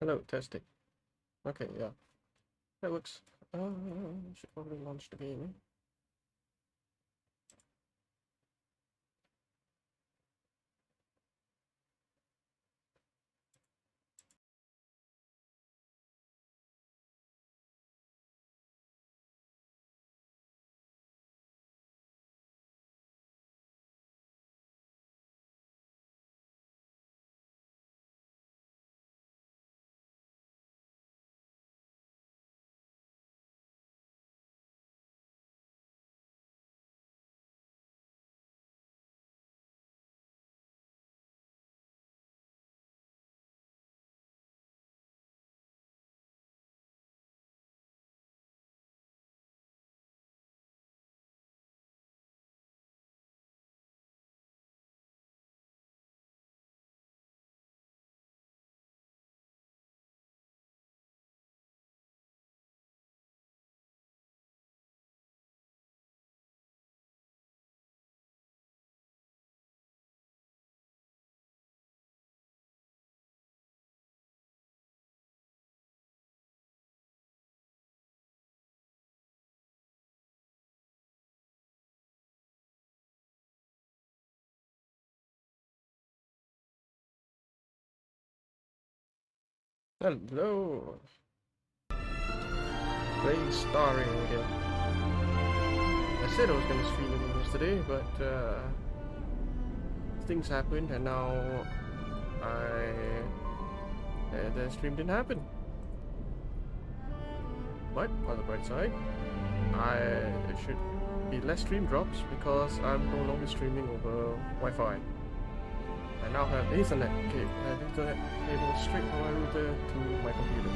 Hello, testing. Okay, yeah, that works. Should probably launch the game. Hello, play starring again. I said I was gonna stream it yesterday, but things happened, and now the stream didn't happen. But on the bright side, I should be less stream drops because I'm no longer streaming over Wi-Fi. I now have Ethernet cable straight from my router to my computer.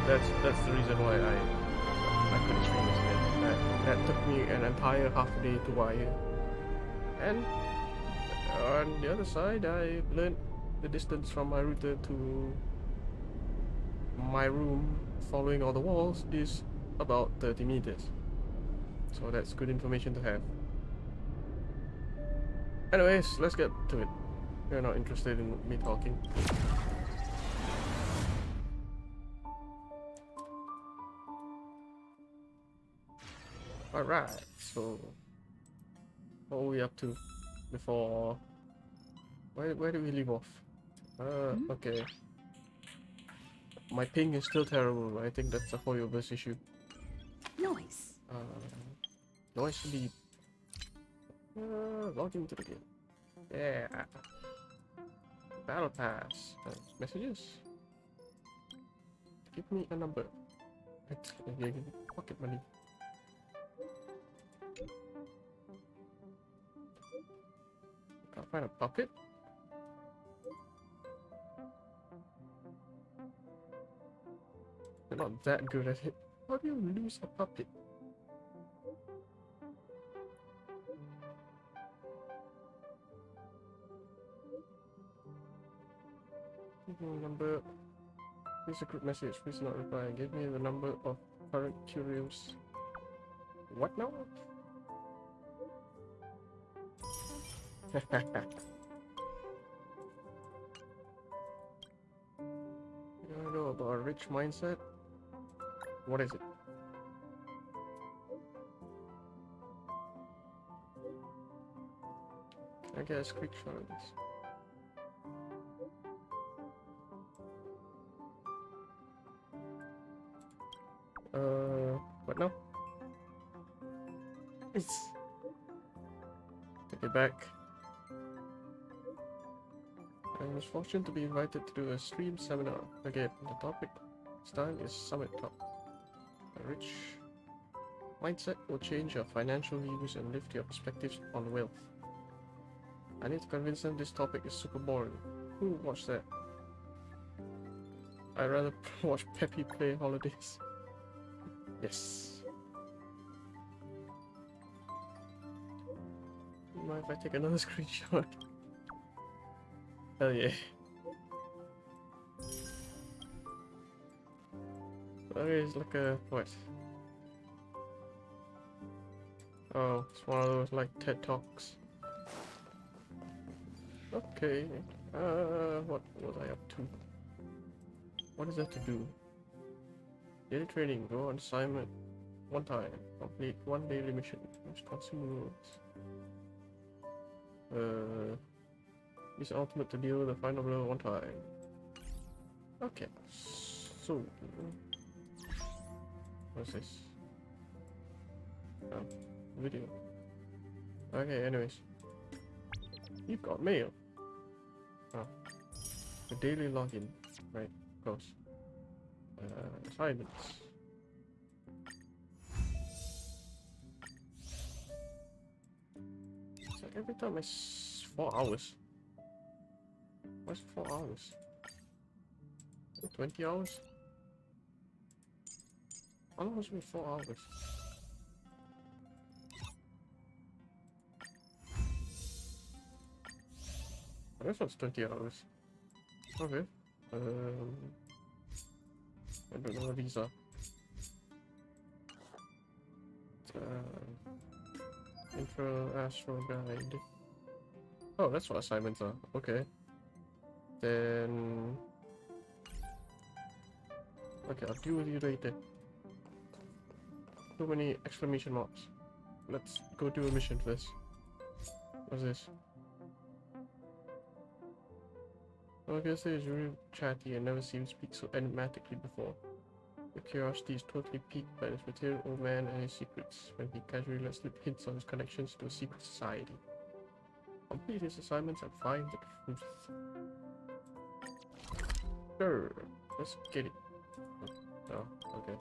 That's the reason why I couldn't stream this again. That took me an entire half a day to wire. And on the other side, I learned the distance from my router to my room following all the walls is about 30 meters. So that's good information to have. Anyways, let's get to it. You're not interested in me talking. Alright, so what are we up to before... Where do we leave off? Okay. My ping is still terrible. I think that's a Hoyoverse issue. Noise. Noise sleep. Log into the game. Yeah. Battle pass. Messages. Give me a number. Pocket money. Can't find a puppet. They're not that good at it. How do you lose a puppet? Number. Here's a group message. Please not reply. Give me the number of current curios. What now? You wanna know about a rich mindset? What is it? Can I get a screenshot of this? What now? It's... Take it back. I was fortunate to be invited to do a stream seminar. Again, the topic this time is Summit Talk. A rich mindset will change your financial views and lift your perspectives on wealth. I need to convince them this topic is super boring. Who watched that? I'd rather watch Peppy play Holidays. Yes. Mind if I take another screenshot? Hell yeah. Okay, it's like a... what? Oh, it's one of those like TED Talks. Okay. What was I up to? What is that to do? Daily training. Go on assignment 1 time. Complete 1 daily mission. Use consumables. Use ultimate to deal the final blow 1 time. Okay. So, what's this? Oh, video. Okay. Anyways, you've got mail. Oh, the daily login. Right. Of course. Assignments. It's like every time it's 4 hours. What's 4 hours? 20 hours? How long has it been 4 hours? This one's 20 hours. Okay. I don't know what these are. Intro, Astro Guide. Oh, that's what assignments are. Okay. Then... Okay, I'll deal with you later. Too many exclamation marks. Let's go do a mission first. What's this? Obviously, is really chatty and never seen him speak so enigmatically before. Your curiosity is totally piqued by this material old man and his secrets when he casually lets slip hints on his connections to a secret society. Complete his assignments and find the truth. Sure, let's get it. Oh, okay.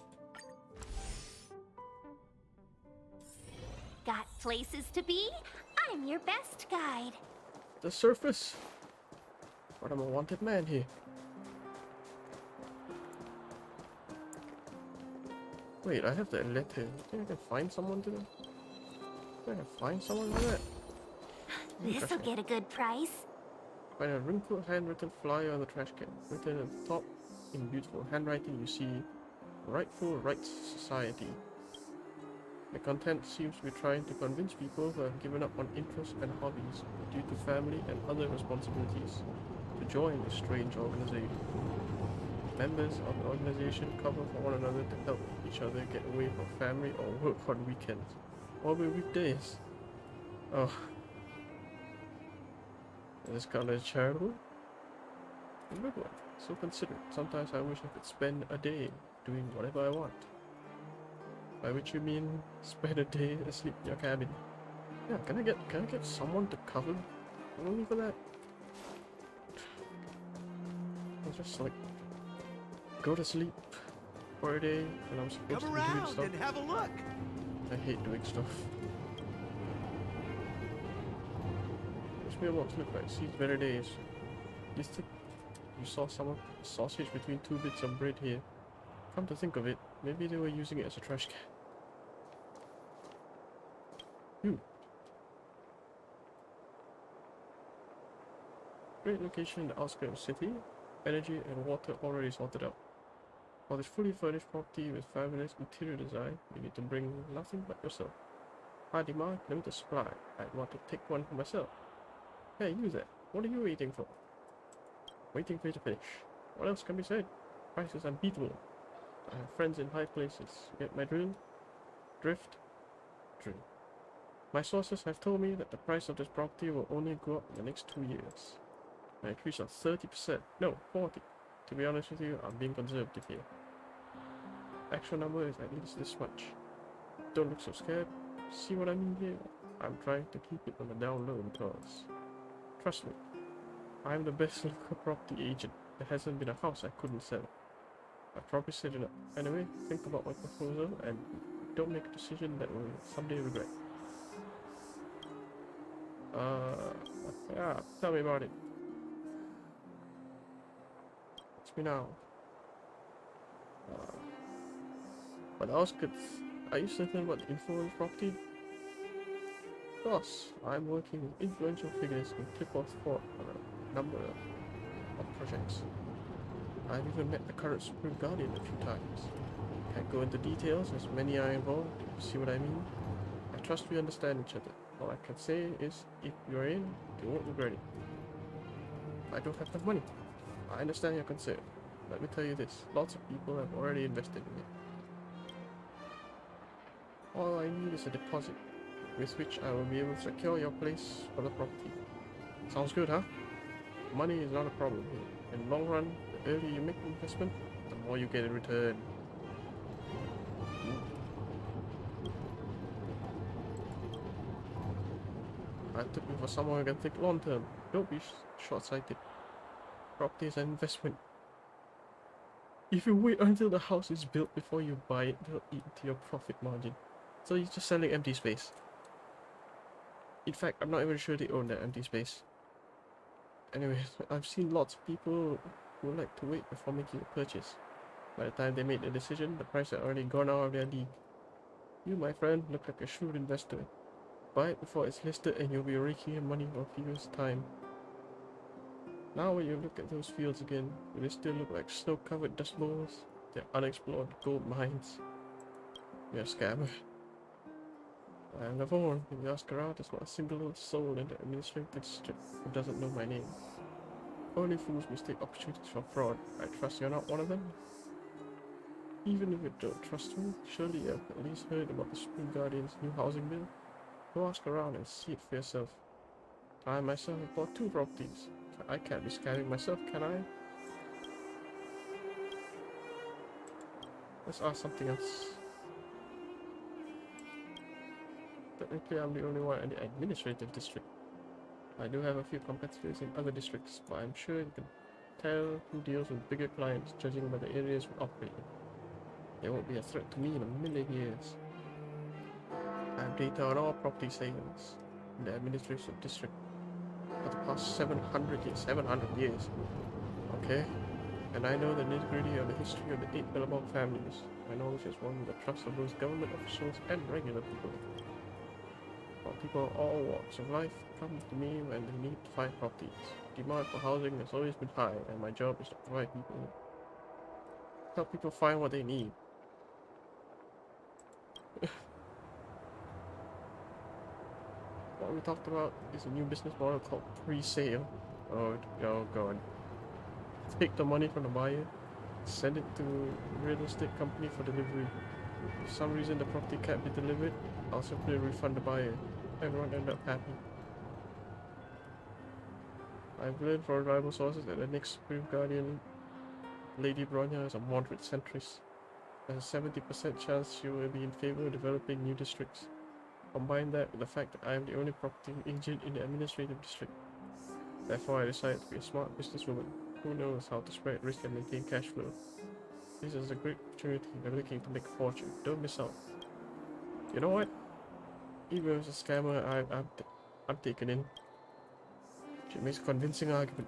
Got places to be? I'm your best guide. The surface? But I'm a wanted man here. Wait, I have that letter. Think I can find someone to... Think I can find someone for that? This'll get a good price. Find a wrinkled handwritten flyer on the trash can. Written at the top in beautiful handwriting, you see Rightful Rights Society. The content seems to be trying to convince people who have given up on interests and hobbies due to family and other responsibilities to join this strange organization. Members of the organization cover for one another to help each other get away from family or work on weekends or weekdays. Oh. This kind of charitable? A good one. So considerate. Sometimes I wish I could spend a day doing whatever I want. By which you mean spend a day asleep in your cabin. Yeah, can I get someone to cover only for that? I'll just like go to sleep for a day when I'm supposed to be doing stuff. And have a look. I hate doing stuff. Which mailbox look like? Sees better days. Listed. You saw someone sausage between 2 bits of bread here. Come to think of it, maybe they were using it as a trash can. Great location in the outskirts of the city. Energy and water already sorted out. For this fully furnished property with fabulous interior design, you need to bring nothing but yourself. High demand, limited supply. I'd want to take one for myself. Hey, you there. What are you waiting for? Waiting for you to finish. What else can be said? Price is unbeatable. I have friends in high places. Get my drill? Drift? Drill. My sources have told me that the price of this property will only go up in the next 2 years. An increase of 30%. No, 40%. To be honest with you, I'm being conservative here. Actual number is at least this much. Don't look so scared. See what I mean here? I'm trying to keep it on the down low because, trust me, I'm the best local property agent. There hasn't been a house I couldn't sell. I probably set it up. Anyway, think about my proposal and don't make a decision that will someday regret. Yeah, tell me about it. It's me now. But the outskirts, are you certain about the info on this property? Of course, I'm working with influential figures in tip-off for a number of projects. I've even met the current Supreme Guardian a few times. Can't go into details as many are involved, you see what I mean? I trust we understand each other. All I can say is, if you're in, you won't regret it. I don't have enough money. I understand your concern. Let me tell you this, lots of people have already invested in it. All I need is a deposit, with which I will be able to secure your place for the property. Sounds good, huh? Money is not a problem here. In the long run, the earlier you make the investment, the more you get in return. I took me for someone who can think long term. Don't be short-sighted. Property is an investment. If you wait until the house is built before you buy it, they'll eat into your profit margin. So you're just selling empty space. In fact, I'm not even sure they own that empty space. Anyways, I've seen lots of people who like to wait before making a purchase. By the time they made the decision, the price had already gone out of their league. You, my friend, look like a shrewd investor. Buy it before it's listed and you'll be raking in money for a few years' time. Now when you look at those fields again, do they still look like snow-covered dust bowls? They're unexplored gold mines. You're a scammer. I'm never warned. If you ask around, there's not a single soul in the administrative district who doesn't know my name. Only fools mistake opportunities for fraud. I trust you're not one of them. Even if you don't trust me, surely you've at least heard about the Spring Guardian's new housing bill. Go ask around and see it for yourself. I myself have bought 2 properties. I can't be scamming myself, can I? Let's ask something else. Technically, I'm the only one in the administrative district. I do have a few competitors in other districts, but I'm sure you can tell who deals with bigger clients judging by the areas we operate in. They won't be a threat to me in a million years. I have data on all property sales in the administrative district for the past 700 years. 700 years. Okay? And I know the nitty-gritty of the history of the 8 Billabong families. My knowledge is won with the trust of both government officials and regular people. While people of all walks of life come to me when they need to find properties. Demand for housing has always been high, and my job is to help people find what they need. What we talked about is a new business model called pre-sale. Oh god. Take the money from the buyer, send it to a real estate company for delivery. If for some reason the property can't be delivered, I'll simply refund the buyer. Everyone end up happy. I've learned from reliable sources that the next Supreme Guardian, Lady Bronya, is a moderate centrist. There's a 70% chance she will be in favor of developing new districts. Combine that with the fact that I am the only property agent in the administrative district. Therefore, I decided to be a smart businesswoman who knows how to spread risk and maintain cash flow. This is a great opportunity if you're looking to make a fortune. Don't miss out. You know what? Even if it's a scammer, I'm taken in. She makes a convincing argument.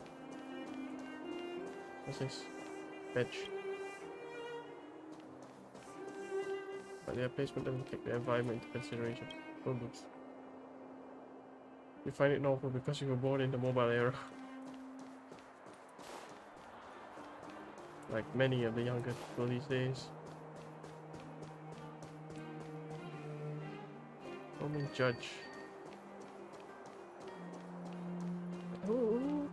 What's this? Bench. But their placement doesn't take the environment into consideration. Problems. You find it novel because you were born in the mobile era. Like many of the younger people these days. Only judge. Oh,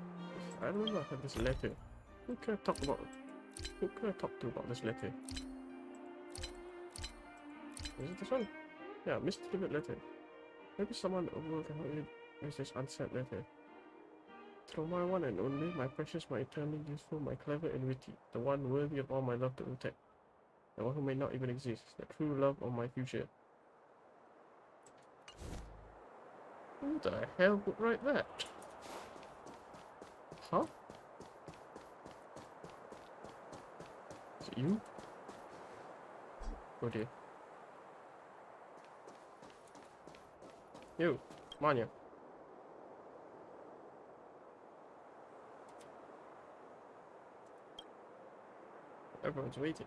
I remember I had this letter. Who can I talk about? Who can I talk to about this letter? Is it this one? Yeah, misdelivered letter. Maybe someone will help me with this unsent letter. To my one and only, my precious, my eternally useful, my clever and witty, the one worthy of all my love to protect, the one who may not even exist, the true love of my future. Who the hell would write that? Huh? Is it you? Oh dear. Yo, Manya. Everyone's waiting.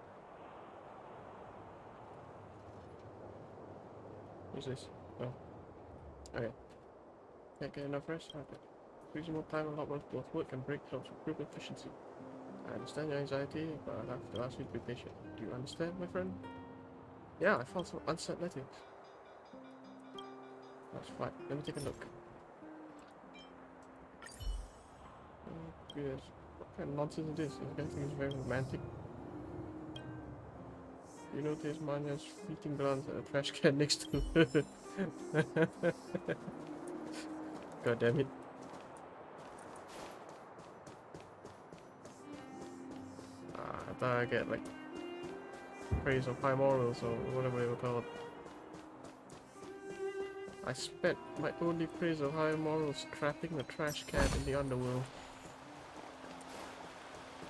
Who's this? Oh. Okay. Can't get enough rest? Okay. Reasonable time allotment for both work and break helps improve efficiency. I understand your anxiety, but I'll have to ask you to be patient. Do you understand, my friend? Yeah, I found some unsent letters. That's fine. Let me take a look. Yes. kind of nonsense it is? This guy thinks it's very romantic. You notice Manya's fleeting glance at the trash can next to her. God damn it. I thought I get like praise of high morals or whatever they were called. I spent my only praise of high morals trapping the trash can in the underworld.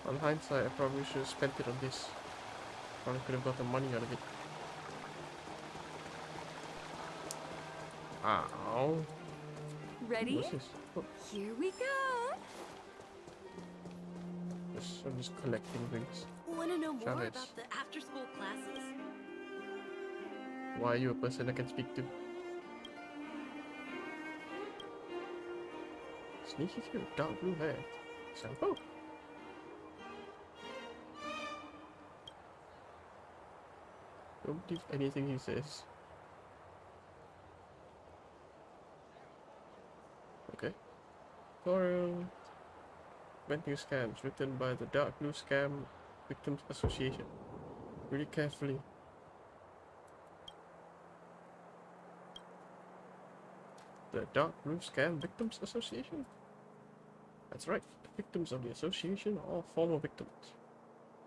On hindsight, I probably should have spent it on this. Probably could have got the money out of it. Ow. Ready? What's this? Oh, Here we go. I'm just collecting things. Want to know more Chavez. about the after-school classes? Why are you a person I can speak to? Sneaky cute, dark blue hair. Sampo. Don't believe anything he says. Okay. Tutorial. Venting scams written by the Dark Blue Scam Victims Association. Really carefully. The Dark Blue Scam Victims Association? That's right. The victims of the association are all former victims.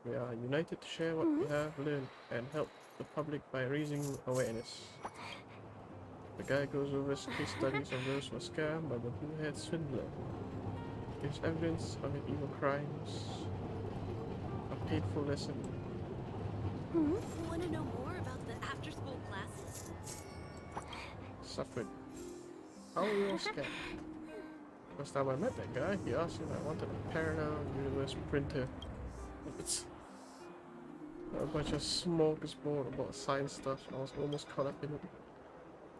We are united to share what we have learned and help the public by raising awareness. The guy goes over case studies of those who were scammed by the blue-haired swindler. Gives evidence of his evil crimes. A painful lesson. Want to know more about the after-school classes? Suffered. How were you all scammed? First time I met that guy, he asked if I wanted a parallel universe printer. It's a bunch of smorgasbord about science stuff. I was almost caught up in it.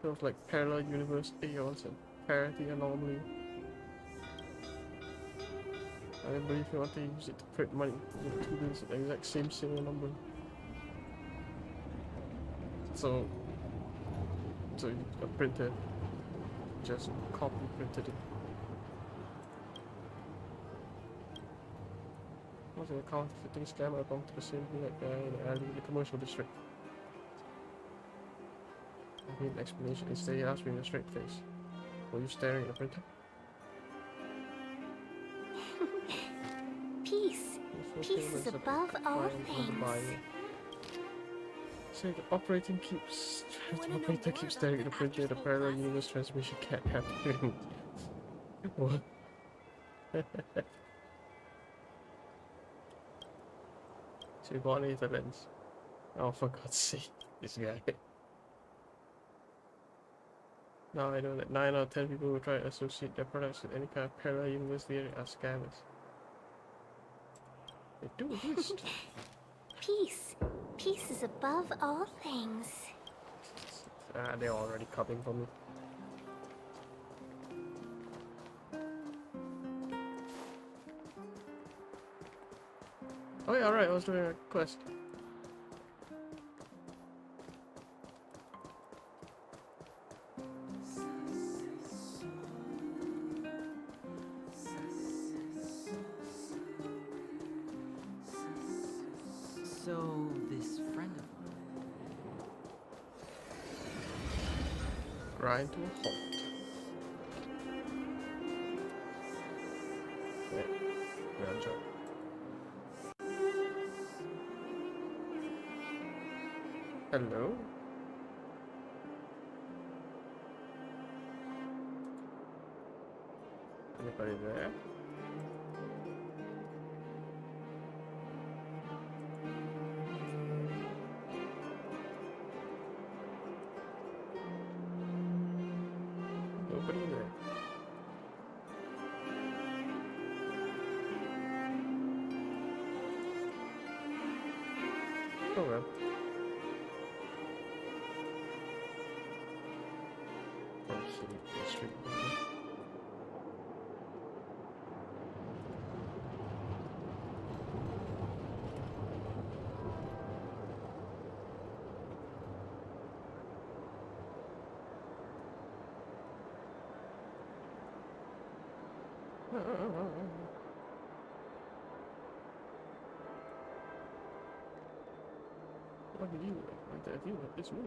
It was like parallel universe aeons and parity anomaly. I didn't believe you want to use it to print money. The two things at the exact same serial number. So a printer just copy printed it. Was it a counterfeiting scam I bumped to the same thing like guy in the alley in the commercial district? I need an explanation. Instead, he asked me in a straight face. Were you staring at the printer? Peace. Peace is above all things. So the operator keeps staring at the printer. The parallel universe transmission can't happen. What? So you bought an lens. Oh, for God's sake, this guy. Now I know that 9 out of 10 people who try to associate their products with any kind of parallel universe theory are scammers. They do exist. Peace. Peace is above all things. They're already coming for me. Oh yeah, alright, I was doing a quest. So, this friend of mine. Grind to a halt. Yeah, good job. Hello? Anybody there? Nobody there. Oh well. From city to the street. fuck are you? Right there, you, it's me.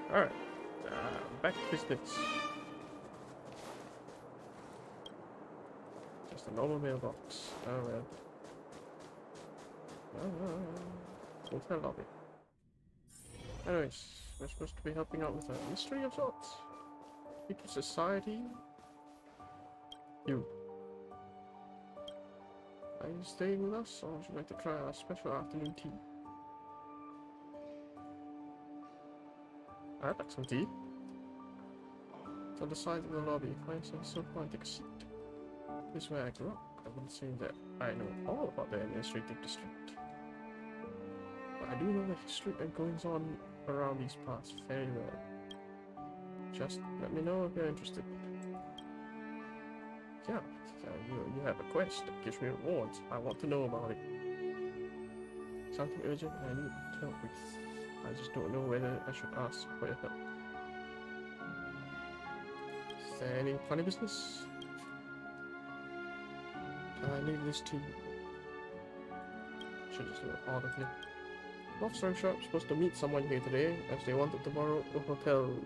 Alright, back to business. Just a normal mailbox. Alright. Hotel lobby. Anyways, we're supposed to be helping out with a mystery of sorts. Secret society. You. Are you staying with us, or would you like to try our special afternoon tea? I'd like some tea. It's on the side of the lobby. Find some sofa and take a seat. This is where I grew up. I wouldn't say that I know all about the administrative district, but I do know the history and goings on around these parts very well. Just let me know if you're interested. Yeah, so you have a quest that gives me rewards. I want to know about it. Something urgent I need help with. I just don't know whether I should ask for your help. Is there any funny business? I leave this to you. Should just do it audibly. Long story short, I'm supposed to meet someone here today as they wanted to borrow a hotel room.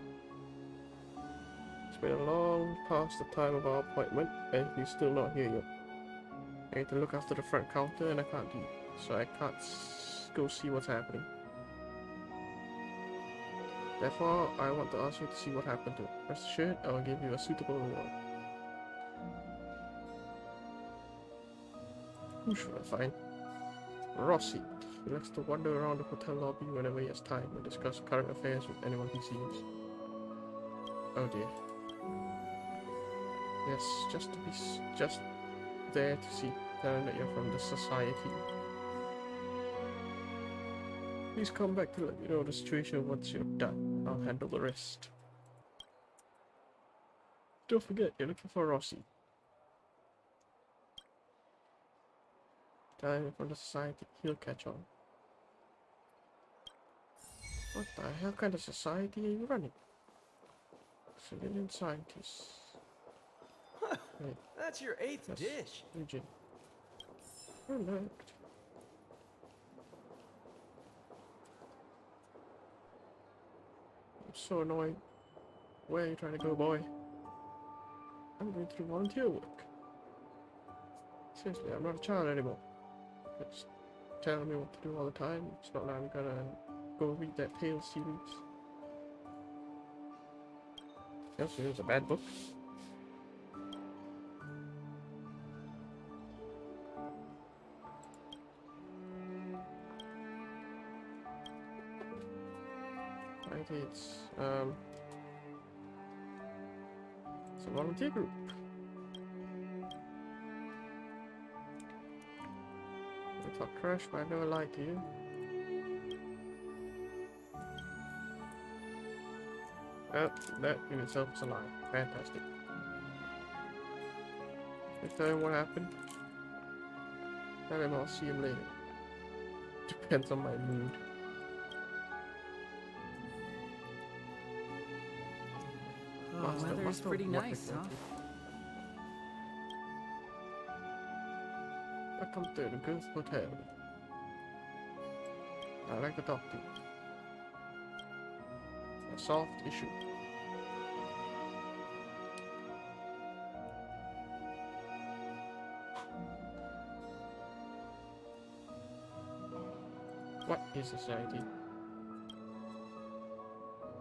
It's been long past the time of our appointment and he's still not here yet. I need to look after the front counter and I can't do it, so I can't go see what's happening. Therefore, I want to ask you to see what happened to it. Rest assured, I will give you a suitable reward. Who should I find? Rossi. He likes to wander around the hotel lobby whenever he has time and discuss current affairs with anyone he sees. Oh dear. Yes, just there to see. Tell him that you're from the society. Please come back to let me know the situation once you're done. I'll handle the rest. Don't forget, you're looking for Rossi. Tell him from the society, he'll catch on. What the hell kind of society are you running? Civilian scientists. Wait, That's your eighth yes, dish. Legion. Alert. I'm so annoyed. Where are you trying to go, boy? I'm going to do volunteer work. Seriously, I'm not a child anymore. It's telling me what to do all the time. It's not like I'm gonna go read that Tales series. Yes, it was a bad book. Right, it's a volunteer group. I talk trash, but I never lied to you. Well, that in itself is a lie. Fantastic. You tell him what happened? And then I'll see him later. Depends on my mood. Oh, Master, weather is master pretty of what nice, huh? technology? Welcome to the Ghost Hotel. I like to talk to you. A soft issue. What is society?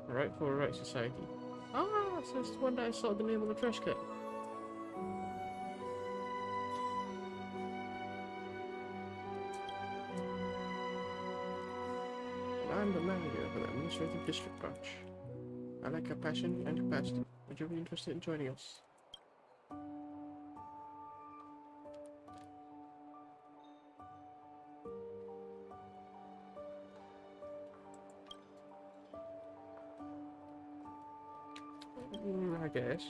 Right for right society. Ah, so it's the one that I saw the name of the trash can. And I'm the manager of the administrative district branch. I like your passion and capacity. Would you be interested in joining us? I guess.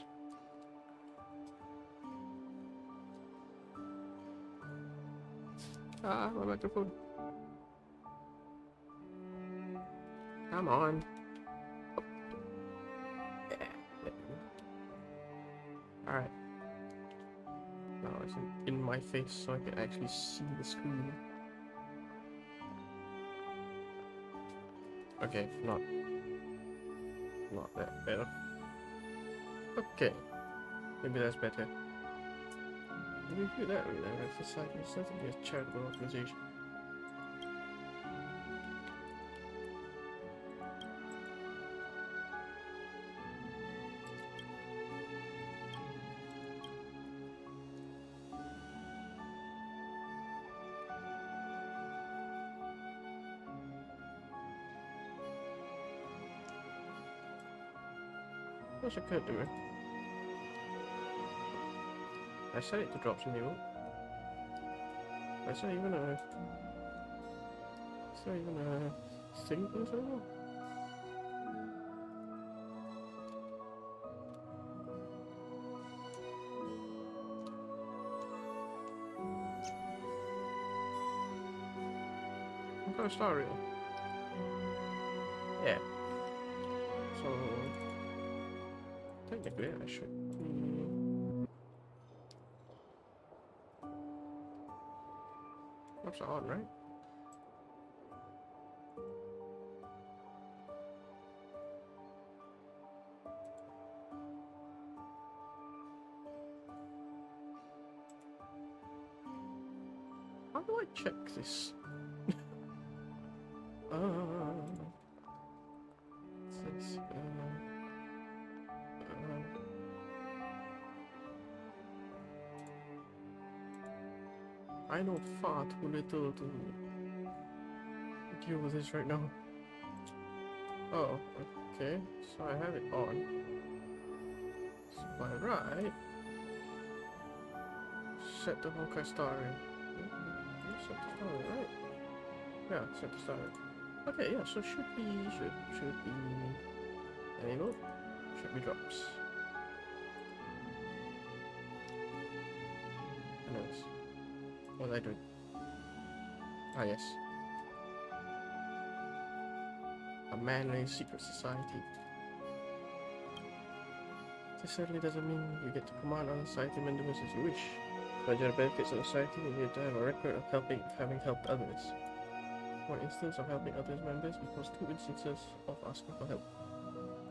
Ah, my microphone. Come on. Alright. Now it's in my face so I can actually see the screen. Okay, not that better. Okay. Maybe that's better. Maybe do that really, that's certainly a charitable organization. What's I could do? I set it to drop some new. Is that even a thing for this anymore? I'm gonna start real. Yeah. So technically I should That's on, right? How do I check this? Says, I know far too little to deal with this right now. Oh, okay. So I have it on. So by right, set the Honkai starring. Set the starring, right? Yeah, set the starring. Okay, yeah. So should be enable. Should be drops. Nice. What was I doing? Ah, yes. A manly secret society. This certainly doesn't mean you get to command other society members as you wish. To enjoy the benefits of society, you need to have a record of having helped others. One instance of helping others members equals 2 instances of asking for help.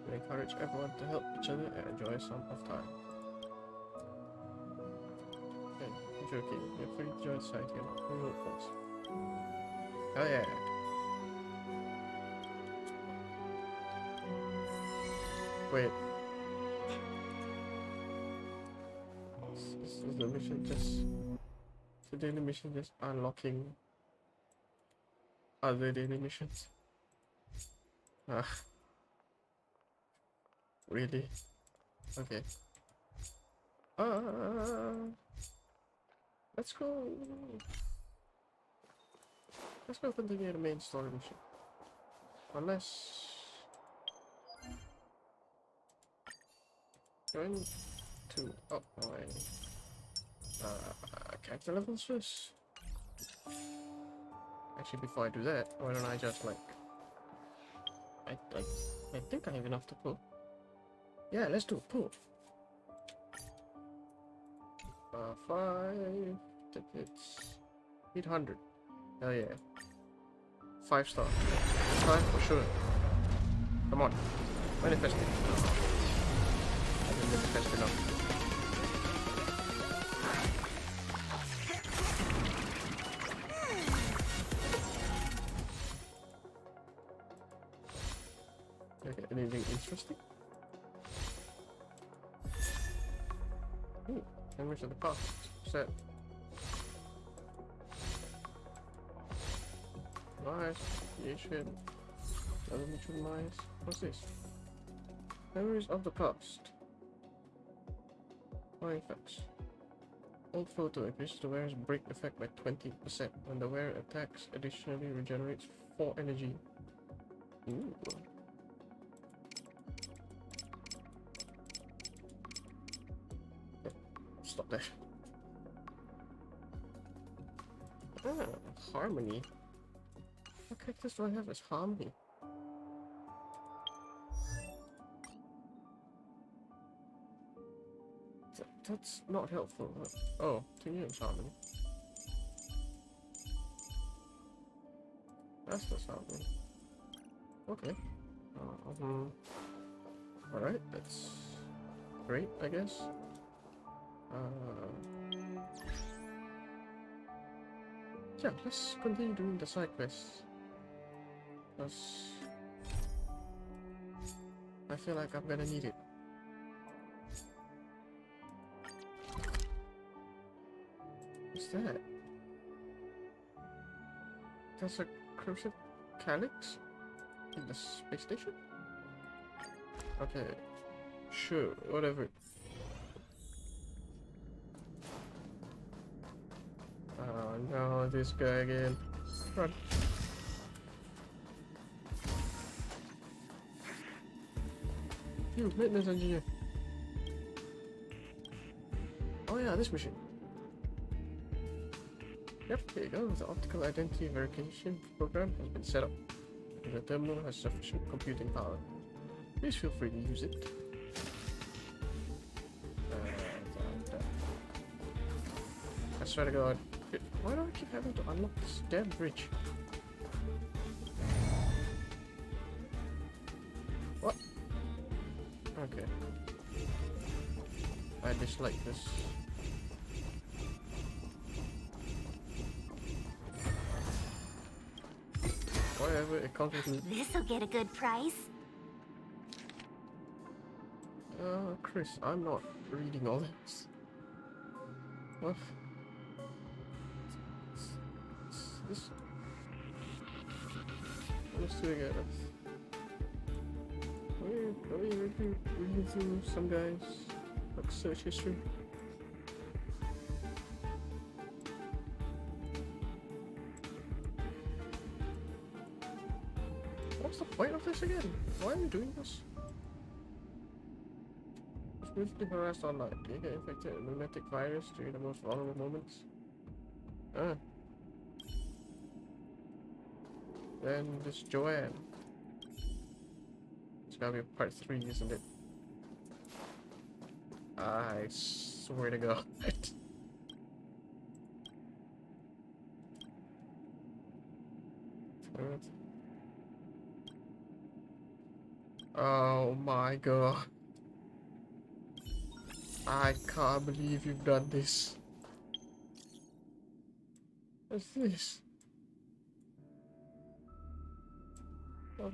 We encourage everyone to help each other and enjoy some of time. Okay, I'm joking. You're free to join society and not criminal force. Oh yeah. Wait. Is the mission just... the daily mission just unlocking other daily missions? Ah. Really? Okay. Let's go. Let's go continue the main story mission. Unless... going to up my character levels first. actually, before I do that, why don't I just like... I think I have enough to pull. Yeah, let's do a pull. 5 tickets. 800. Hell yeah. 5 star. 5 for sure. Come on. Manifest it. I didn't manifest enough. Okay, anything interesting? Ooh, memories of the past. Set. Nice. Creation. Elementary nice. What's this? Memories of the past. Effects. Old photo increases the wearer's break effect by 20%. When the wearer attacks, additionally regenerates 4 energy. Ooh. Stop there. Ah, harmony. What characters do I have as harmony? That's not helpful. Oh, to you it's harmony. That's the harmony. Okay. Alright, that's great, I guess. Yeah, let's continue doing the side quests. Because I feel like I'm gonna need it. What's that? That's a crucial calyx in the space station? Okay, sure, whatever. Oh no, this guy again. Run. You, maintenance engineer. Oh yeah, this machine. Yep, here you go. The optical identity verification program has been set up. The terminal has sufficient computing power. Please feel free to use it. I swear to God. Why do I keep having to unlock this damn bridge? What? Okay. I dislike this. Whatever, it comes with me. This'll get a good price. Chris, I'm not reading all this. What? This... Let's do it again. Are we reading through some guys? Like search history? What's the point of this again? Why are we doing this? Briefly harassed online. Do you get infected with a pneumatic virus during the most vulnerable moments? Then this Joanne. It's gotta be part 3, isn't it? I swear to God. Oh my God. I can't believe you've done this. What's this? Oh,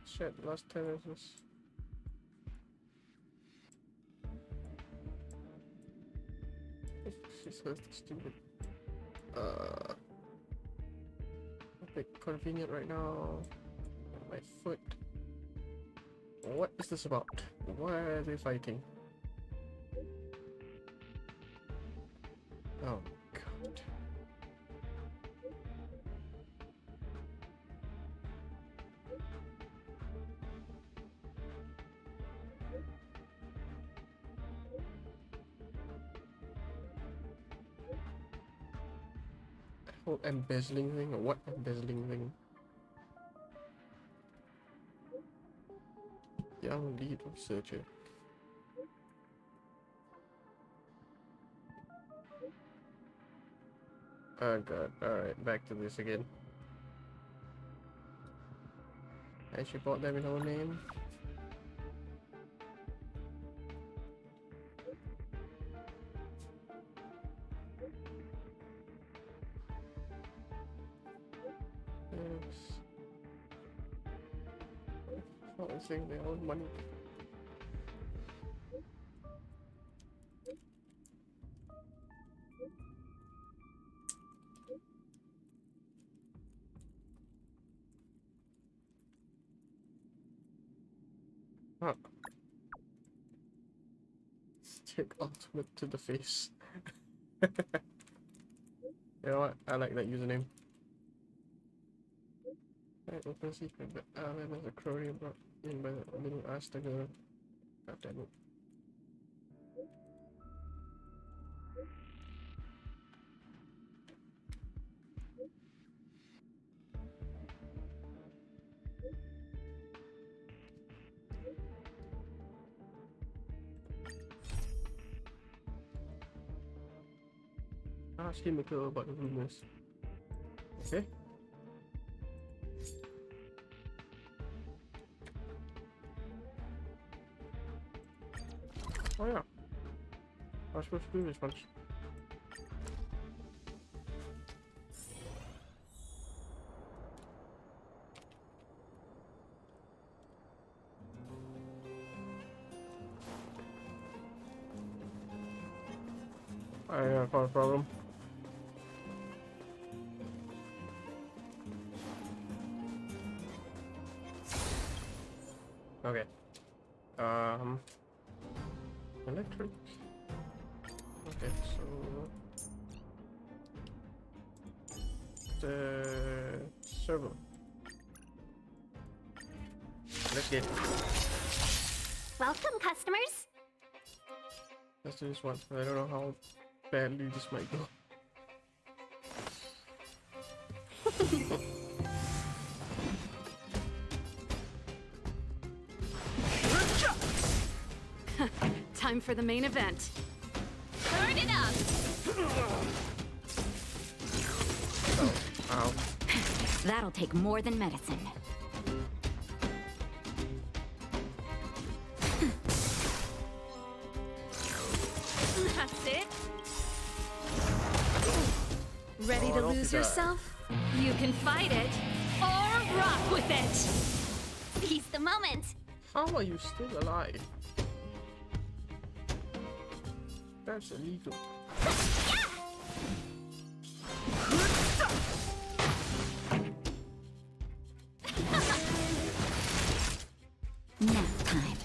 shit, last 10 minutes. She's so stupid. A bit convenient right now. My foot. What is this about? Why are they fighting? Oh God. whole embezzling thing, or what embezzling thing? Young lead researcher. Oh god, alright, back to this again. And she bought them in her name. Yes. I was saying they own money. Huh. Stick ultimate to the face. You know what? I like that username. Right, open secret, but Alan has a crony brought in by the little ass to go. God damn it. Ask him about the rumors. Okay. Oh yeah. I was supposed to do this once. I found a problem. Okay. Electric. Okay, so the server. Let's get. Welcome, customers. Let's do this one. I don't know how badly this might go. Time for the main event. Turn it up. Oh, ow. That'll take more than medicine. That's it. Ready Oh, to don't lose do that. yourself? You can fight it or rock with it. Seize the moment. How are you still alive? That's illegal. Nap time.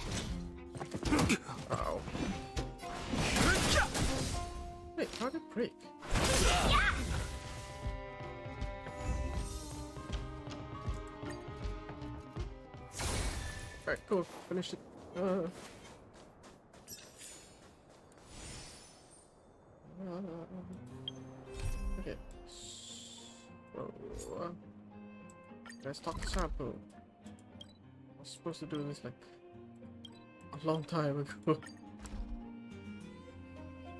Ow. Wait, how did it break? Alright, cool. Finish it. Okay. So, let's talk sample. I was supposed to do this like a long time ago.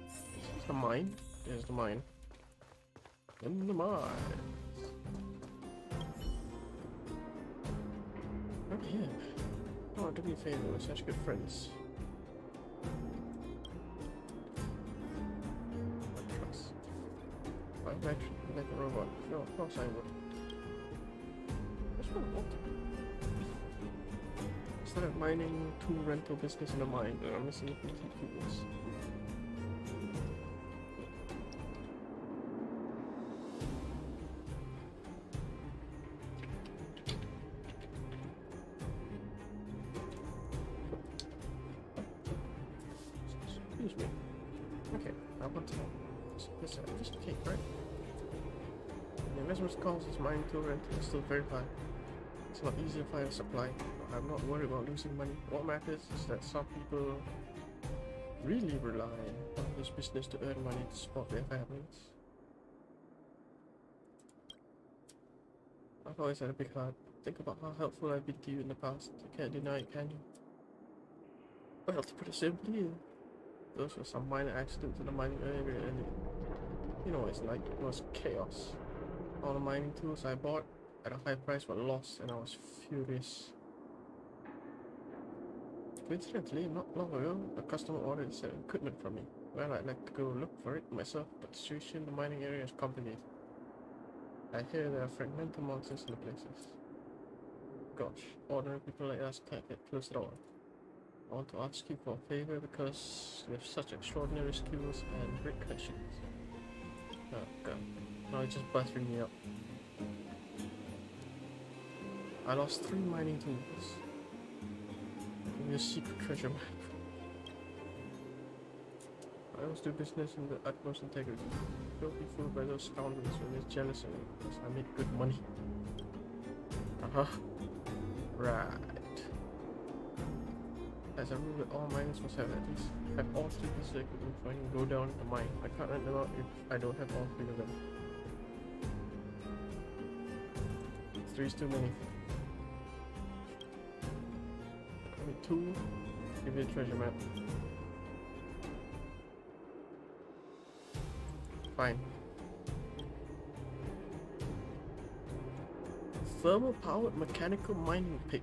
Is the mine? There's the mine. In the mine. Okay. Oh, do me a favor, we're such good friends. Trust. I'm actually like a robot. No, of course I would. That's what I want. Instead of mining 2 rental business in a mine, I'm missing the tools. Excuse me. Okay, I want to know. This just a cake, right? The investment cost is mine to rent is still very high. It's not easy to find a supply. I'm not worried about losing money. What matters is that some people really rely on this business to earn money to support their families. I've always had a big heart. Think about how helpful I've been to you in the past. You can't deny it, can you? Well, to put it simply, those were some minor accidents in the mining area, and you know what it's like. It was chaos. All the mining tools I bought at a high price were lost, and I was furious. Coincidentally, not long ago, a customer ordered some equipment from me. Well, I'd like to go look for it myself, but the situation in the mining area is complicated. I hear there are fragmental monsters in the places. Gosh, ordinary people like us can't get close at all. I want to ask you for a favor because you have such extraordinary skills and great connections. Oh god, now it's just buttering me up. I lost 3 mining tools. Give me a secret treasure map. I always do business in the utmost integrity. Don't be fooled by those scoundrels when they're jealous of me, because I make good money. Right. As a rule, all miners must have at least all 3 pieces of equipment before I can go down the mine. I can't rent them out if I don't have all 3 of them. 3 is too many. I need 2. Give me a treasure map. Fine. Thermal powered mechanical mining pick.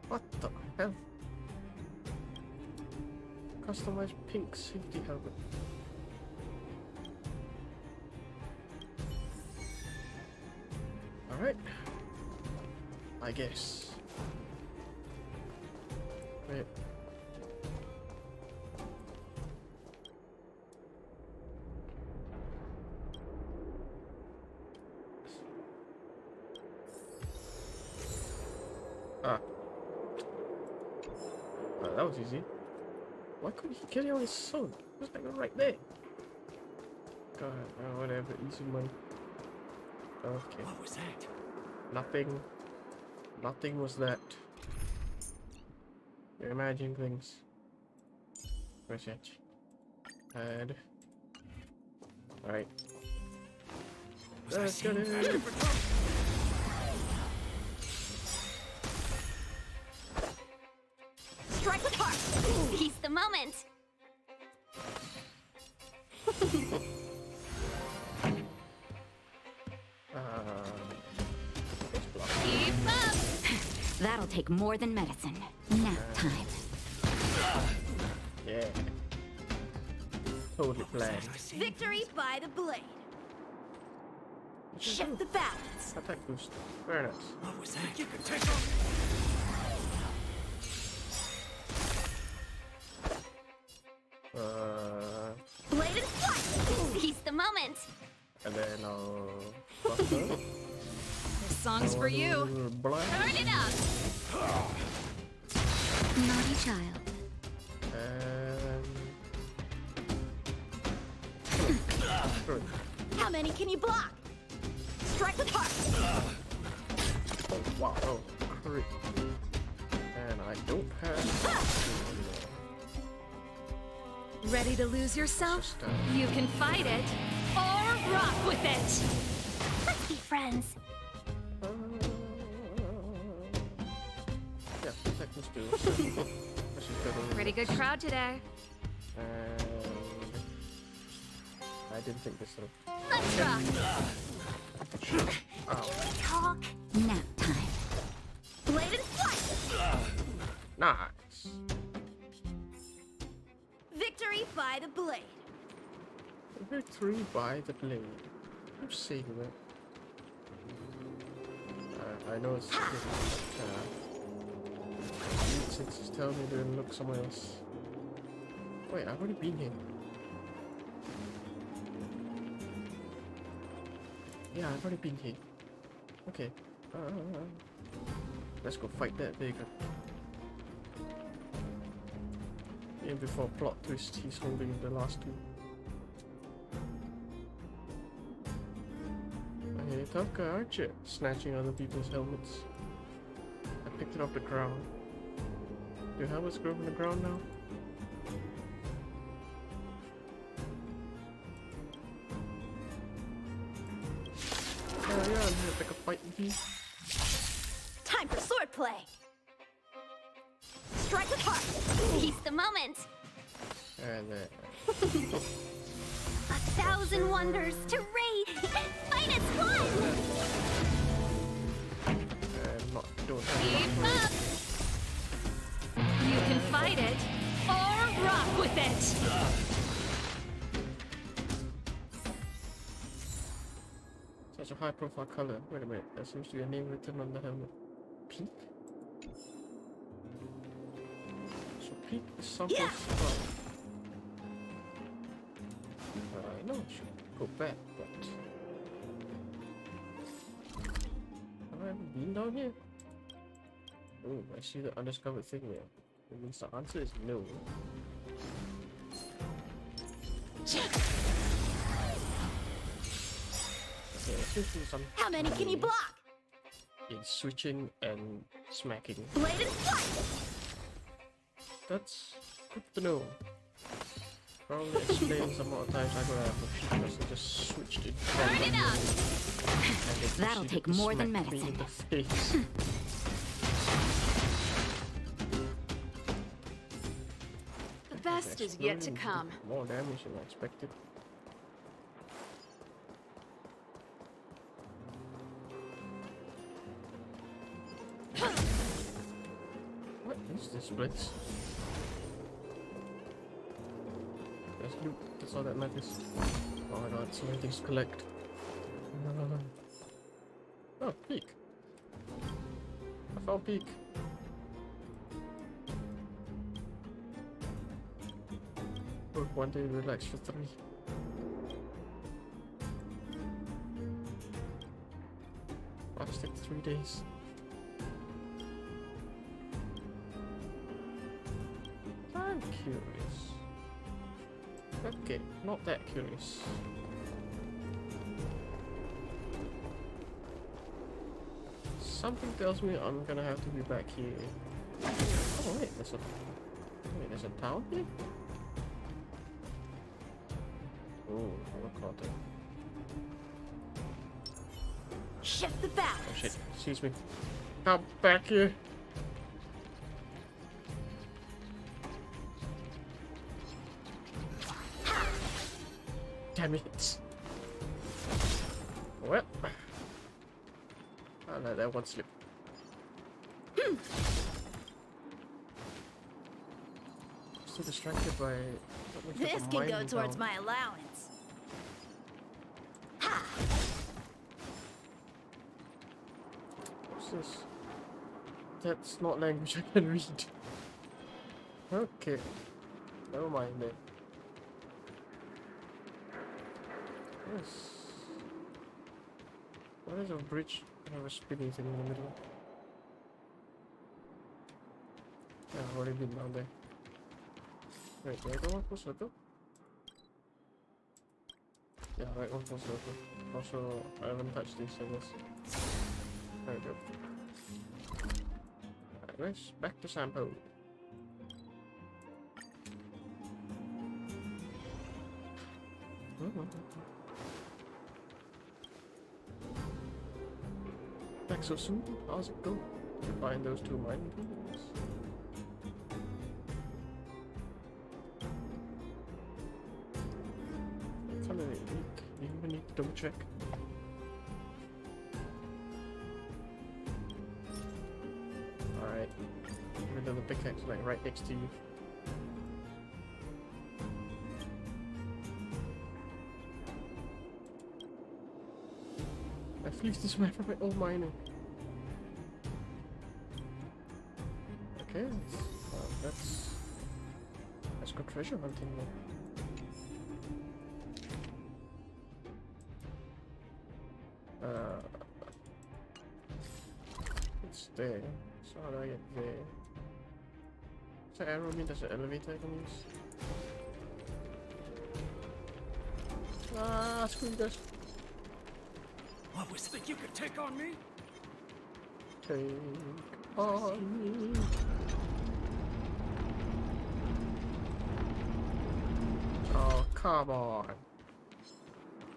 What the hell? Customized pink safety helmet. Alright. I guess. Wait. That was easy. Why couldn't he get it on his own? It was like right there. God, whatever, easy money. Okay. What was that? Nothing. Nothing was that. You imagine things. Where's that? And alright. Let's get it. Strike with heart. Seize the moment. Keep up! That'll take more than medicine. Nap time. Yeah. Totally planned. Victory by the blade. Shift the balance. Attack boost. Very nice. What was that? You can take off. Blade and flight. Seize the moment. And then I'll fuck up. This song's for you. Turn it up! Naughty child. And How many can you block? Strike with heart. oh wow, oh crit. And I don't have Ready to lose yourself? just, You can fight it or rock with it! Let's be friends. yeah, second skill. Pretty good crowd today. And I didn't think this through. Let's rock! Ow. Talk. Nap time. Blade and flight. Nice. Victory by the blade. Victory by the blade. Who's saying that? I know it's since he's telling me to look somewhere else. Wait, I've already been here. Yeah, I've already been here. Okay. Let's go fight that bigger. Even before plot twist, he's holding the last 2. Hey, tough guy, aren't you? Snatching other people's helmets. I picked it off the ground. Do helmets grow from the ground now? Yeah, I'm gonna pick a fight with you. Time for swordplay. Strike with heart. Seize the moment. And A thousand wonders to raid. Fight as one. not doing Keep up! You can fight it, or rock with it! Such a high profile color. Wait a minute, there seems to be a name written on the helmet. Peak? So peak is something strong. I know I should go back, but have I ever been down here? Oh, I see the undiscovered thing there. It means the answer is no. Okay, let's just do some. How many can you block? It's switching and smacking. Blade and strike. That's good to know. Probably explains some more times I gotta have a few because I just switched it. Turn it up! That'll take more than medicine. In the face. The best is yet to come. More damage than I expected. What is this place? There's loot, that's all that matters. Oh my god, so many things to collect. Oh, peak. I found peak. Work one day, relax for 3. I'll just take 3 days. I'm curious. Okay, not that curious. Something tells me I'm gonna have to be back here. Oh wait, there's a town here? Oh, avocado. Shift the balance. Oh shit, excuse me. Come back here. Damn it. Well, I'll let that one slip. Still distracted by. This can go towards my allowance. Ha! What's this? That's not language I can read. Okay. Never mind then. Yes. What is a bridge? I have a spinning thing in the middle. Yeah, I've already been down there. Wait, the other one full circle? Yeah, right one full circle. Also, I haven't touched these, I guess. There we go. Alright, let's back to Sampo. Back so soon? How's it go? You find those 2 mining tools? Kinda unique. You even need to double check. Alright. Rid of the pickaxe like right next to you. I've leased this map from my old miner. Okay, let's go treasure hunting then. It's there. So how do I get there? Does the arrow mean there's an elevator I can use? Ah, screw you guys. What was that you could take on me? Take on me. Oh, come on.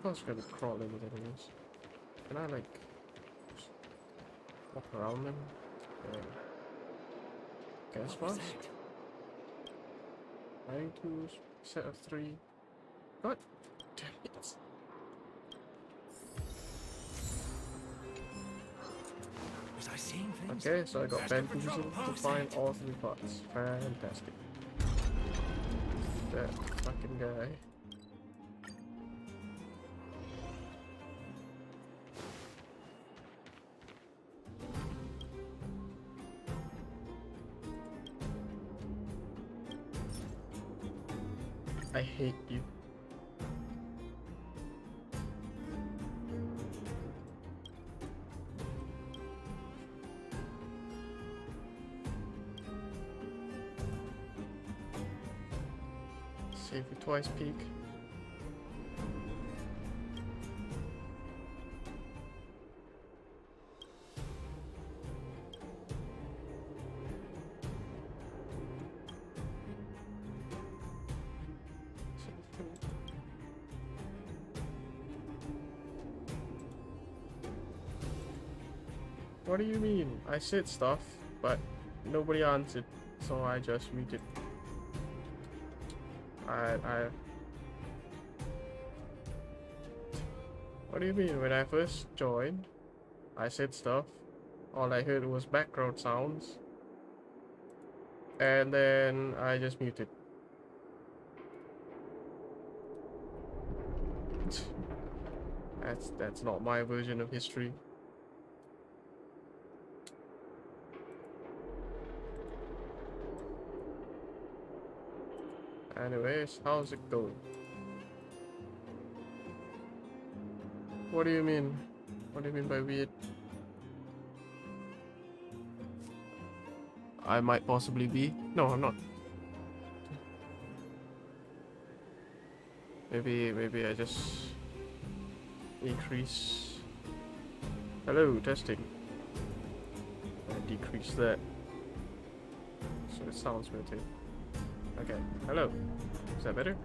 I was gonna crawl in with enemies. Can I, like, Walk around them. Okay. Gas What was mask. that? Firing tools. Set of 3. God damn it. Was I seeing things? Okay, so I got Asking for bamboozled trouble, to find Posthead. all 3 parts. Fantastic. That fucking guy. I hate you. Save you twice, peak. What do you mean? I said stuff, but nobody answered, so I just muted. I. What do you mean? When I first joined, I said stuff. All I heard was background sounds, and then I just muted. That's not my version of history. Anyways, how's it going? What do you mean? What do you mean by weird? I might possibly be. No, I'm not. Maybe I just increase. Hello, testing. I decrease that, so it sounds better. Okay, hello. Is that better?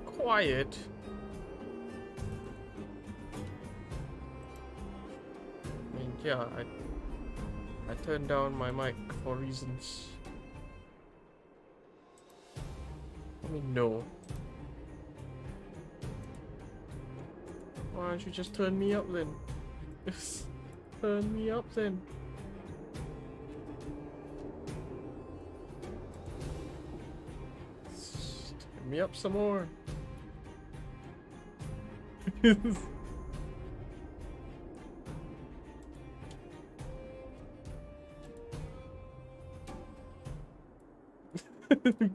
Quiet. I mean, yeah, I turned down my mic for reasons. I mean, no. Why don't you just turn me up then? Just turn me up then. Just turn me up some more.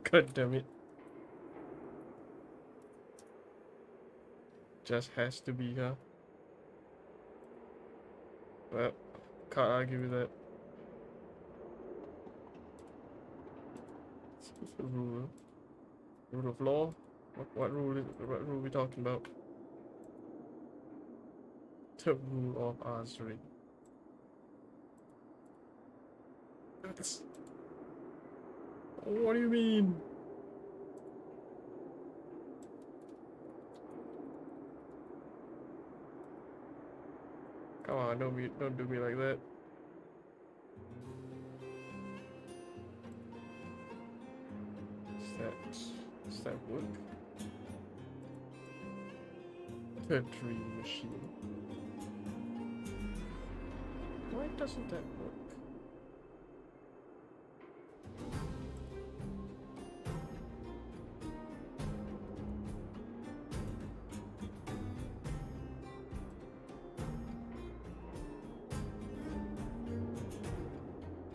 God damn it. Just has to be, huh? Well, can't argue with that. It's a rule. Rule of law? What rule are we talking about? The rule of answering. What do you mean? Come on, don't do me like that. Does that work? The dream machine. Why doesn't that work?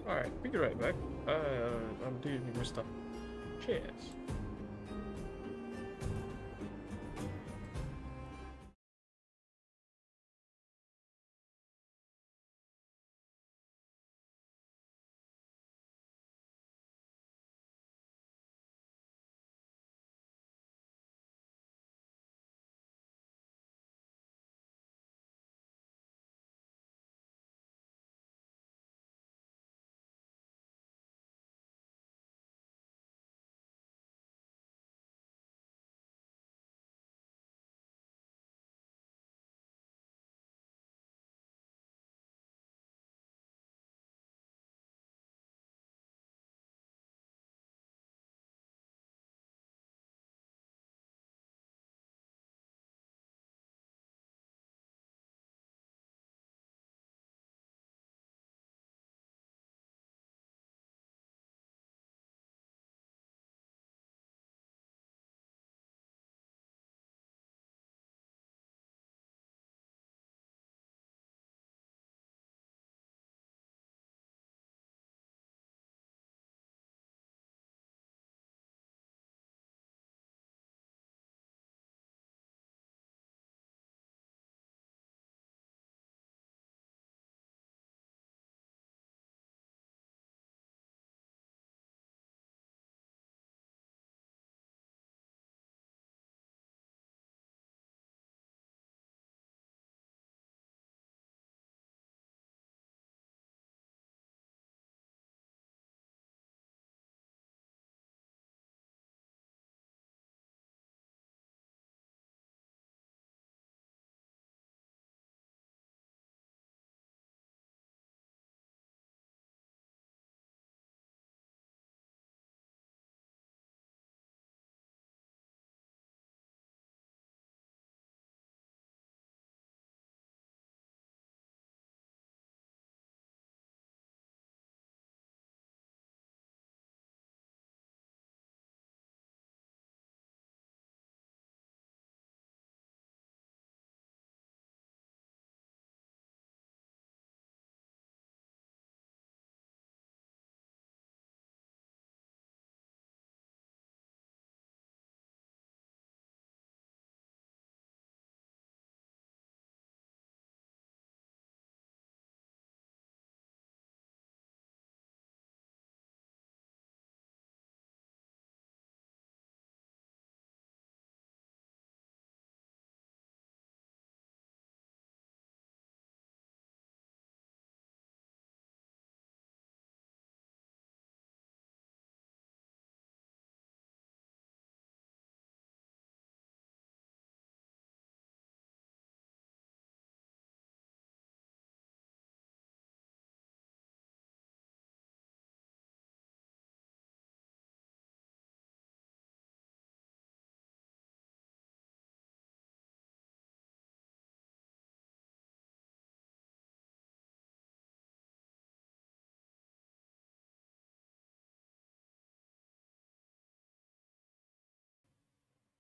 Alright, be right back. I'm dealing with stuff. Cheers.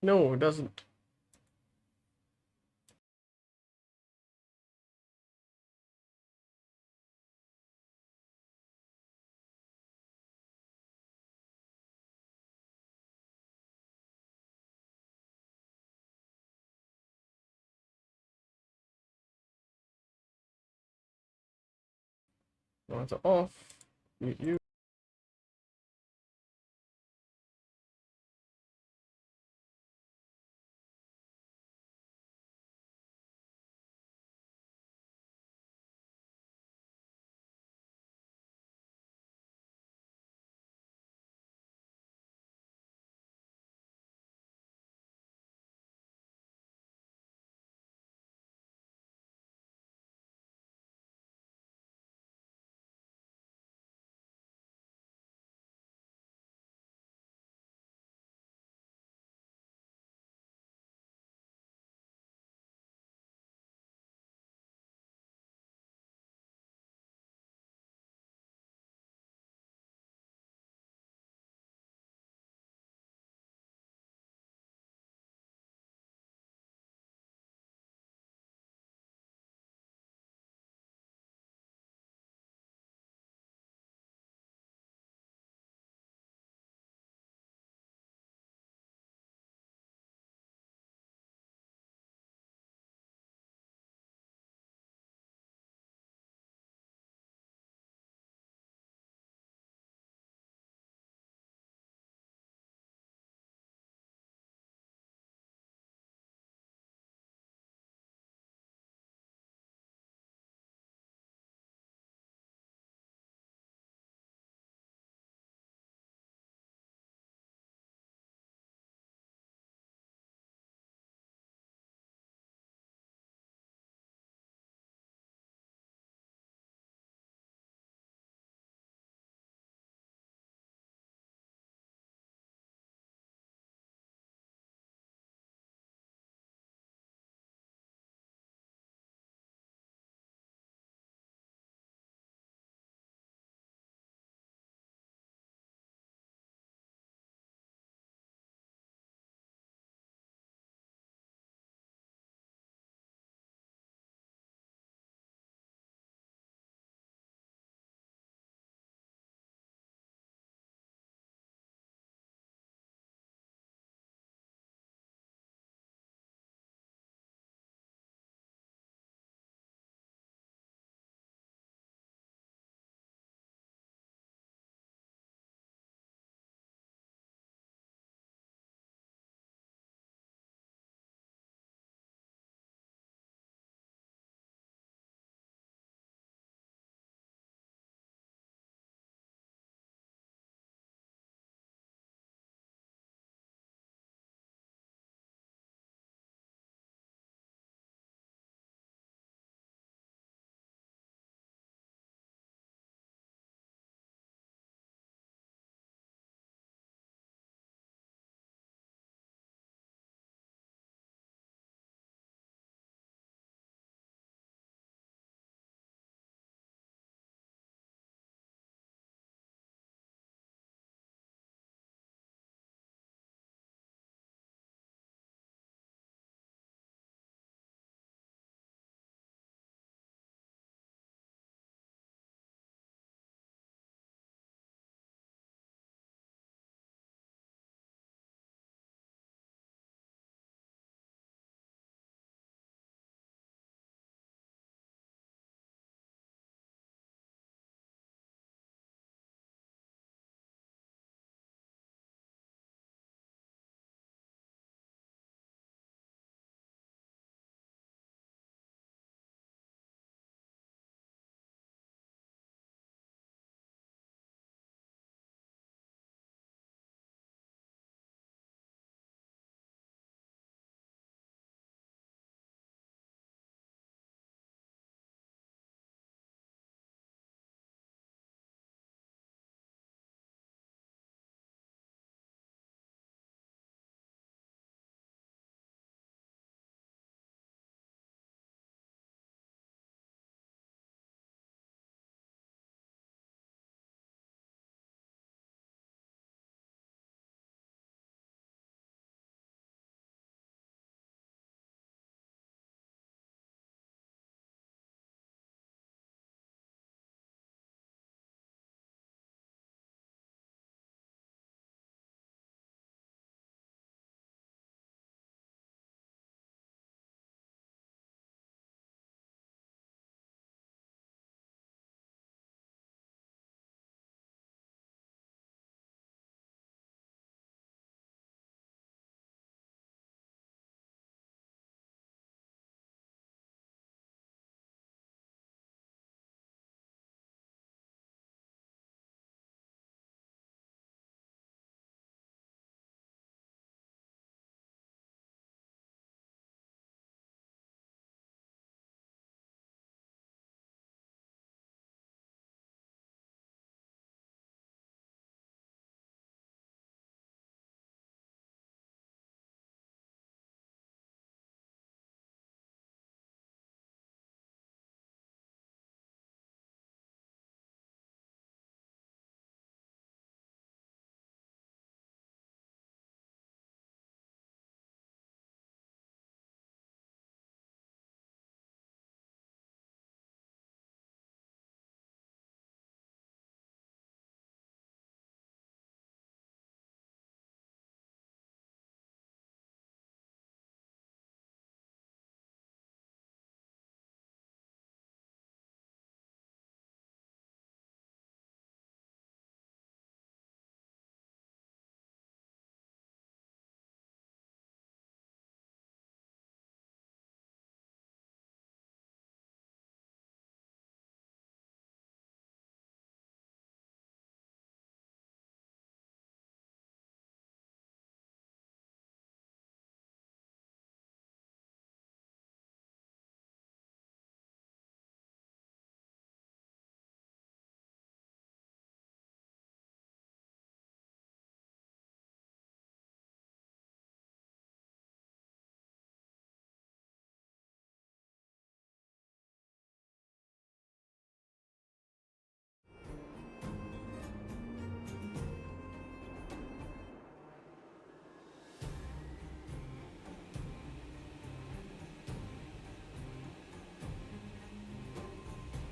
No, it doesn't. Lights are off. Mute you.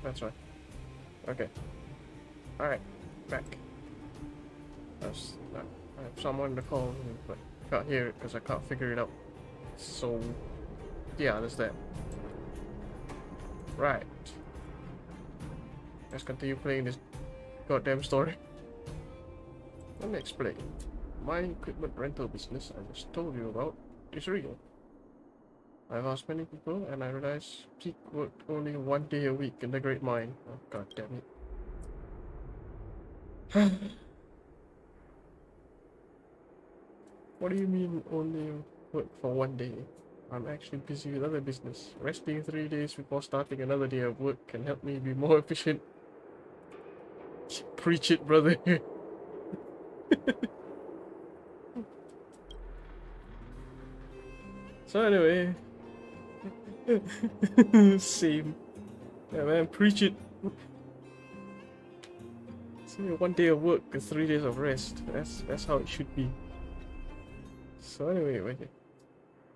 That's right. Okay. Alright, back. I have someone to call, but can't hear it because I can't figure it out. So, yeah, there's that. Right. Let's continue playing this goddamn story. Let me explain. My equipment rental business I just told you about is real. I've asked many people and I realized Peak worked only 1 day a week in the Great Mine. Oh god damn it. What do you mean only work for 1 day? I'm actually busy with other business. Resting 3 days before starting another day of work can help me be more efficient. Preach it, brother. So anyway. Same. Yeah man, preach it. See, 1 day of work and 3 days of rest. That's how it should be. So anyway,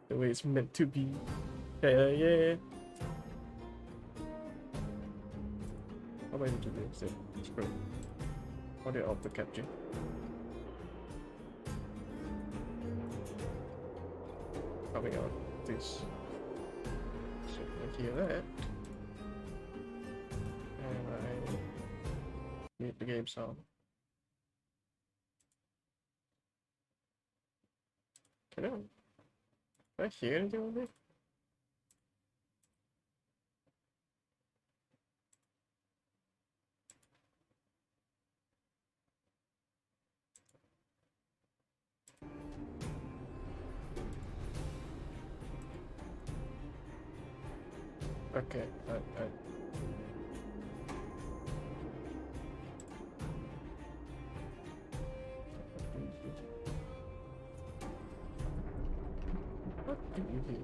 the way it's meant to be. Yeah. How am I to do this? Screw. Audio auto capture. Coming out this. So I hear that. And I mute the game sound. Can I hear anything on there? Okay, what do you hear?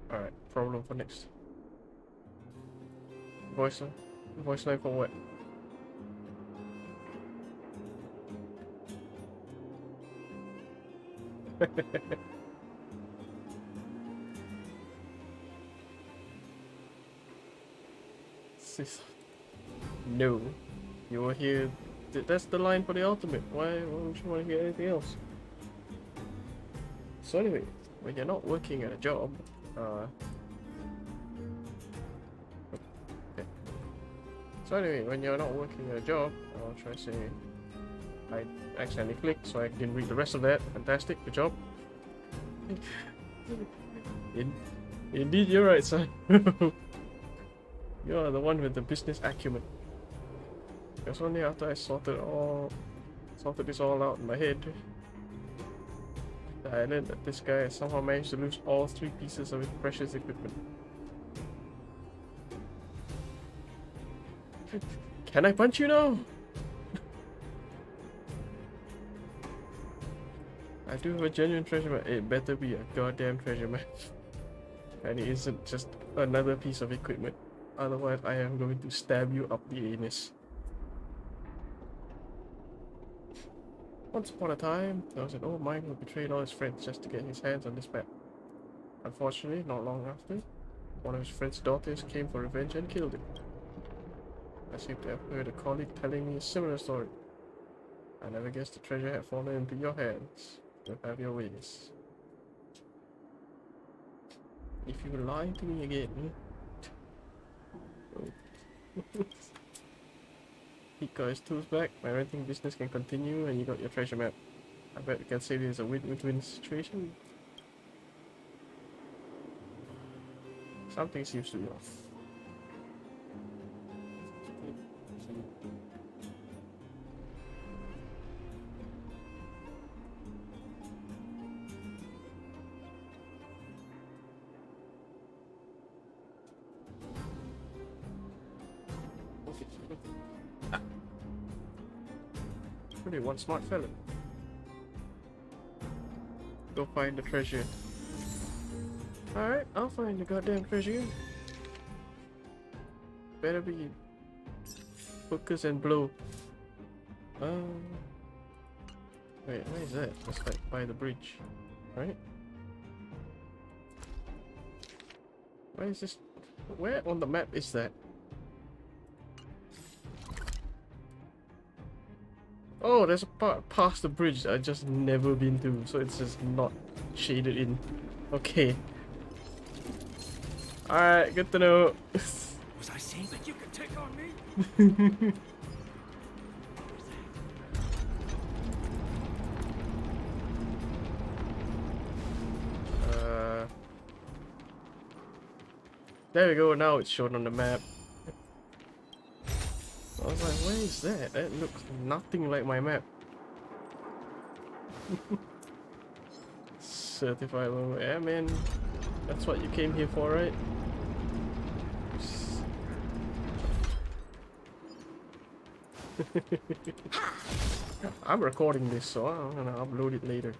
Alright, problem for next. Voice line for what? No. You will hear... That's the line for the ultimate. Why would you want to hear anything else? So anyway, when you're not working at a job, okay. So anyway, when you're not working at a job, I'll try to say... I accidentally clicked, so I didn't read the rest of that. Fantastic, good job. Indeed, you're right, son. You are the one with the business acumen. Because only after I sorted this all out in my head, that I learned that this guy somehow managed to lose all 3 pieces of his precious equipment. Can I punch you now? I do have a genuine treasure map. It better be a goddamn treasure map. And it isn't just another piece of equipment. Otherwise, I am going to stab you up the anus. Once upon a time, there was an old miner who betrayed all his friends just to get his hands on this map. Unfortunately, not long after, one of his friend's daughters came for revenge and killed him. I seem to have heard a colleague telling me a similar story. I never guessed the treasure had fallen into your hands. You'll have your ways. If you lie to me again... He got his tools back, my renting business can continue, and you got your treasure map. I bet we can say this is a win-win situation. Something seems to be off. Really one smart fella. Go find the treasure. Alright, I'll find the goddamn treasure. Better be focus and blow. Wait, where is that? That's like by the bridge, right? Where is this? Where on the map is that? Oh, there's a part past the bridge I just never been to, so it's just not shaded in. Okay. Alright, good to know. Was I saying that you could take on me? There we go, now it's shown on the map. I was like, where is that? That looks nothing like my map. Certified low. Yeah, man. That's what you came here for, right? I'm recording this, so I'm gonna upload it later.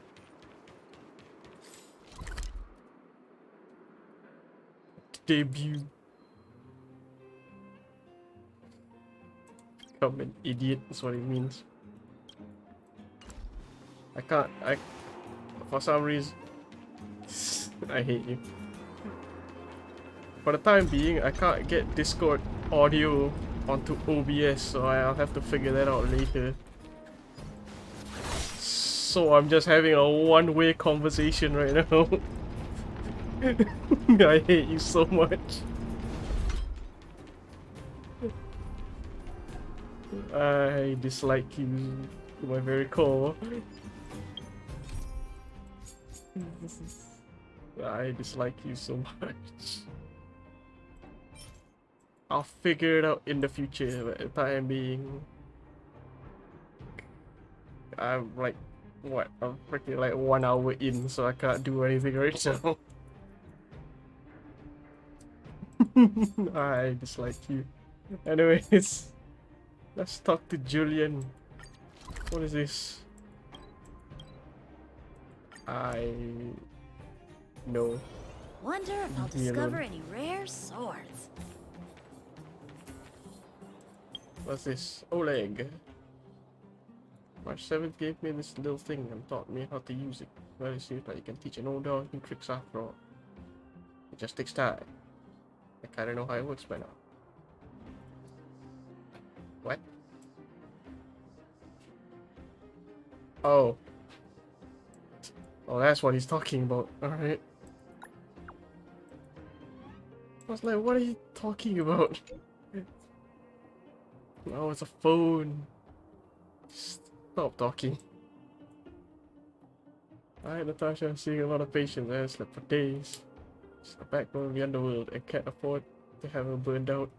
Debut. Become an idiot, that's what it means. For some reason, I hate you. For the time being, I can't get Discord audio onto OBS, so I'll have to figure that out later. So I'm just having a one-way conversation right now. I hate you so much. I dislike you to my very core. I dislike you so much. I'll figure it out in the future, but at the time being, I'm like, what? I'm freaking like 1 hour in, so I can't do anything right now. I dislike you. Anyways, let's talk to Julian. What is this? No. Wonder if I'll discover any rare swords. What's this? Oleg. March 7th gave me this little thing and taught me how to use it. Well, it seems like you can teach an old dog new tricks after all. It just takes time. I kinda know how it works by now. What? Oh. Oh, that's what he's talking about. Alright. I was like, what are you talking about? Oh, it's a phone. Stop talking. Alright, Natasha, I'm seeing a lot of patients. I slept for days. It's the backbone of the underworld and can't afford to have her burned out.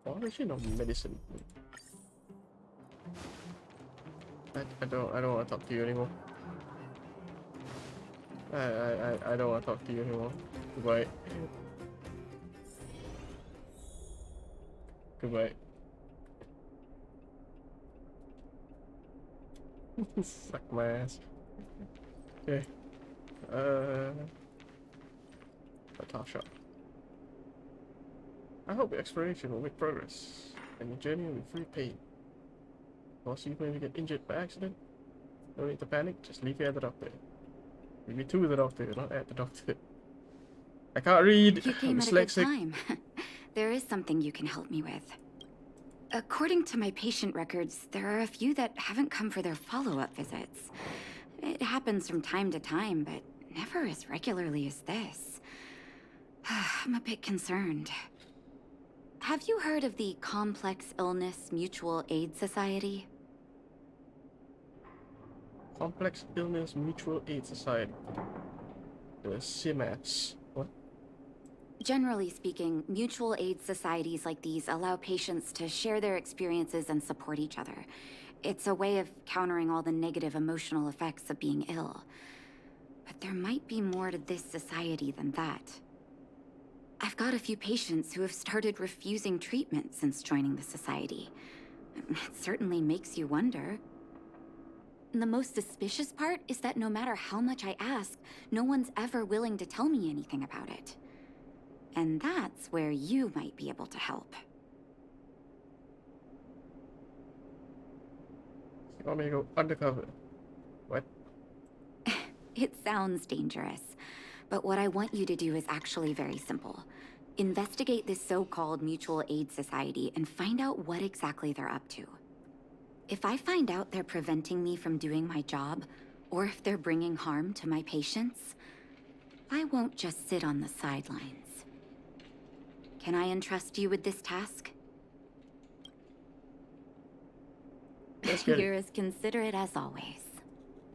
Why does she know medicine? I don't want to talk to you anymore. I don't want to talk to you anymore. Goodbye. Goodbye. Suck my ass. Okay. Natasha. I hope your exploration will make progress, and your journey will be free of pain. Also, you maybe get injured by accident. No need to panic, just leave it at the doctor. Maybe to the doctor, not at the doctor. I can't read. You came I'm at a good dyslexic. time. There is something you can help me with. According to my patient records, there are a few that haven't come for their follow-up visits. It happens from time to time, but never as regularly as this. I'm a bit concerned. Have you heard of the Complex Illness Mutual Aid Society? Complex Illness Mutual Aid Society. The CMS. What? Generally speaking, mutual aid societies like these allow patients to share their experiences and support each other. It's a way of countering all the negative emotional effects of being ill. But there might be more to this society than that. I've got a few patients who have started refusing treatment since joining the society. It certainly makes you wonder. The most suspicious part is that no matter how much I ask, no one's ever willing to tell me anything about it. And that's where you might be able to help. You want me to go undercover? What? It sounds dangerous, but what I want you to do is actually very simple. Investigate this so-called mutual aid society and find out what exactly they're up to. If I find out they're preventing me from doing my job, or if they're bringing harm to my patients, I won't just sit on the sidelines. Can I entrust you with this task? Let's get You're it. as considerate as always.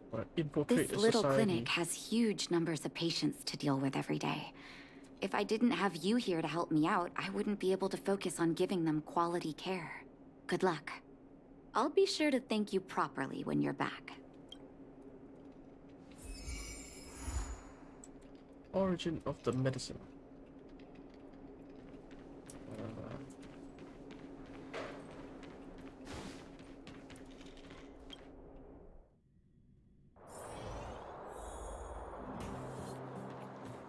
What? Infiltrate This the little society. clinic has huge numbers of patients to deal with every day. If I didn't have you here to help me out, I wouldn't be able to focus on giving them quality care. Good luck. I'll be sure to thank you properly when you're back. Origin of the medicine.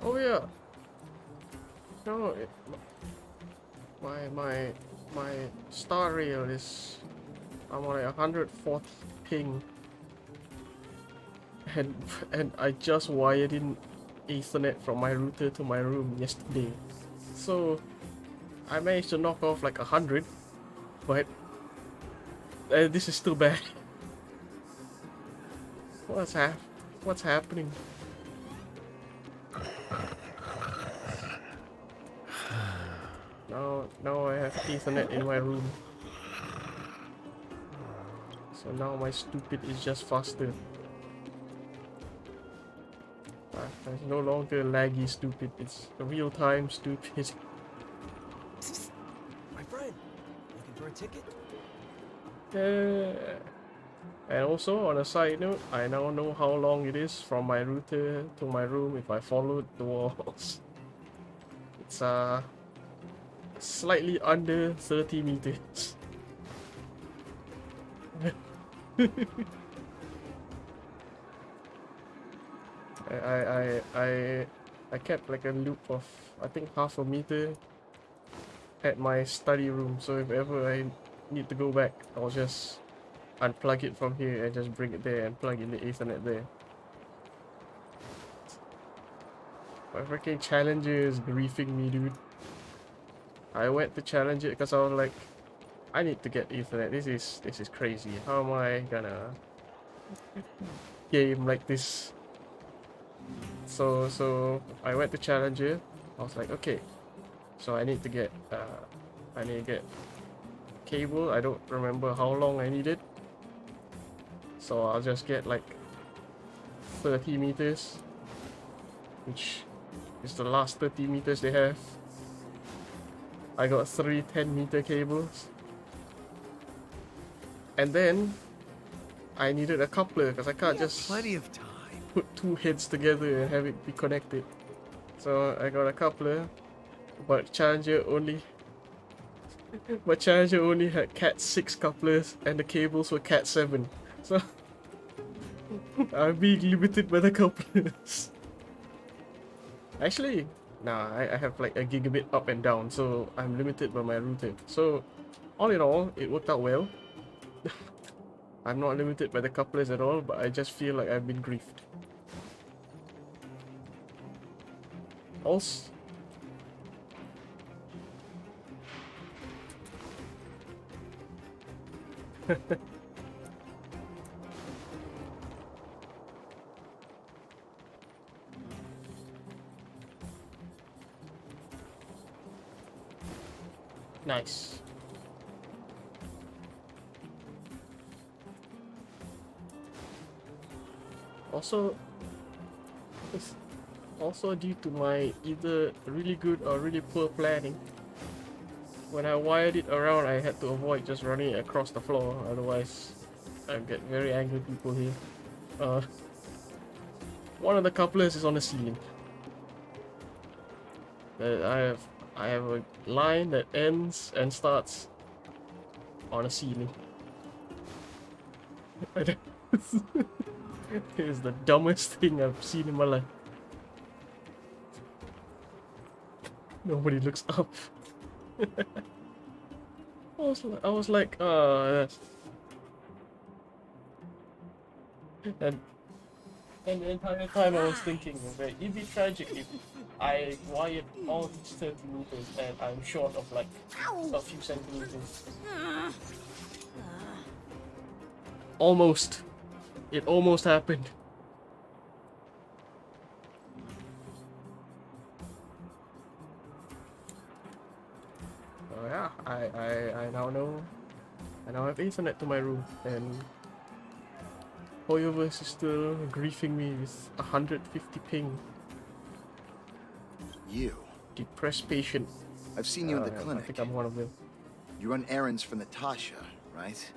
Oh yeah. No, my star rail is, I'm on like 140 ping, and I just wired in Ethernet from my router to my room yesterday, so I managed to knock off like 100, but this is still bad. What's happening? Now I have Ethernet in my room. So now my stupid is just faster. It's no longer laggy stupid, it's real-time stupid. My friend, looking for a ticket? And also, on a side note, I now know how long it is from my router to my room if I followed the walls. It's slightly under 30 meters. I kept like a loop of, I think, half a meter at my study room, so if ever I need to go back, I'll just unplug it from here and just bring it there and plug in the Ethernet there. My freaking Challenger is griefing me, dude. I went to challenge it because I was like, I need to get Ethernet. This is crazy. How am I gonna game like this? So I went to challenge it. I was like, okay, so I need to get cable. I don't remember how long I needed, so I'll just get like 30 meters, which is the last 30 meters they have. I got 3 10-meter cables, and then I needed a coupler because I can't just Plenty of time. put 2 heads together and have it be connected. So I got a coupler, but Challenger only had Cat 6 couplers and the cables were Cat 7. So I'm being limited by the couplers. Actually, nah, I have like a gigabit up and down, so I'm limited by my router. So all in all, it worked out well. I'm not limited by the couplers at all, but I just feel like I've been griefed. Also, nice. Also, it's also due to my either really good or really poor planning. When I wired it around, I had to avoid just running it across the floor, otherwise I get very angry people here. One of the couplers is on the ceiling. I have a line that ends and starts on a ceiling. It is the dumbest thing I've seen in my life. Nobody looks up. I was like, that's... And the entire time I was thinking, okay, it'd be tragic if I wired all these 30 meters and I'm short of like a few centimeters. Almost. It almost happened. Oh yeah, I now know. I now have Ethernet to my room, and Hoyoverse is still griefing me with 150 ping. You. Depressed patient. I've seen you in the I clinic. think I'm one of them. You run errands for Natasha, right?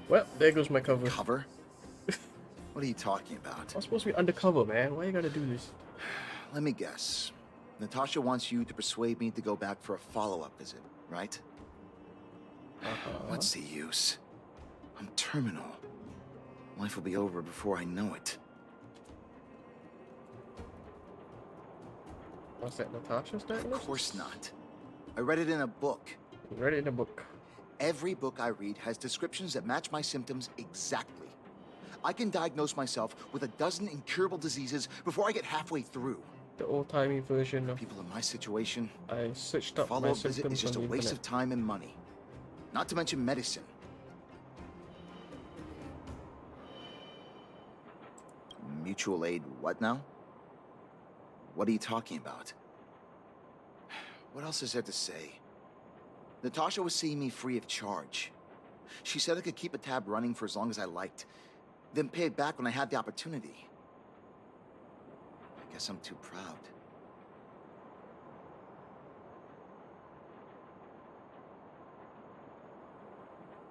Well, there goes my cover. Cover? What are you talking about? I'm supposed to be undercover, man. Why you gotta do this? Let me guess. Natasha wants you to persuade me to go back for a follow-up visit, right? What's the use? I'm terminal. Life will be over before I know it. Was that Natasha's Of diagnosis? course not. I read it in a book. You read it in a book. Every book I read has descriptions that match my symptoms exactly. I can diagnose myself with a dozen incurable diseases before I get halfway through. The old-timey version of... People in my situation, I searched up my follow-up visit symptoms is just a on the waste internet. of time and money. Not to mention medicine. Mutual aid what now? What are you talking about? What else is there to say? Natasha was seeing me free of charge. She said I could keep a tab running for as long as I liked, then pay it back when I had the opportunity. I guess I'm too proud.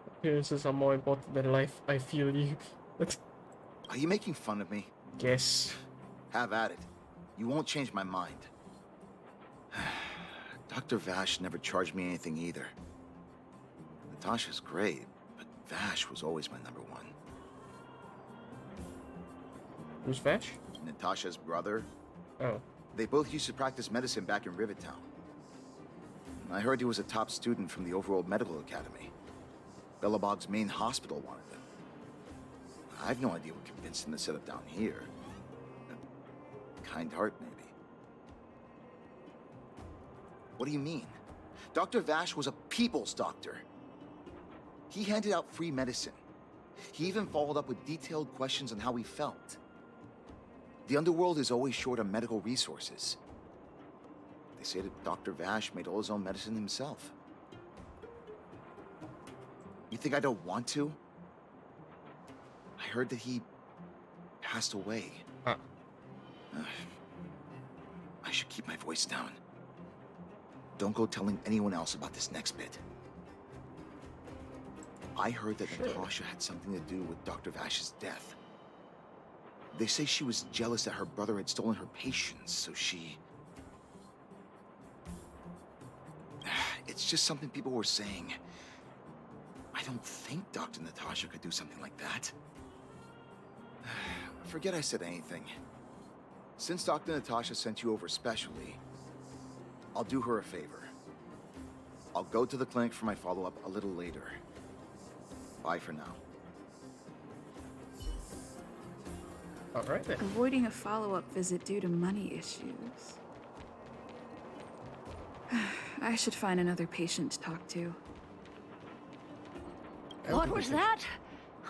Appearances are more important than life. I feel you. Are you making fun of me? Guess. Have at it. You won't change my mind. Dr. Vash never charged me anything either. Natasha's great, but Vash was always my number one. Who's Vash? Natasha's brother. Oh. They both used to practice medicine back in Rivertown. I heard he was a top student from the Overworld Medical Academy. Bellabog's main hospital wanted him. I have no idea what convinced him to set up down here. A kind heart, maybe. What do you mean? Dr. Vash was a people's doctor. He handed out free medicine. He even followed up with detailed questions on how he felt. The underworld is always short on medical resources. They say that Dr. Vash made all his own medicine himself. You think I don't want to? I heard that he passed away. Huh. I should keep my voice down. Don't go telling anyone else about this next bit. I heard that Natasha had something to do with Dr. Vash's death. They say she was jealous that her brother had stolen her patients, so she... It's just something people were saying. I don't think Dr. Natasha could do something like that. Forget I said anything. Since Dr. Natasha sent you over specially, I'll do her a favor. I'll go to the clinic for my follow-up a little later. Bye for now. Alright then. Avoiding a follow-up visit due to money issues. I should find another patient to talk to. What was that?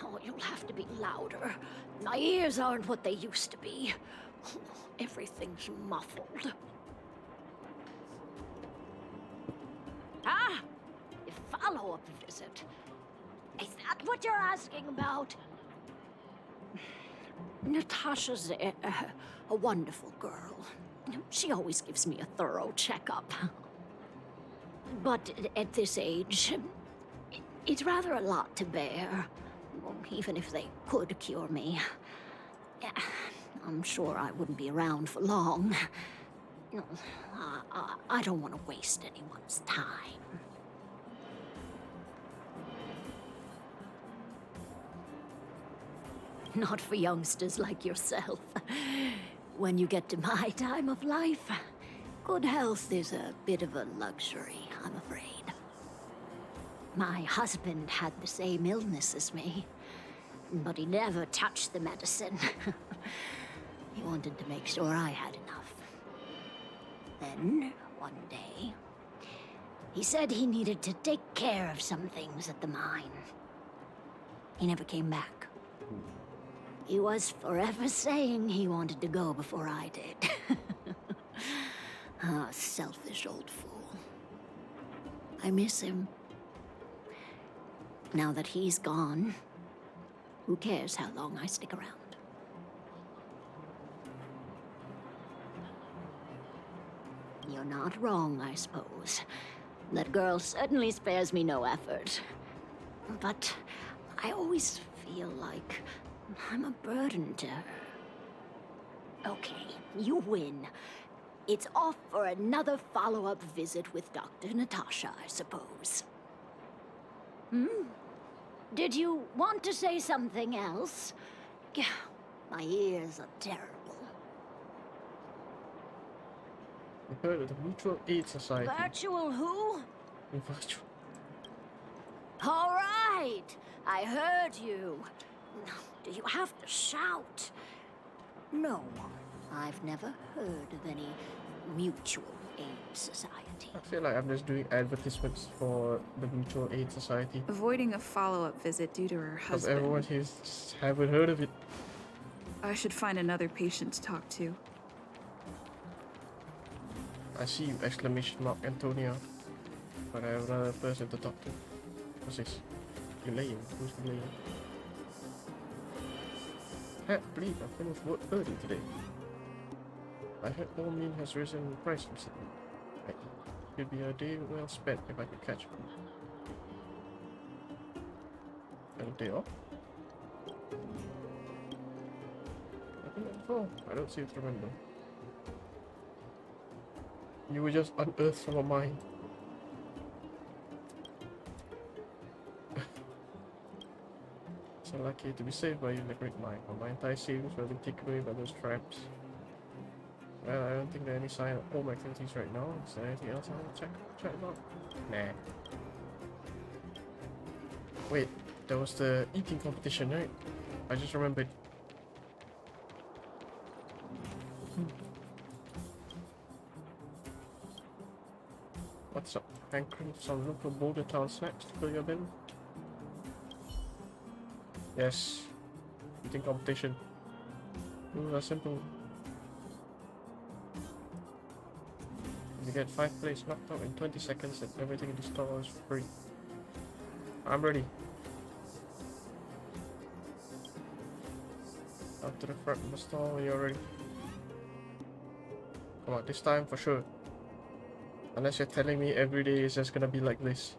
Oh, you'll have to be louder. My ears aren't what they used to be. Everything's muffled. Ah! A follow-up visit. Is that what you're asking about? Natasha's a wonderful girl. She always gives me a thorough checkup. But at this age, it's rather a lot to bear. Even if they could cure me. I'm sure I wouldn't be around for long. I don't want to waste anyone's time. not for youngsters like yourself. When you get to my time of life, good health is a bit of a luxury, I'm afraid. My husband had the same illness as me, but he never touched the medicine. He wanted to make sure I had enough. Then, one day, he said he needed to take care of some things at the mine. He never came back. He was forever saying he wanted to go before I did. Ah, selfish old fool. I miss him. Now that he's gone, who cares how long I stick around? You're not wrong, I suppose. That girl certainly spares me no effort. But I always feel like I'm a burden to her. Okay, you win. It's off for another follow-up visit with Dr. Natasha, I suppose. Did you want to say something else? My ears are terrible. I heard of the Mutual Aid Society. Virtual who? Virtual. All right, I heard you. Do you have to shout? No, I've never heard of any mutual aid society. I feel like I'm just doing advertisements for the Mutual Aid Society. Avoiding a follow-up visit due to her Because husband. everyone here just haven't heard of it. I should find another patient to talk to. I see you, exclamation mark, Antonio. But I have another person to talk to. What's this? Elaine. Who's Elaine? Can't believe I finished work early today. I heard Ormin has risen in price recently. It'd be a day well spent if I could catch one. And a day off? I've been there before. I don't seem to remember. You were just unearthed from a mine. So lucky to be saved by you in the great mine. But my entire savings were being taken away by those tramps. Well, I don't think there are any sign of home activities right now. Is there anything else I want to check about? Nah. Wait, there was the eating competition, right? I just remembered. What's up? Hankering for some local Boulder Town snacks to fill your belly? Yes. Eating competition. Rules are simple. You get 5 plates knocked out in 20 seconds and everything in the store is free. I'm ready. Up to the front of the store when you're ready. Come on, this time for sure. Unless you're telling me every day is just gonna be like this.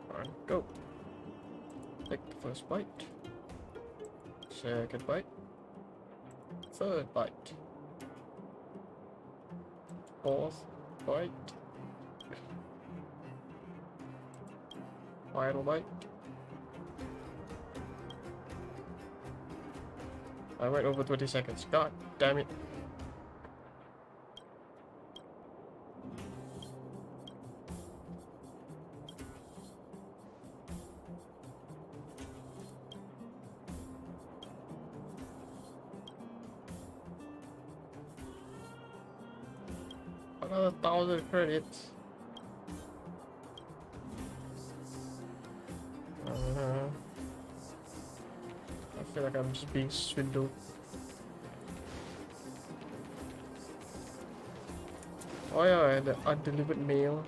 Alright, go. Take the first bite. Second bite. Third bite. Fourth bite. Final bite. I went over 20 seconds. God damn it. Another 1,000 credits. I feel like I'm just being swindled. Oh yeah, and the undelivered mail.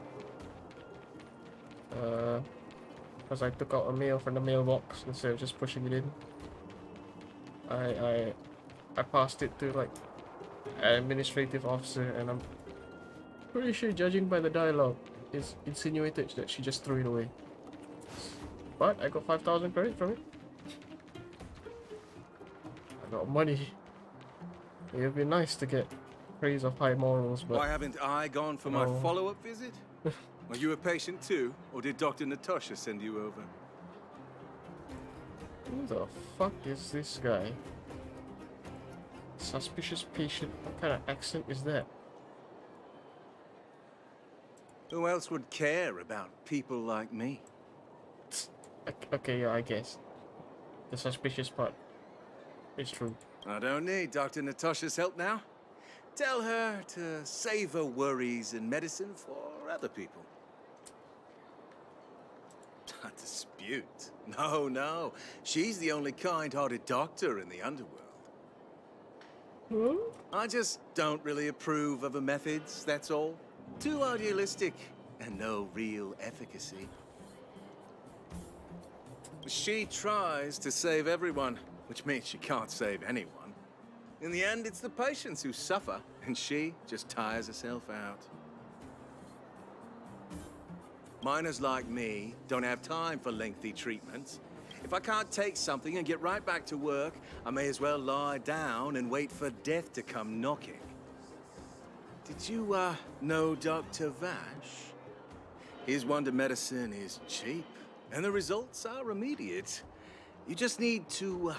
Because I took out a mail from the mailbox instead of just pushing it in. I passed it to like an administrative officer, and I'm pretty sure, judging by the dialogue, it's insinuated that she just threw it away. But I got 5,000 credit from it. I got money. It would be nice to get praise of high morals, but Why haven't I gone for my No. follow-up visit? Are you a patient too, or did Dr. Natasha send you over? who the fuck is this guy? Suspicious patient. What kind of accent is that? Who else would care about people like me? Okay, yeah, I guess. The suspicious part is true. I don't need Dr. Natasha's help now. Tell her to save her worries and medicine for other people. A dispute? No, no. She's the only kind-hearted doctor in the underworld. Hmm? I just don't really approve of her methods, that's all. Too idealistic and no real efficacy. She tries to save everyone, which means she can't save anyone. In the end, it's the patients who suffer, and she just tires herself out. Miners like me don't have time for lengthy treatments. If I can't take something and get right back to work, I may as well lie down and wait for death to come knocking. Did you, know Dr. Vash? His wonder medicine is cheap, and the results are immediate. You just need to,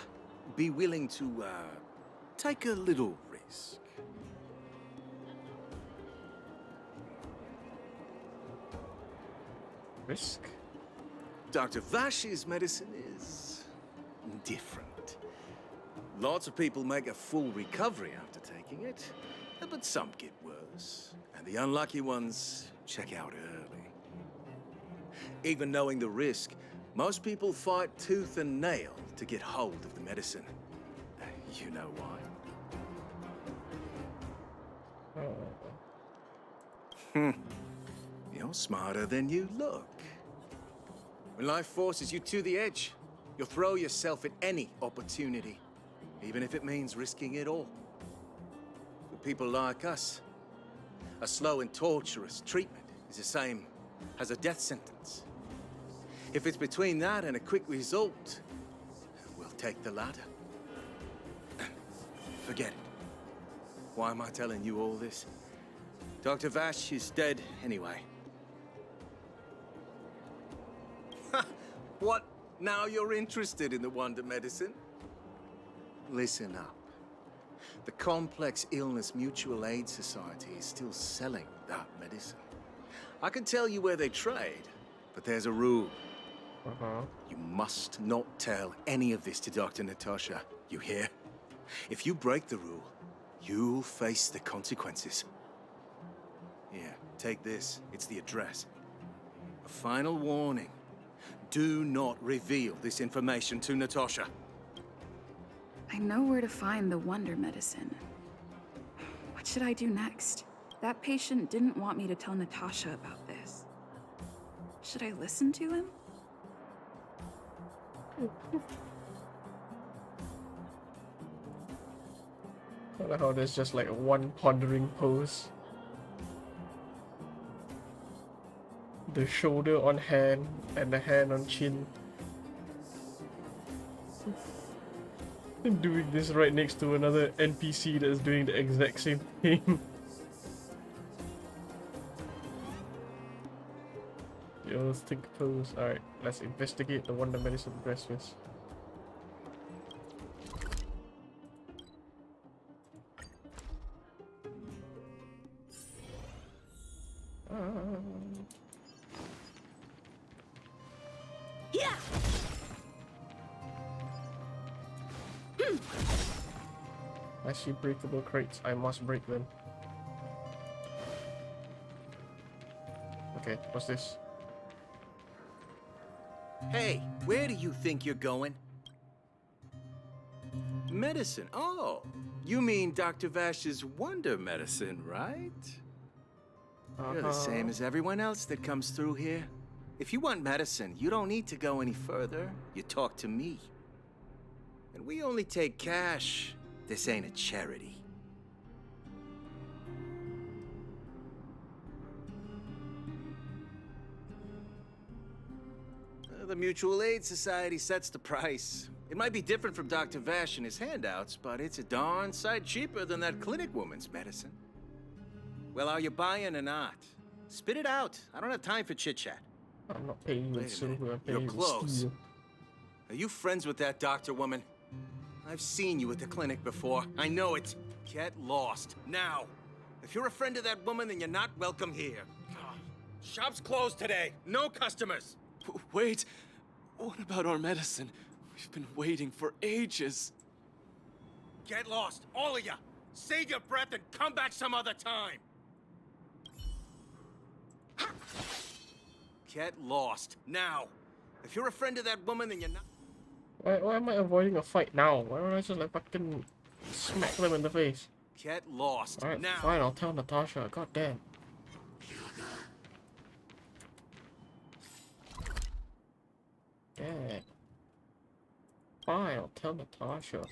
be willing to, take a little risk. Risk? Dr. Vash's medicine is different. Lots of people make a full recovery after taking it, but some get worse, and the unlucky ones check out early. Even knowing the risk, most people fight tooth and nail to get hold of the medicine. You know why? Oh. You're smarter than you look. When life forces you to the edge, you'll throw yourself at any opportunity, even if it means risking it all. For people like us, a slow and torturous treatment is the same as a death sentence. If it's between that and a quick result, we'll take the latter. Forget it. Why am I telling you all this? Dr. Vash is dead anyway. What? Now you're interested in the wonder medicine? Listen up. The Complex Illness Mutual Aid Society is still selling that medicine. I can tell you where they trade, but there's a rule. You must not tell any of this to Dr. Natasha. You hear? If you break the rule, you'll face the consequences. Here, take this. It's the address. A final warning. Do not reveal this information to Natasha. I know where to find the wonder medicine. What should I do next? That patient didn't want me to tell Natasha about this. Should I listen to him? I don't know how there's just like one pondering pose. The shoulder on hand and the hand on chin. And doing this right next to another NPC that's doing the exact same thing. Yo, let's take a pose. Alright, let's investigate the wonder medicine address first. Yeah. I see breakable crates. I must break them. Okay, what's this? Hey, where do you think you're going? Medicine? Oh, you mean Dr. Vash's wonder medicine, right? You're the same as everyone else that comes through here. If you want medicine, you don't need to go any further. You talk to me. And we only take cash. This ain't a charity. The Mutual Aid Society sets the price. It might be different from Dr. Vash and his handouts, but it's a darn sight cheaper than that clinic woman's medicine. Well, are you buying or not? Spit it out. I don't have time for chit-chat. I'm not paying you in Wait a silver, minute. I'm paying You're you in close. steel. Are you friends with that doctor woman? I've seen you at the clinic before. I know it. Get lost. Now. If you're a friend of that woman, then you're not welcome here. Shop's closed today. No customers. Wait. What about our medicine? We've been waiting for ages. Get lost, all of you. Save your breath and come back some other time. Get lost, now. If you're a friend of that woman, then you're not... Why am I avoiding a fight now? Why don't I just like fucking smack them in the face? Get lost, Alright, now. fine, I'll tell Natasha. God damn. Yeah. Fine, I'll tell Natasha.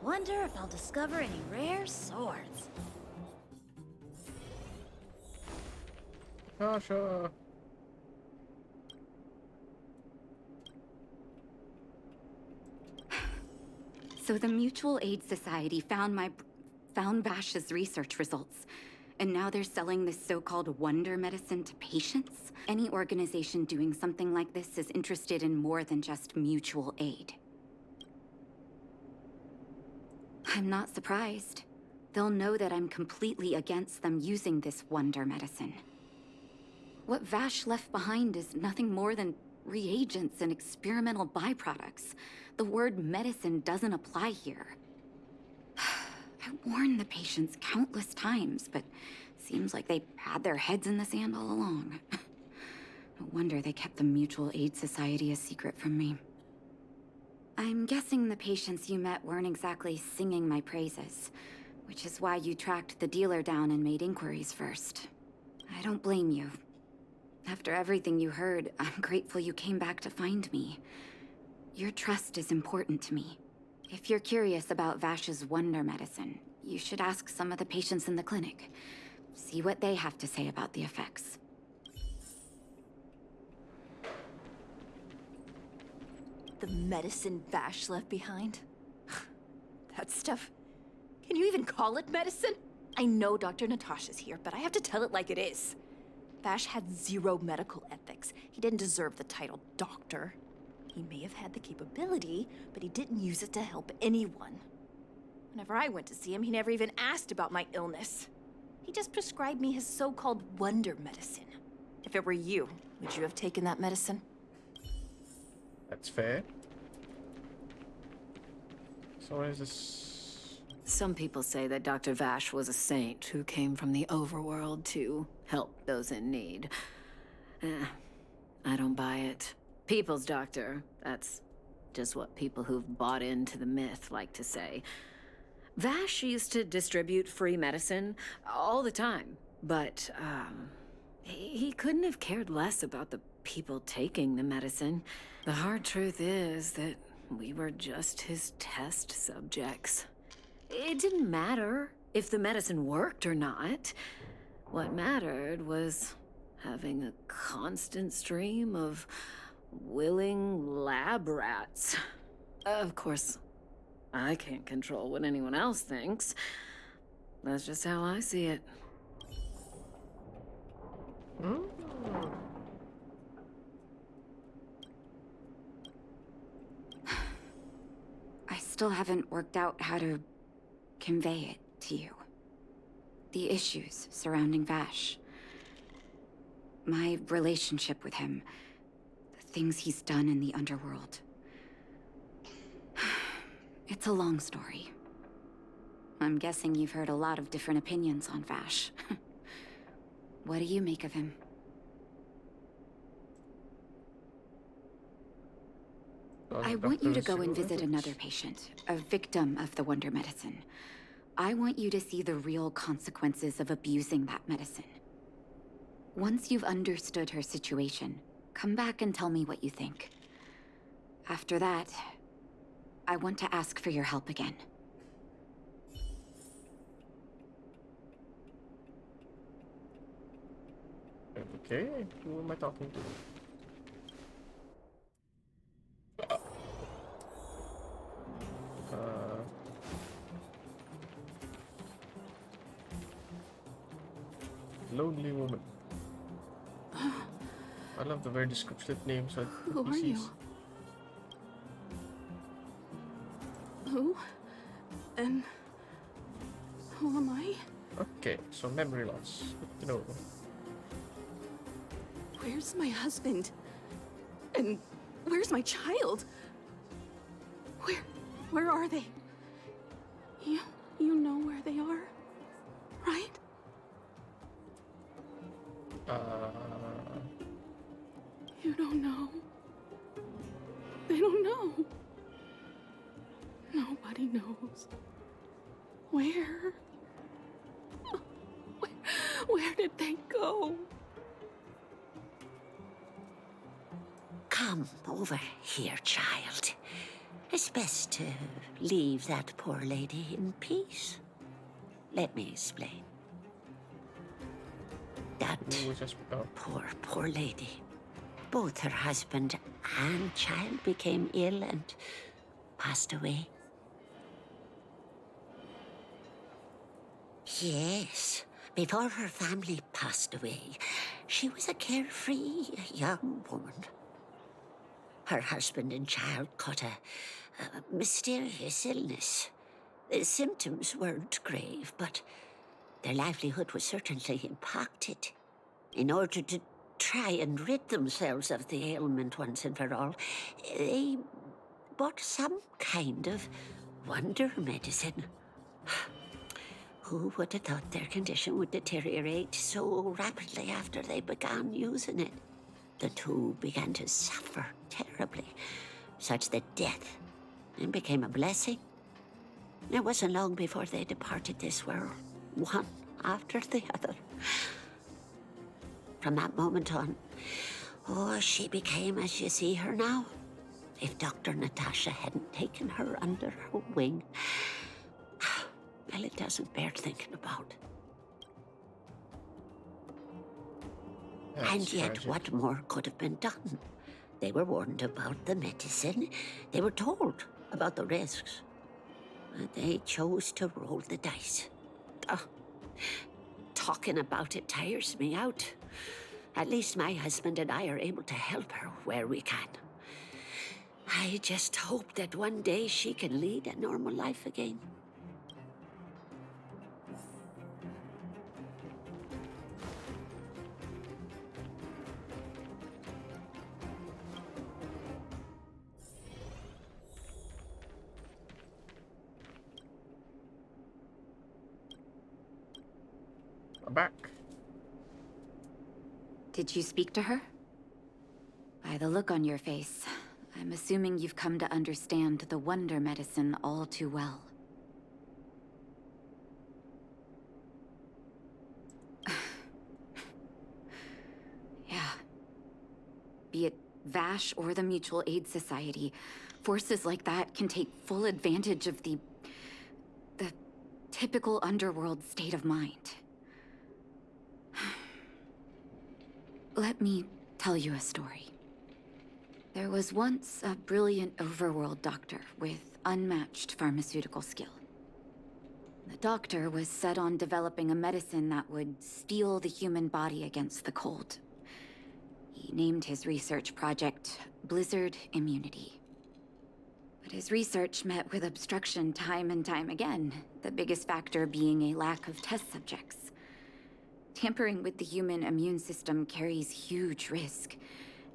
Wonder if I'll discover any rare swords. Natasha! So the Mutual Aid Society found Vash's research results. And now they're selling this so-called wonder medicine to patients? Any organization doing something like this is interested in more than just mutual aid. I'm not surprised. They'll know that I'm completely against them using this wonder medicine. What Vash left behind is nothing more than reagents and experimental byproducts. The word medicine doesn't apply here. I warned the patients countless times, but seems like they had their heads in the sand all along. No wonder they kept the Mutual Aid Society a secret from me. I'm guessing the patients you met weren't exactly singing my praises, which is why you tracked the dealer down and made inquiries first. I don't blame you. After everything you heard, I'm grateful you came back to find me. Your trust is important to me. If you're curious about Vash's wonder medicine, you should ask some of the patients in the clinic. See what they have to say about the effects. The medicine Vash left behind? That stuff... Can you even call it medicine? I know Dr. Natasha's here, but I have to tell it like it is. Vash had zero medical ethics. He didn't deserve the title doctor. He may have had the capability, but he didn't use it to help anyone. Whenever I went to see him, he never even asked about my illness. He just prescribed me his so-called wonder medicine. If it were you, would you have taken that medicine? That's fair. So what is this? Some people say that Dr. Vash was a saint who came from the overworld to help those in need. I don't buy it. People's doctor, that's just what people who've bought into the myth like to say. Vash used to distribute free medicine all the time, but he couldn't have cared less about the people taking the medicine. The hard truth is that we were just his test subjects. It didn't matter if the medicine worked or not. What mattered was having a constant stream of willing lab rats. Of course, I can't control what anyone else thinks. That's just how I see it. I still haven't worked out how to convey it to you. The issues surrounding Vash. My relationship with him. The things he's done in the underworld. It's a long story. I'm guessing you've heard a lot of different opinions on Vash. What do you make of him? I want you to go and visit another patient, a victim of the wonder medicine. I want you to see the real consequences of abusing that medicine. Once you've understood her situation, come back and tell me what you think. After that, I want to ask for your help again. Okay, who am I talking to? I love the very descriptive names of the Who are PCs. you? Who? And who am I? Okay, so memory loss. Good to know. Where's my husband? And where's my child? Where are they? You know where they are, right? You don't know. They don't know. Nobody knows. Where? Where did they go? Come over here, child. It's best to leave that poor lady in peace. Let me explain. That Ooh, just, oh. poor lady. Both her husband and child became ill and passed away. Yes, before her family passed away, she was a carefree young woman. Her husband and child caught a mysterious illness. The symptoms weren't grave, but their livelihood was certainly impacted. In order to try and rid themselves of the ailment once and for all, they bought some kind of wonder medicine. Who would have thought their condition would deteriorate so rapidly after they began using it? The two began to suffer terribly, such that death became a blessing. It wasn't long before they departed this world, one after the other. From that moment on, she became as you see her now. If Dr. Natasha hadn't taken her under her wing, well, it doesn't bear thinking about. That's And yet, tragic. what more could have been done? They were warned about the medicine. They were told about the risks. But they chose to roll the dice. Talking about it tires me out. At least my husband and I are able to help her where we can. I just hope that one day she can lead a normal life again. I'm back. Did you speak to her? By the look on your face, I'm assuming you've come to understand the wonder medicine all too well. Yeah. Be it Vash or the Mutual Aid Society, forces like that can take full advantage of the typical underworld state of mind. Let me tell you a story. There was once a brilliant overworld doctor with unmatched pharmaceutical skill. The doctor was set on developing a medicine that would steel the human body against the cold. He named his research project Blizzard Immunity. But his research met with obstruction time and time again, the biggest factor being a lack of test subjects. Tampering with the human immune system carries huge risk,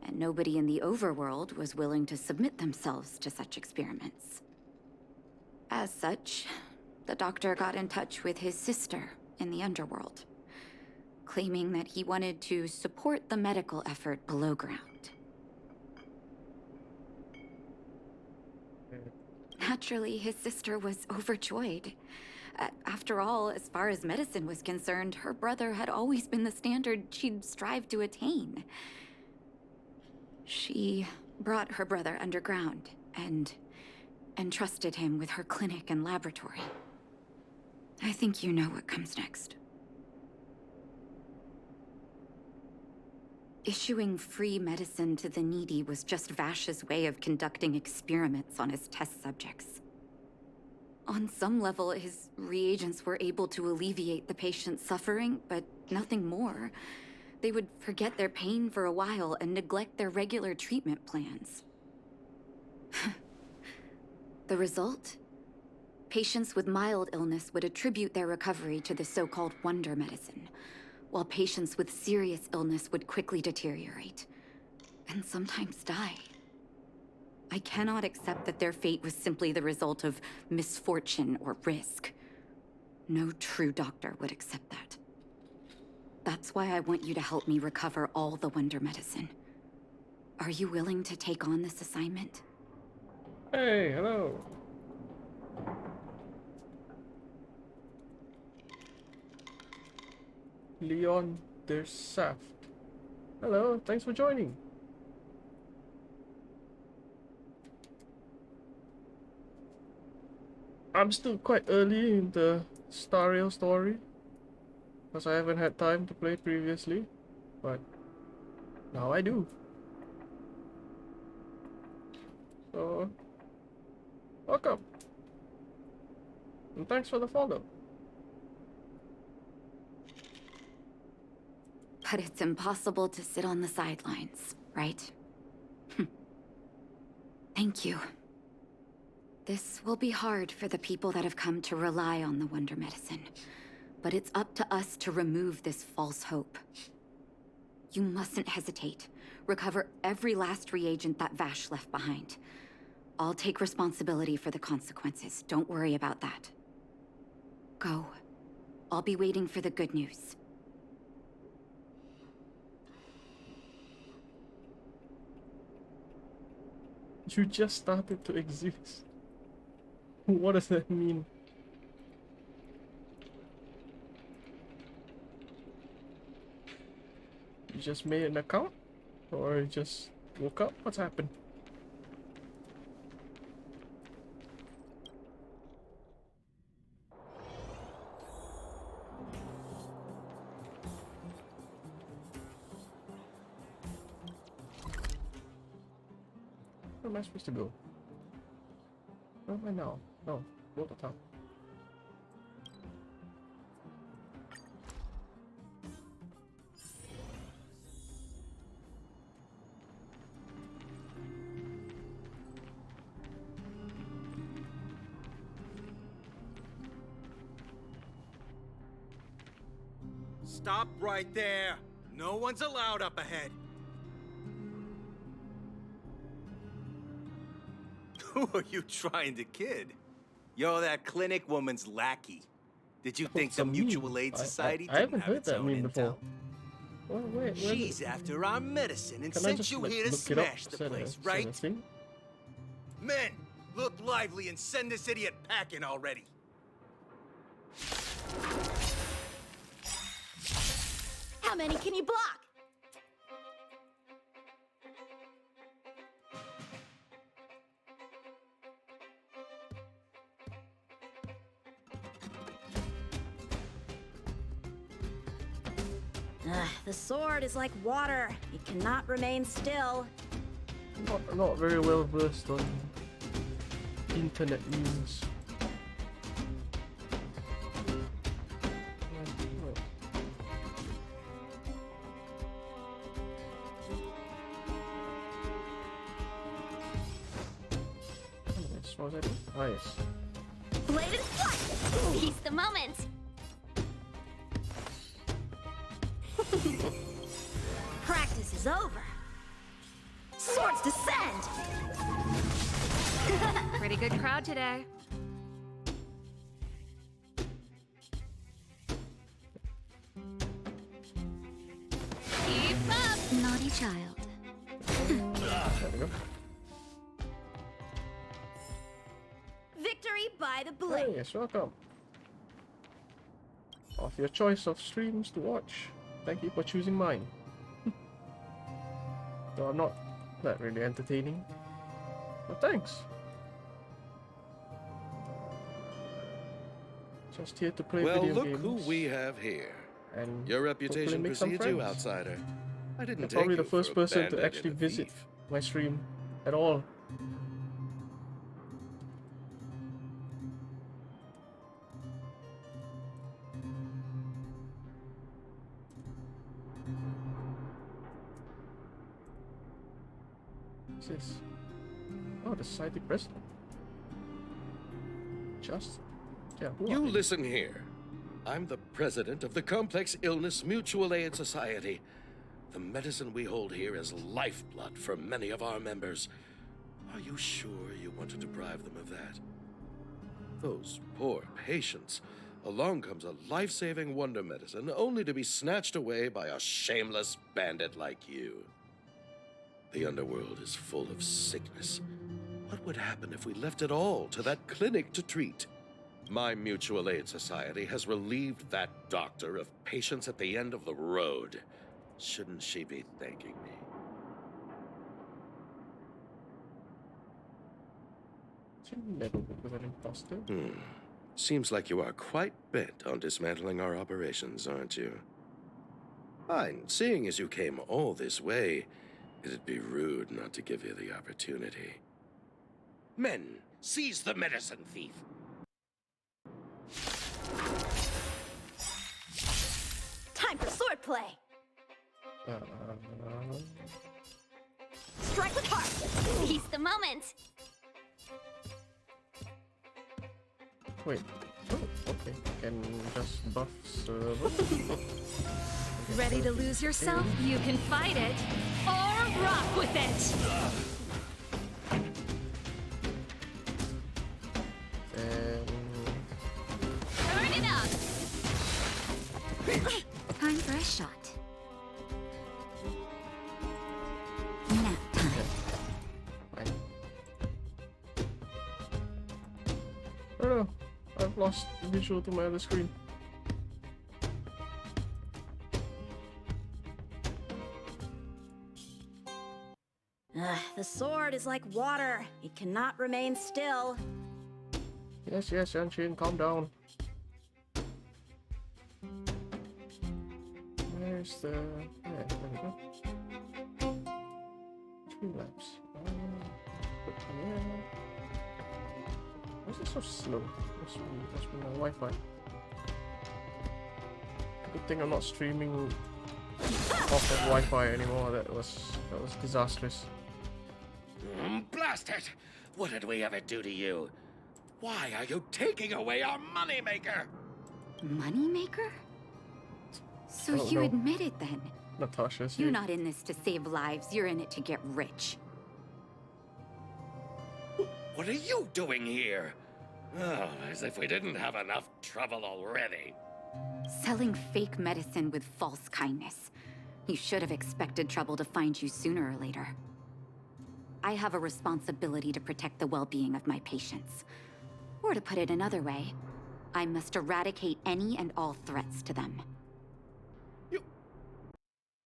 and nobody in the overworld was willing to submit themselves to such experiments. As such, the doctor got in touch with his sister in the underworld, claiming that he wanted to support the medical effort below ground. Naturally, his sister was overjoyed. After all, as far as medicine was concerned, her brother had always been the standard she'd strive to attain. She brought her brother underground and entrusted him with her clinic and laboratory. I think you know what comes next. Issuing free medicine to the needy was just Vash's way of conducting experiments on his test subjects. On some level, his reagents were able to alleviate the patient's suffering, but nothing more. They would forget their pain for a while and neglect their regular treatment plans. The result? Patients with mild illness would attribute their recovery to the so-called wonder medicine, while patients with serious illness would quickly deteriorate, and sometimes die. I cannot accept that their fate was simply the result of misfortune or risk. No true doctor would accept that. That's why I want you to help me recover all the wonder medicine. Are you willing to take on this assignment? Hey, hello. Leon der Saft. Hello, thanks for joining. I'm still quite early in the Star Rail story, because I haven't had time to play previously, but now I do. So, welcome. And thanks for the follow. But it's impossible to sit on the sidelines, right? Thank you. This will be hard for the people that have come to rely on the wonder medicine, but it's up to us to remove this false hope. You mustn't hesitate. Recover every last reagent that Vash left behind. I'll take responsibility for the consequences. Don't worry about that. Go. I'll be waiting for the good news. You just started to exist. What does that mean? You just made an account? Or you just woke up? What's happened? Where am I supposed to go? Where am I now? No, go to town. Stop right there. No one's allowed up ahead. Who are you trying to kid? You're that clinic woman's lackey. Did you think the Mutual Aid Society I didn't haven't have heard its that own meme intel? before. Well, wait, She's after our medicine and can I sent just you like, here to look it up? smash the Set a- place, set a right? thing? Men, look lively and send this idiot packing already. How many can you block? The sword is like water. It cannot remain still. I'm not very well versed on internet news. What was I doing? Ah, yes. Bladed flight! Seize the moment! Practice is over. Swords descend! Pretty good crowd today. Keep up! Naughty child. There we go. Victory by the blade. Hey, yes, welcome. Of your choice of streams to watch. Thank you for choosing mine. Though I'm not that really entertaining. But thanks. Just here to play Well, video look games. who we have here. And Your hopefully reputation make some precedes you, friends. outsider. I didn't You're take probably you the first for a person to bandit actually and a visit thief. my stream at all. What's this? Oh, the society president. Just... Yeah, who You are listen here. I'm the president of the Complex Illness Mutual Aid Society. The medicine we hold here is lifeblood for many of our members. Are you sure you want to deprive them of that? Those poor patients. Along comes a life-saving wonder medicine only to be snatched away by a shameless bandit like you. The underworld is full of sickness. What would happen if we left it all to that clinic to treat? My mutual aid society has relieved that doctor of patients at the end of the road. Shouldn't she be thanking me? she? Never worked with an imposter. Seems like you are quite bent on dismantling our operations, aren't you? Fine. Seeing as you came all this way, it'd be rude not to give you the opportunity. Men, seize the medicine thief. Time for swordplay. Strike with heart. Seize the moment. Wait. Oh, okay. Can just buff server. Ready to lose yourself? You can fight it or rock with it. Turn it up. Time for a shot. Nap time. Fine. Oh no, I've lost visual to my other screen. The sword is like water. It cannot remain still. Yes, yes, Yanshin, calm down. Where's the... Yeah, there we go. Streamlabs. Yeah. Why is it so slow? Must be my Wi-Fi. Good thing I'm not streaming off of Wi-Fi anymore. That was disastrous. Blast it! What did we ever do to you? Why are you taking away our moneymaker? Moneymaker? So Oh, you no. admit it then? Natasha's You're here. not in this to save lives, you're in it to get rich. What are you doing here? Oh, as if we didn't have enough trouble already. Selling fake medicine with false kindness. You should have expected trouble to find you sooner or later. I have a responsibility to protect the well-being of my patients. Or to put it another way, I must eradicate any and all threats to them. You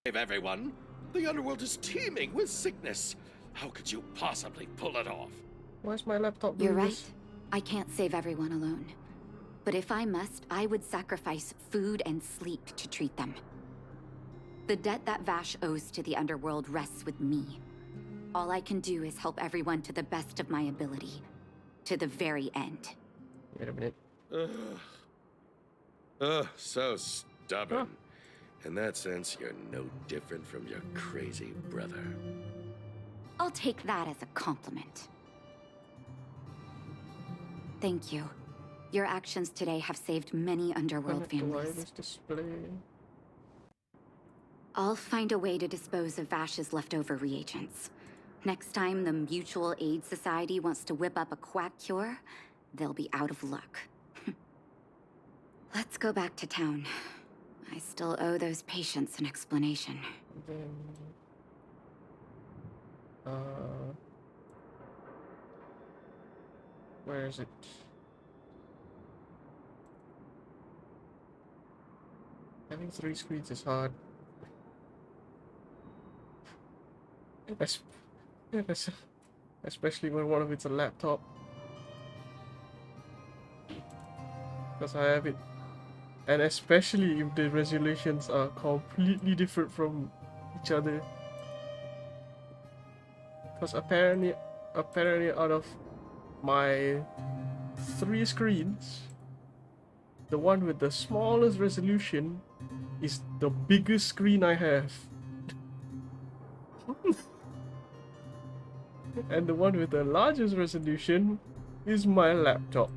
save everyone. The underworld is teeming with sickness. How could you possibly pull it off? Why's my laptop doing You're right. this? I can't save everyone alone. But if I must, I would sacrifice food and sleep to treat them. The debt that Vash owes to the underworld rests with me. All I can do is help everyone to the best of my ability. To the very end. Wait a minute. So stubborn. In that sense, you're no different from your crazy brother. I'll take that as a compliment. Thank you. Your actions today have saved many underworld families. This display. I'll find a way to dispose of Vash's leftover reagents. Next time the Mutual Aid Society wants to whip up a quack cure, they'll be out of luck. Let's go back to town. I still owe those patients an explanation. Then, where is it? Having 3 screens is hard. Especially when one of it's a laptop. Because I have it. And especially if the resolutions are completely different from each other. Because apparently out of my 3 screens, the one with the smallest resolution is the biggest screen I have. And the one with the largest resolution is my laptop.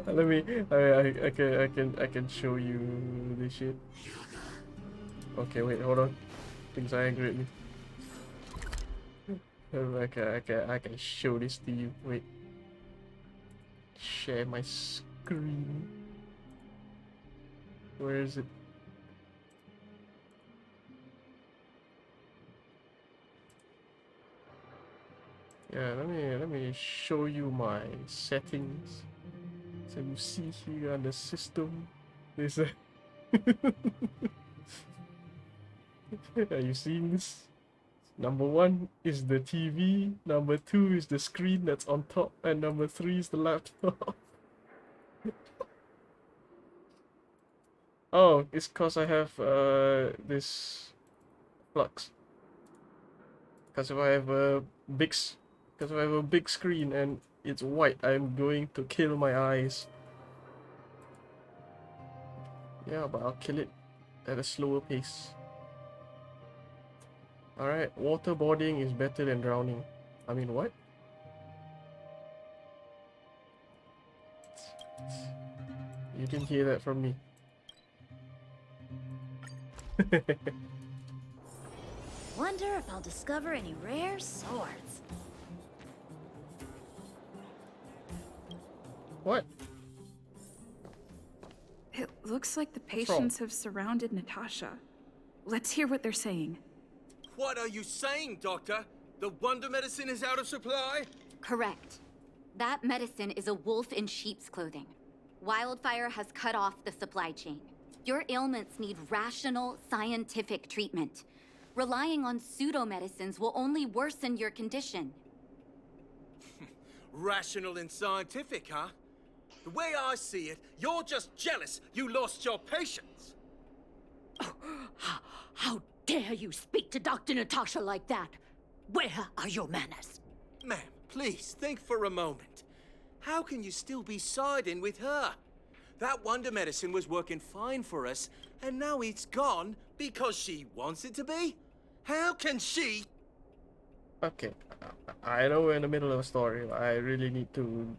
Let me. I can show you this shit. Okay, wait, hold on. Things are angry at me. I can show this to you. Wait. Share my screen. Where is it? Yeah, let me show you my settings. So you see here on the system, there's a. Are you seeing this? Number one is the TV. Number two is the screen that's on top, and number three is the laptop. Oh, it's cause I have this flux. Because if I have a big screen and it's white, I'm going to kill my eyes. Yeah, but I'll kill it at a slower pace. Alright, waterboarding is better than drowning. I mean, what? You didn't hear that from me. Wonder if I'll discover any rare swords. What? It looks like the What's wrong? patients have surrounded Natasha. Let's hear what they're saying. What are you saying, Doctor? The wonder medicine is out of supply? Correct. That medicine is a wolf in sheep's clothing. Wildfire has cut off the supply chain. Your ailments need rational, scientific treatment. Relying on pseudo-medicines will only worsen your condition. Rational and scientific, huh? The way I see it, you're just jealous you lost your patients. How dare you speak to Dr. Natasha like that? Where are your manners? Ma'am, please think for a moment. How can you still be siding with her? That wonder medicine was working fine for us, and now it's gone because she wants it to be? How can she? Okay, I know we're in the middle of a story, but I really need to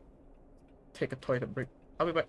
take a toilet break. I'll be back.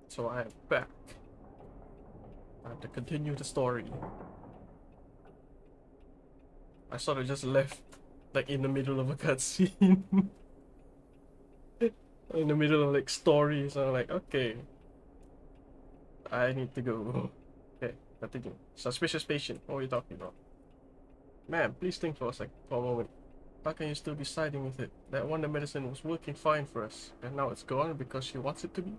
So I am back. I have to continue the story. I sort of just left, like, in the middle of a cutscene. In the middle of, like, story, so I'm like, okay. I need to go. Okay, continue. Suspicious patient, what are you talking about? Ma'am, please think for a moment. How can you still be siding with it? That wonder medicine was working fine for us, and now it's gone because she wants it to be?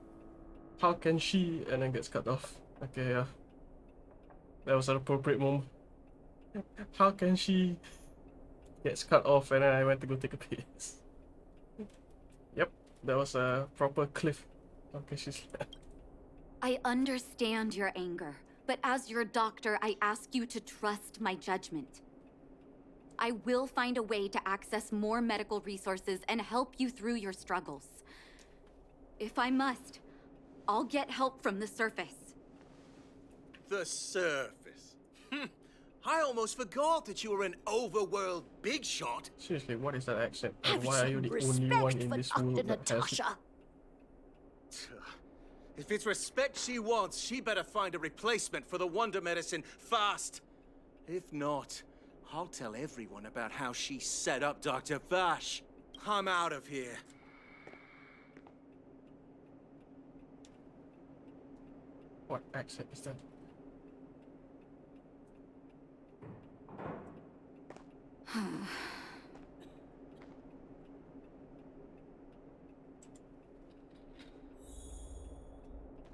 How can she? And then gets cut off. Okay, yeah. That was an appropriate moment. How can she? Gets cut off, and then I went to go take a piss. Yep, that was a proper cliff. Okay, she's. I understand your anger, but as your doctor, I ask you to trust my judgment. I will find a way to access more medical resources and help you through your struggles. If I must, I'll get help from the surface. The surface. I almost forgot that you were an overworld big shot. Seriously, what is that accent? And Have why are you some the only respect one in for this Dr. world that has it? Natasha. If it's respect she wants, she better find a replacement for the wonder medicine fast. If not, I'll tell everyone about how she set up Dr. Vash. I'm out of here. What accent is that?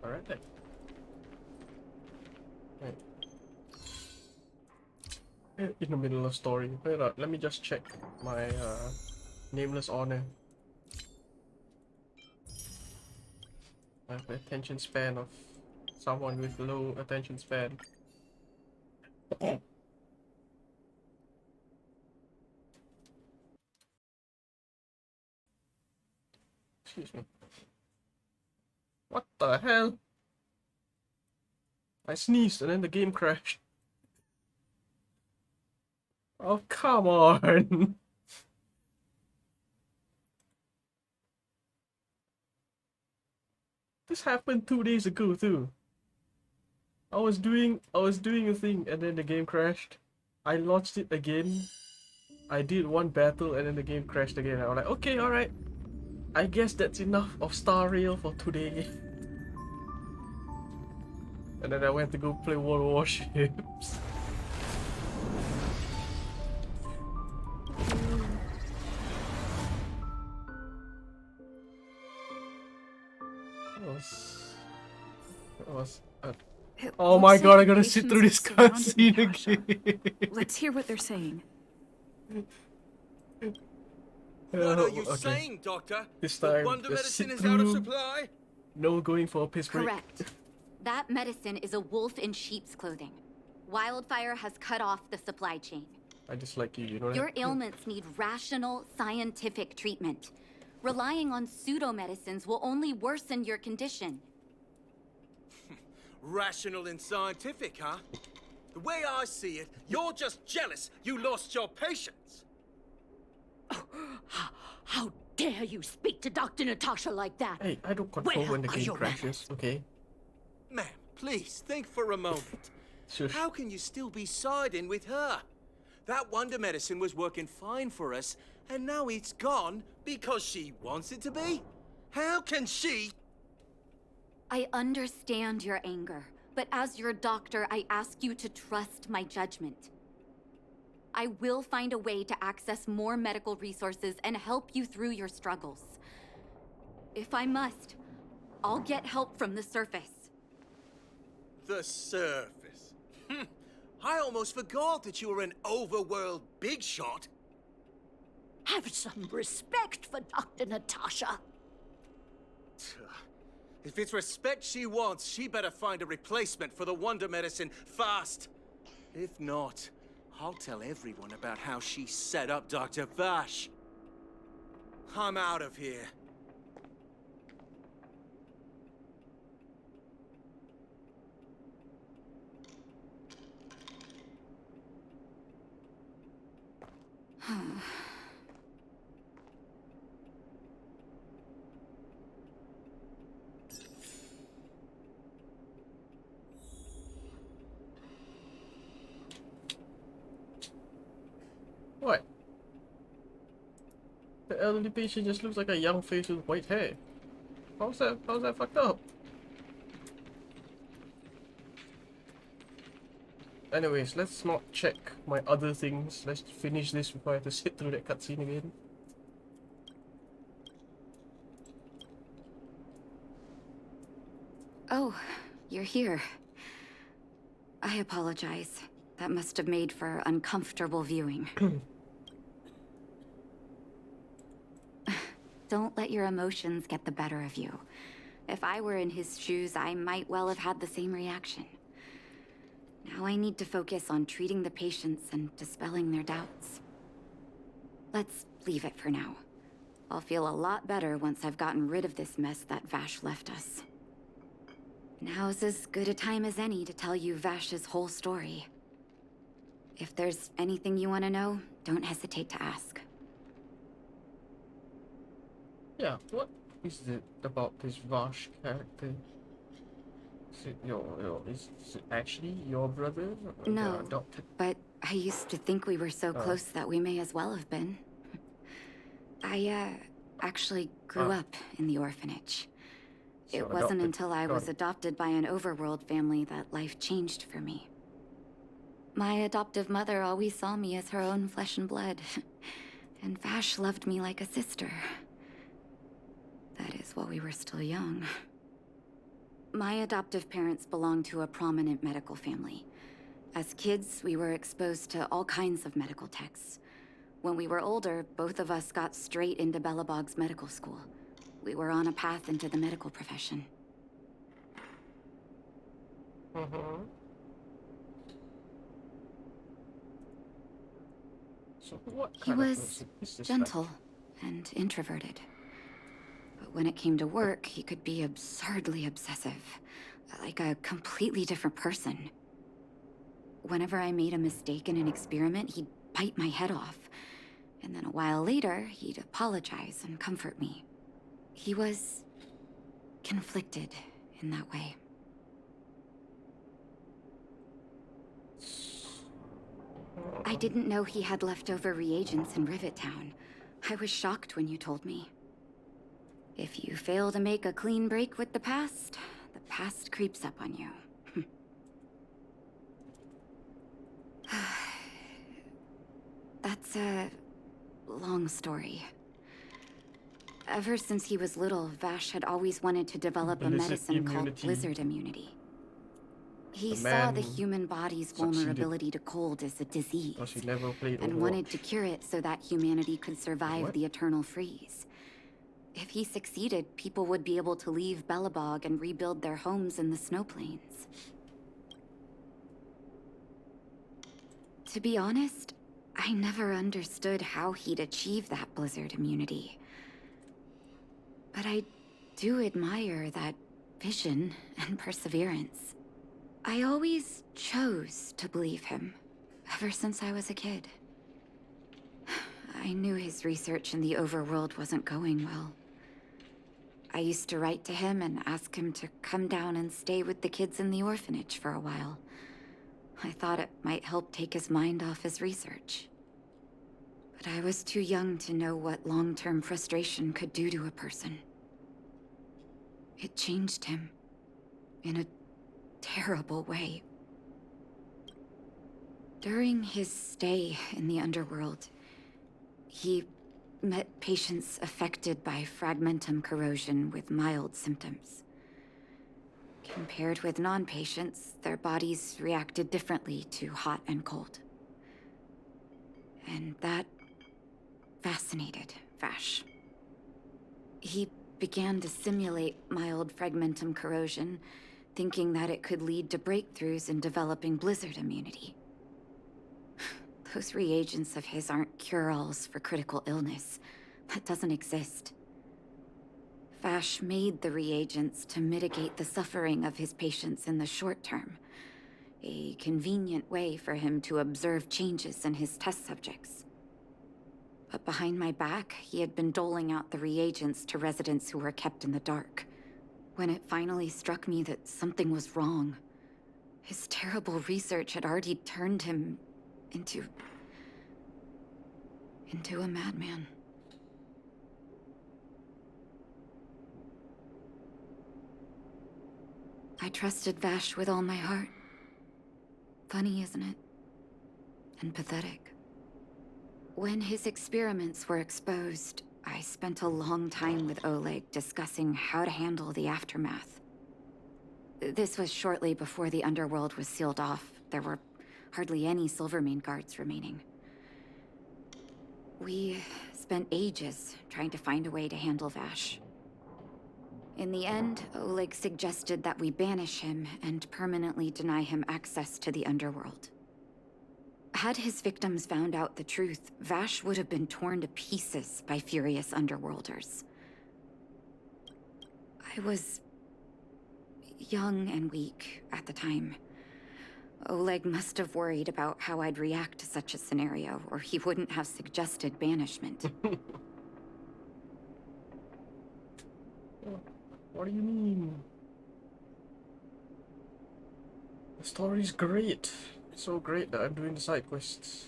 Alright then. Right. In the middle of story. Wait up, let me just check my nameless honor. I have the attention span of someone with low attention span. Excuse me. What the hell? I sneezed and then the game crashed. Oh, come on. This happened 2 days ago too. I was doing a thing and then the game crashed. I launched it again. I did one battle and then the game crashed again. I was like, okay, alright. I guess that's enough of Star Rail for today. And then I went to go play World of Warships. That was oh my god, I gotta sit through this cutscene again. Let's hear what they're saying. What are you saying, Doctor? This the time, wonder just medicine sit is out of through. supply? No going for a piss break. Correct. That medicine is a wolf in sheep's clothing. Wildfire has cut off the supply chain. I dislike you, you know that? Your ailments need rational, scientific treatment. Relying on pseudo-medicines will only worsen your condition. Rational and scientific, huh? The way I see it, you're just jealous you lost your patients. How dare you speak to Dr. Natasha like that? Hey, I don't control Where when the are game your crashes, okay? Ma'am, please, think for a moment. Shush. How can you still be siding with her? That wonder medicine was working fine for us, and now it's gone because she wants it to be? How can she? I understand your anger, but as your doctor, I ask you to trust my judgment. I will find a way to access more medical resources and help you through your struggles. If I must, I'll get help from the surface. The surface. I almost forgot that you were an overworld big shot. Have some respect for Dr. Natasha. If it's respect she wants, she better find a replacement for the wonder medicine fast. If not, I'll tell everyone about how she set up Dr. Vash. I'm out of here. elderly patient just looks like a young face with white hair. How's that fucked up? Anyways, let's not check my other things. Let's finish this before I have to sit through that cutscene again. Oh, you're here. I apologize. That must have made for uncomfortable viewing. Don't let your emotions get the better of you. If I were in his shoes, I might well have had the same reaction. Now I need to focus on treating the patients and dispelling their doubts. Let's leave it for now. I'll feel a lot better once I've gotten rid of this mess that Vash left us. Now's as good a time as any to tell you Vash's whole story. If there's anything you want to know, don't hesitate to ask. Yeah, what is it about this Vash character? Is it is it actually your brother? Or No, they're adopted? but I used to think we were so close that we may as well have been. I, actually grew up in the orphanage. So It wasn't adopted. until I Got was it. adopted by an overworld family that life changed for me. My adoptive mother always saw me as her own flesh and blood. And Vash loved me like a sister. That is while we were still young. My adoptive parents belonged to a prominent medical family. As kids, we were exposed to all kinds of medical texts. When we were older, both of us got straight into Belobog's medical school. We were on a path into the medical profession. So what He kind of was person is this gentle and introverted. But when it came to work, he could be absurdly obsessive. Like a completely different person. Whenever I made a mistake in an experiment, he'd bite my head off. And then a while later, he'd apologize and comfort me. He was conflicted in that way. I didn't know he had leftover reagents in Rivet Town. I was shocked when you told me. If you fail to make a clean break with the past creeps up on you. That's a long story. Ever since he was little, Vash had always wanted to develop a Blizzard medicine called immunity. blizzard immunity. He The saw the man human body's succeeded. vulnerability to cold as a disease, Because he never played and Overwatch. wanted to cure it so that humanity could survive What? the eternal freeze. If he succeeded, people would be able to leave Belobog and rebuild their homes in the snow plains. To be honest, I never understood how he'd achieve that blizzard immunity. But I do admire that vision and perseverance. I always chose to believe him, ever since I was a kid. I knew his research in the overworld wasn't going well. I used to write to him and ask him to come down and stay with the kids in the orphanage for a while. I thought it might help take his mind off his research. But I was too young to know what long-term frustration could do to a person. It changed him in a terrible way. During his stay in the underworld, he met patients affected by fragmentum corrosion with mild symptoms. Compared with non-patients, their bodies reacted differently to hot and cold. And that fascinated Vash. He began to simulate mild fragmentum corrosion, thinking that it could lead to breakthroughs in developing blizzard immunity. Those reagents of his aren't cure-alls for critical illness. That doesn't exist. Vash made the reagents to mitigate the suffering of his patients in the short term. A convenient way for him to observe changes in his test subjects. But behind my back, he had been doling out the reagents to residents who were kept in the dark. When it finally struck me that something was wrong, his terrible research had already turned him into a madman. I trusted Vash with all my heart. Funny, isn't it? And pathetic. When his experiments were exposed, I spent a long time with Oleg discussing how to handle the aftermath. This was shortly before the underworld was sealed off. There were hardly any Silvermane guards remaining. We spent ages trying to find a way to handle Vash. In the end, Oleg suggested that we banish him and permanently deny him access to the underworld. Had his victims found out the truth, Vash would have been torn to pieces by furious underworlders. I was young and weak at the time. Oleg must have worried about how I'd react to such a scenario, or he wouldn't have suggested banishment. What do you mean? The story's great. It's so great that I'm doing the side quests.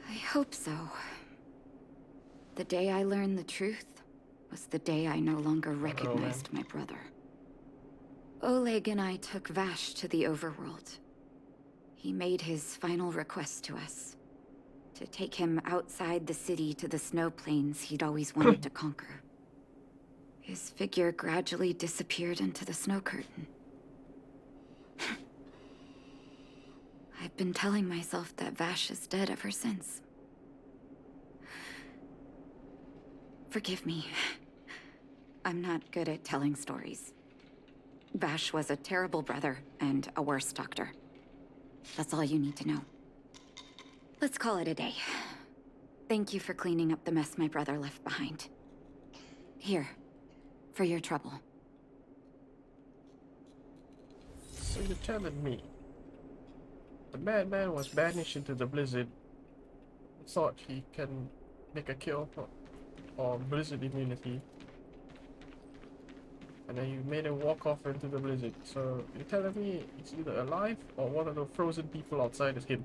I hope so. The day I learned the truth was the day I no longer recognized my brother. Oleg and I took Vash to the overworld. He made his final request to us. To take him outside the city to the snow plains he'd always wanted to conquer. His figure gradually disappeared into the snow curtain. I've been telling myself that Vash is dead ever since. Forgive me. I'm not good at telling stories. Vash was a terrible brother and a worse doctor. That's all you need to know. Let's call it a day. Thank you for cleaning up the mess my brother left behind. Here, for your trouble. So you're telling me the madman was banished into the blizzard, thought he can make a cure for blizzard immunity, and then you made him walk off into the blizzard. So you're telling me he's either alive or one of the frozen people outside is him.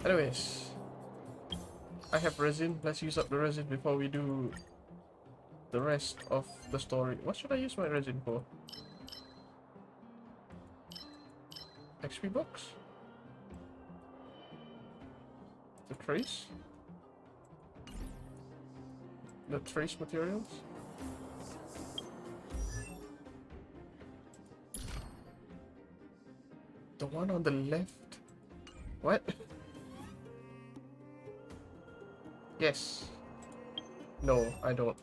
Anyways, I have resin. Let's use up the resin before we do the rest of the story. What should I use my resin for? XP box? The trace? The trace materials? The one on the left? What? Yes. No, I don't.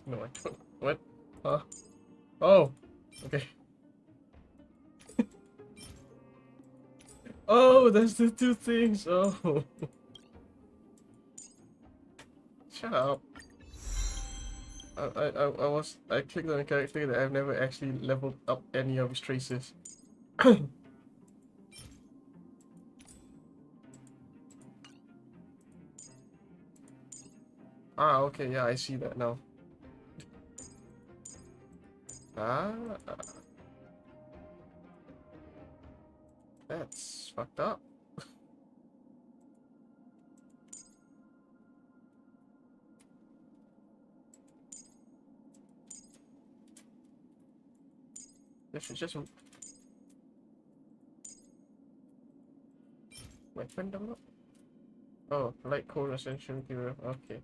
No, I don't. What? Huh? Oh! Okay. Oh, there's the two things! Oh! Shut up. I clicked on a character that I've never actually leveled up any of his traces. Ah, okay, yeah, I see that now. Ah, that's fucked up. This is just weapon develop. Oh, light cold essential material. Okay.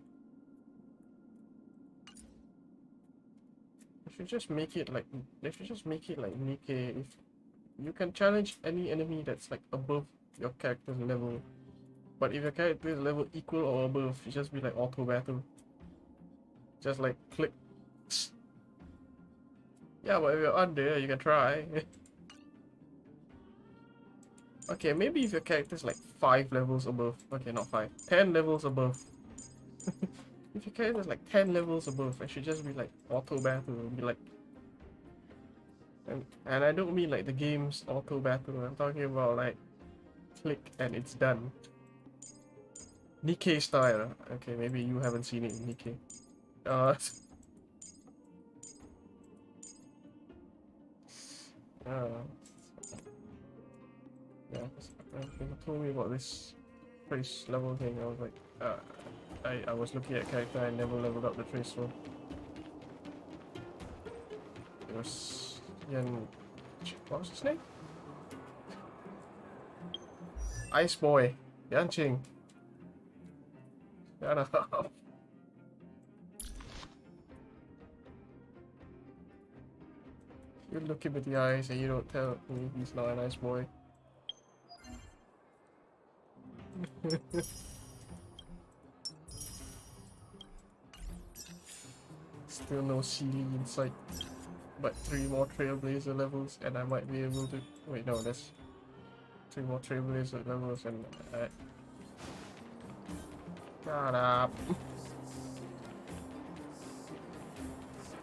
They should just make it like Nikkei. If you can challenge any enemy that's like above your character's level, but if your character is level equal or above, it just be like auto battle. Just like click. Yeah, but if you're under, you can try. Okay, maybe if your character's like 5 levels above. Okay, not 5. 10 levels above. If your character's like 10 levels above, it should just be like auto battle. Be like, and I don't mean like the game's auto battle. I'm talking about like click and it's done. Nikkei style. Okay, maybe you haven't seen it in Nikkei. Yeah, they told me about this trace level thing. I was like, I was looking at character. I never leveled up the trace one. It was Yan. What was his name? Ice Boy. Yanqing. Shut up. You look him in the eyes and you don't tell me he's not a nice boy. Still no Sealy in sight. But 3 more Trailblazer levels and I might be able to... Wait, no, that's... 3 more Trailblazer levels and... Shut up.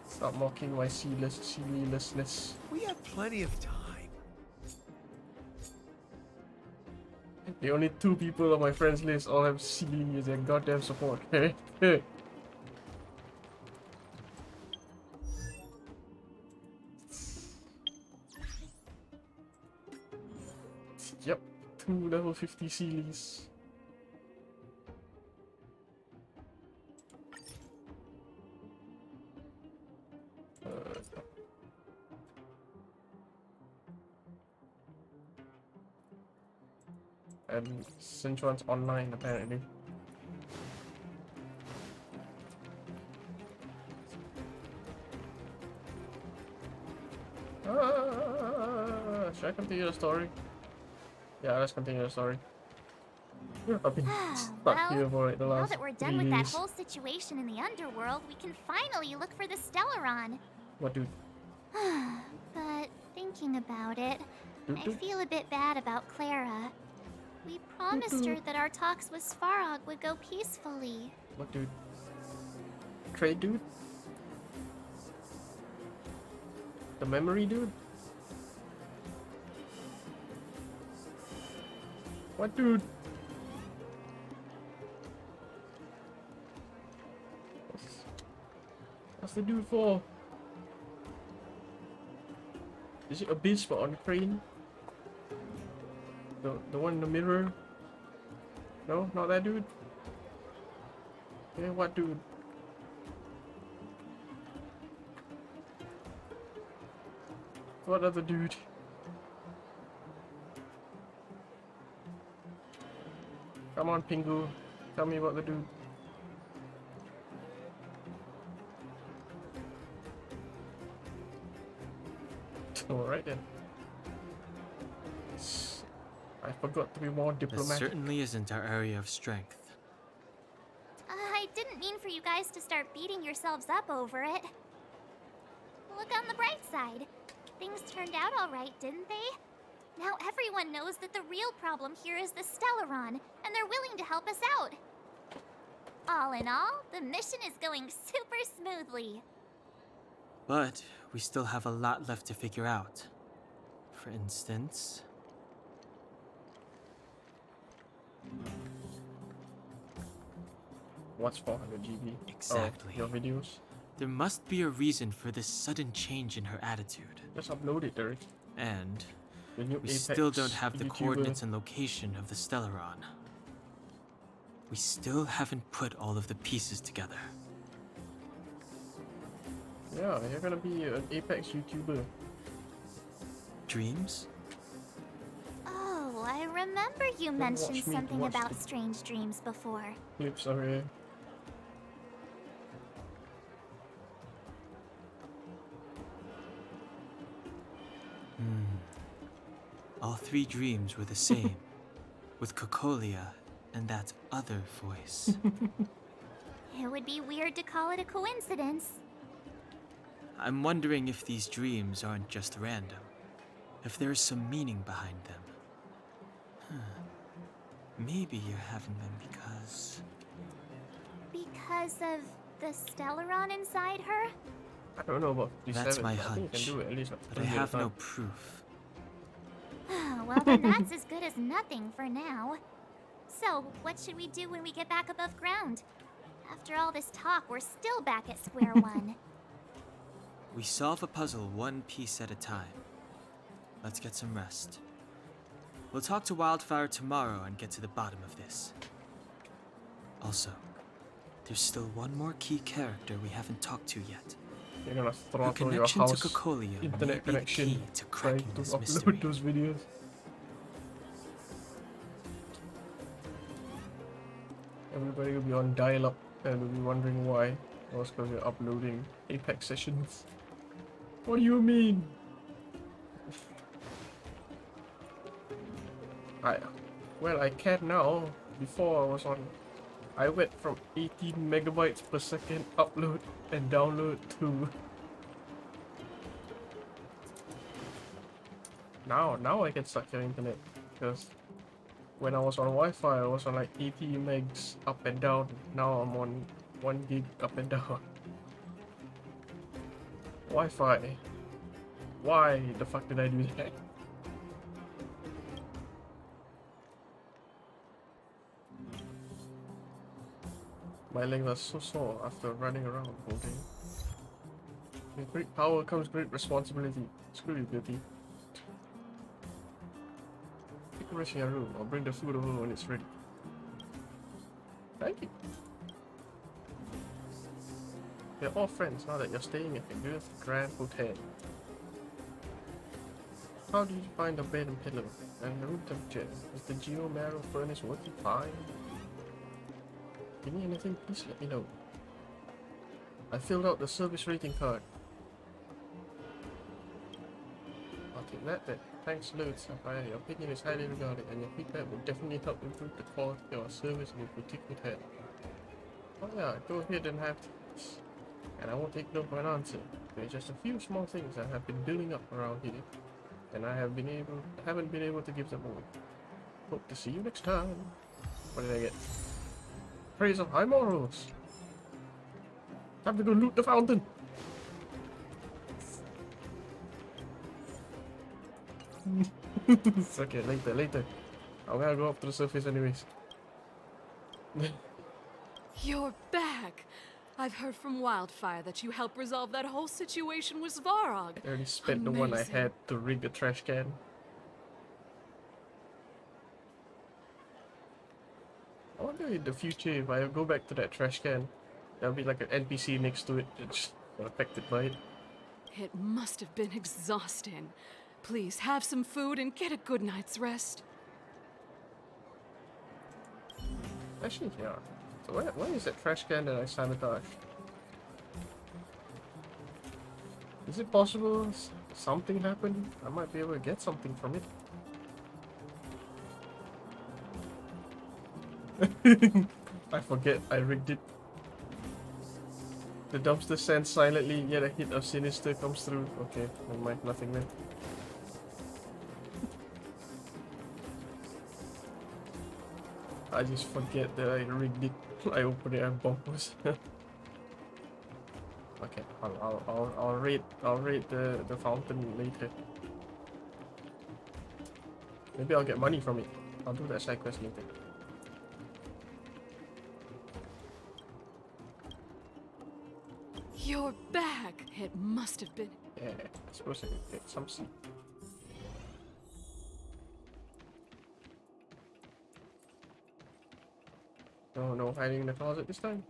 Stop mocking my Sealylessness. We have plenty of time. The only 2 people on my friends list all have Sealy as their goddamn support. Yep, 2 level 50 Sealies. And Sinchuan's online apparently. Should I continue the story? Yeah, let's continue the story. I've been stuck here for like the Now last that we're 3 done with that days. whole situation in the underworld, we can finally look for the Stellaron. What, dude? But thinking about it, I Dude? feel a bit bad about Clara. We promised her that our talks with Svarog would go peacefully. What, dude? Trade dude? The memory dude? What dude? What's the dude for? Is it Abyss but on crane? The one in the mirror? No, not that dude. Yeah, what dude? What other dude? Come on, Pingu. Tell me about the dude. Alright then. I forgot to be more This diplomatic. certainly isn't our area of strength. I didn't mean for you guys to start beating yourselves up over it. Look on the bright side. Things turned out all right, didn't they? Now everyone knows that the real problem here is the Stellaron, and they're willing to help us out. All in all, the mission is going super smoothly. But we still have a lot left to figure out. For instance... What's 400 GB? Exactly. Oh, your videos? There must be a reason for this sudden change in her attitude. Just upload it, Derek. And The new we Apex still don't have the YouTuber. coordinates and location of the Stellaron. We still haven't put all of the pieces together. Yeah, you're gonna be an Apex YouTuber. Dreams? Oh, I remember you Don't mentioned watch me, something watch about the- strange dreams before. Clips are here. All 3 dreams were the same, with Cocolia and that other voice. It would be weird to call it a coincidence. I'm wondering if these dreams aren't just random, if there's some meaning behind them. Maybe you're having them because... Because of the Stellaron inside her? I don't know about these That's 7, my but I think I hunch, can do it at least but I 100 have no times. proof. Well, then that's as good as nothing for now. So, what should we do when we get back above ground? After all this talk, we're still back at square one. We solve a puzzle one piece at a time. Let's get some rest. We'll talk to Wildfire tomorrow and get to the bottom of this. Also, there's still one more key character we haven't talked to yet. You're gonna Her throttle your connection to house Cocolia may internet be the key connection to trying cracking to this upload mystery. those videos. Everybody will be on dial-up and will be wondering why. Well, it's because you're uploading Apex sessions. What do you mean? Well, I can now. Before I went from 18 megabytes per second upload and download to now I can suck your internet, because when I was on Wi-Fi I was on like 80 megs up and down. Now I'm on 1 gig up and down. Wi-Fi. Why the fuck did I do that? My legs are so sore after running around all day. With great power comes great responsibility. Screw you, Beauty. Take a rest in your room. I'll bring the food over when it's ready. Thank you. We're all friends now that you're staying at the good Grand Hotel. How did you find the bed and pillow? And the room temperature? Is the Geo Marrow furnace working fine? If you need anything, please let me know. I filled out the service rating card. I'll take that then. Thanks loads, Sapphire. Your opinion is highly regarded, and your feedback will definitely help improve the quality of our service in your boutique hotel. Oh yeah, go ahead and have this. And I won't take no for an answer. There are just a few small things that have been building up around here, and I haven't been able to give them away. Hope to see you next time. What did I get? Praise of high morals. Time to go loot the fountain. It's okay, later. I'm gonna go up to the surface anyways. You're back! I've heard from Wildfire that you helped resolve that whole situation with Svarog. I already spent the one I had to rig a trash can. I wonder in the future if I go back to that trash can, there'll be like an NPC next to it that's affected by it. It must have been exhausting. Please have some food and get a good night's rest. Actually, yeah. So where is that trash can that I sabotaged? Is it possible something happened? I might be able to get something from it. I forget I rigged it. The dumpster stands silently, yet a hit of sinister comes through. Okay, never mind, nothing then. I just forget that I rigged it. I open it and bumpers. Okay, I'll rate the fountain later. Maybe I'll get money from it. I'll do that side quest later. You're back! It must have been. Yeah, I suppose I can take some seed. No hiding in the closet this time.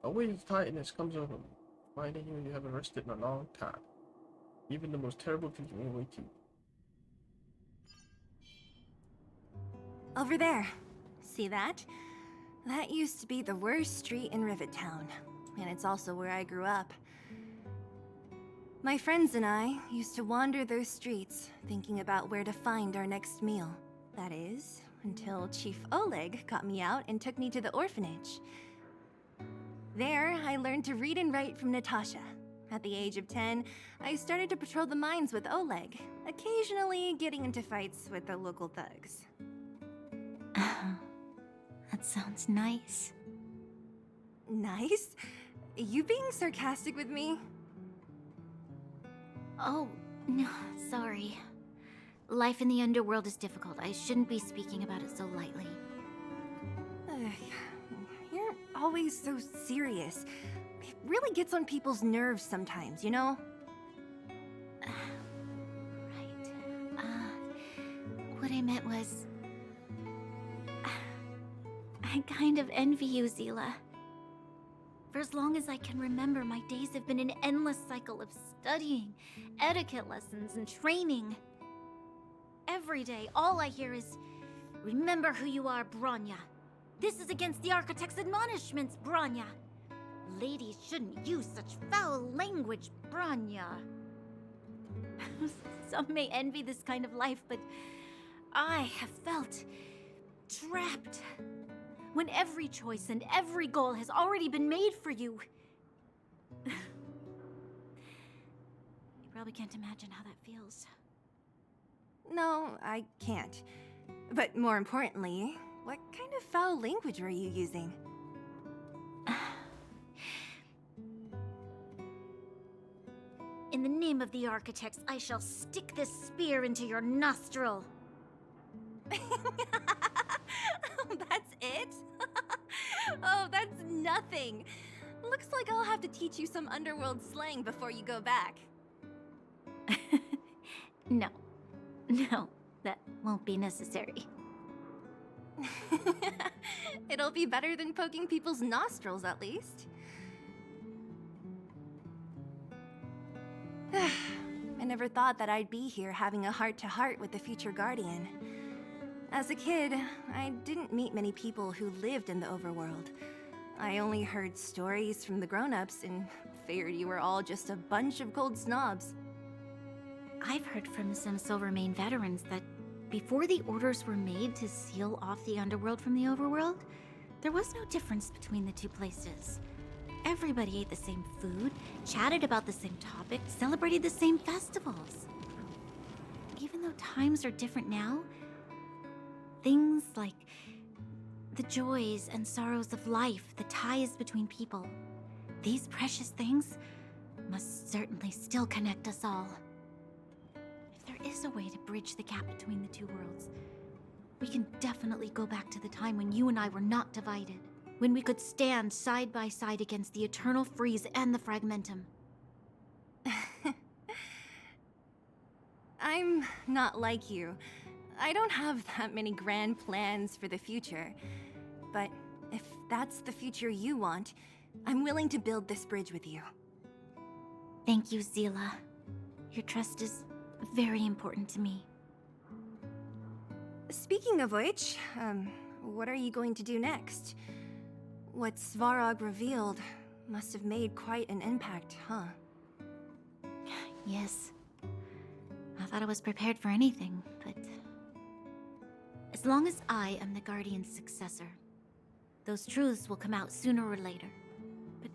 A wave of tightness comes over me, finding you haven't rested in a long time. Even the most terrible dreams may wake you. Over there. See that? That used to be the worst street in Rivet Town, and it's also where I grew up. My friends and I used to wander those streets, thinking about where to find our next meal. That is, until Chief Oleg got me out and took me to the orphanage. There, I learned to read and write from Natasha. At the age of 10, I started to patrol the mines with Oleg, occasionally getting into fights with the local thugs. That sounds nice. Nice? You being sarcastic with me? Oh, no, sorry. Life in the underworld is difficult. I shouldn't be speaking about it so lightly. You're always so serious. It really gets on people's nerves sometimes, you know? Right. What I meant was... I kind of envy you, Zila. For as long as I can remember, my days have been an endless cycle of studying, etiquette lessons, and training. Every day, all I hear is, "Remember who you are, Bronya. This is against the Architect's admonishments, Bronya. Ladies shouldn't use such foul language, Bronya." Some may envy this kind of life, but I have felt trapped. When every choice and every goal has already been made for you. You probably can't imagine how that feels. No, I can't. But more importantly, what kind of foul language were you using? In the name of the Architects, I shall stick this spear into your nostril. That's it? Oh, that's nothing. Looks like I'll have to teach you some underworld slang before you go back. No, that won't be necessary. It'll be better than poking people's nostrils, at least. I never thought that I'd be here having a heart-to-heart with the future Guardian. As a kid, I didn't meet many people who lived in the overworld. I only heard stories from the grown-ups and figured you were all just a bunch of cold snobs. I've heard from some Silvermane veterans that before the orders were made to seal off the underworld from the overworld, there was no difference between the two places. Everybody ate the same food, chatted about the same topics, celebrated the same festivals. Even though times are different now, things like the joys and sorrows of life, the ties between people, these precious things must certainly still connect us all. If there is a way to bridge the gap between the two worlds, we can definitely go back to the time when you and I were not divided, when we could stand side by side against the Eternal Freeze and the Fragmentum. I'm not like you. I don't have that many grand plans for the future. But if that's the future you want, I'm willing to build this bridge with you. Thank you, Zila. Your trust is very important to me. Speaking of which, what are you going to do next? What Svarog revealed must have made quite an impact, huh? Yes. I thought I was prepared for anything, but... as long as I am the Guardian's successor, those truths will come out sooner or later. But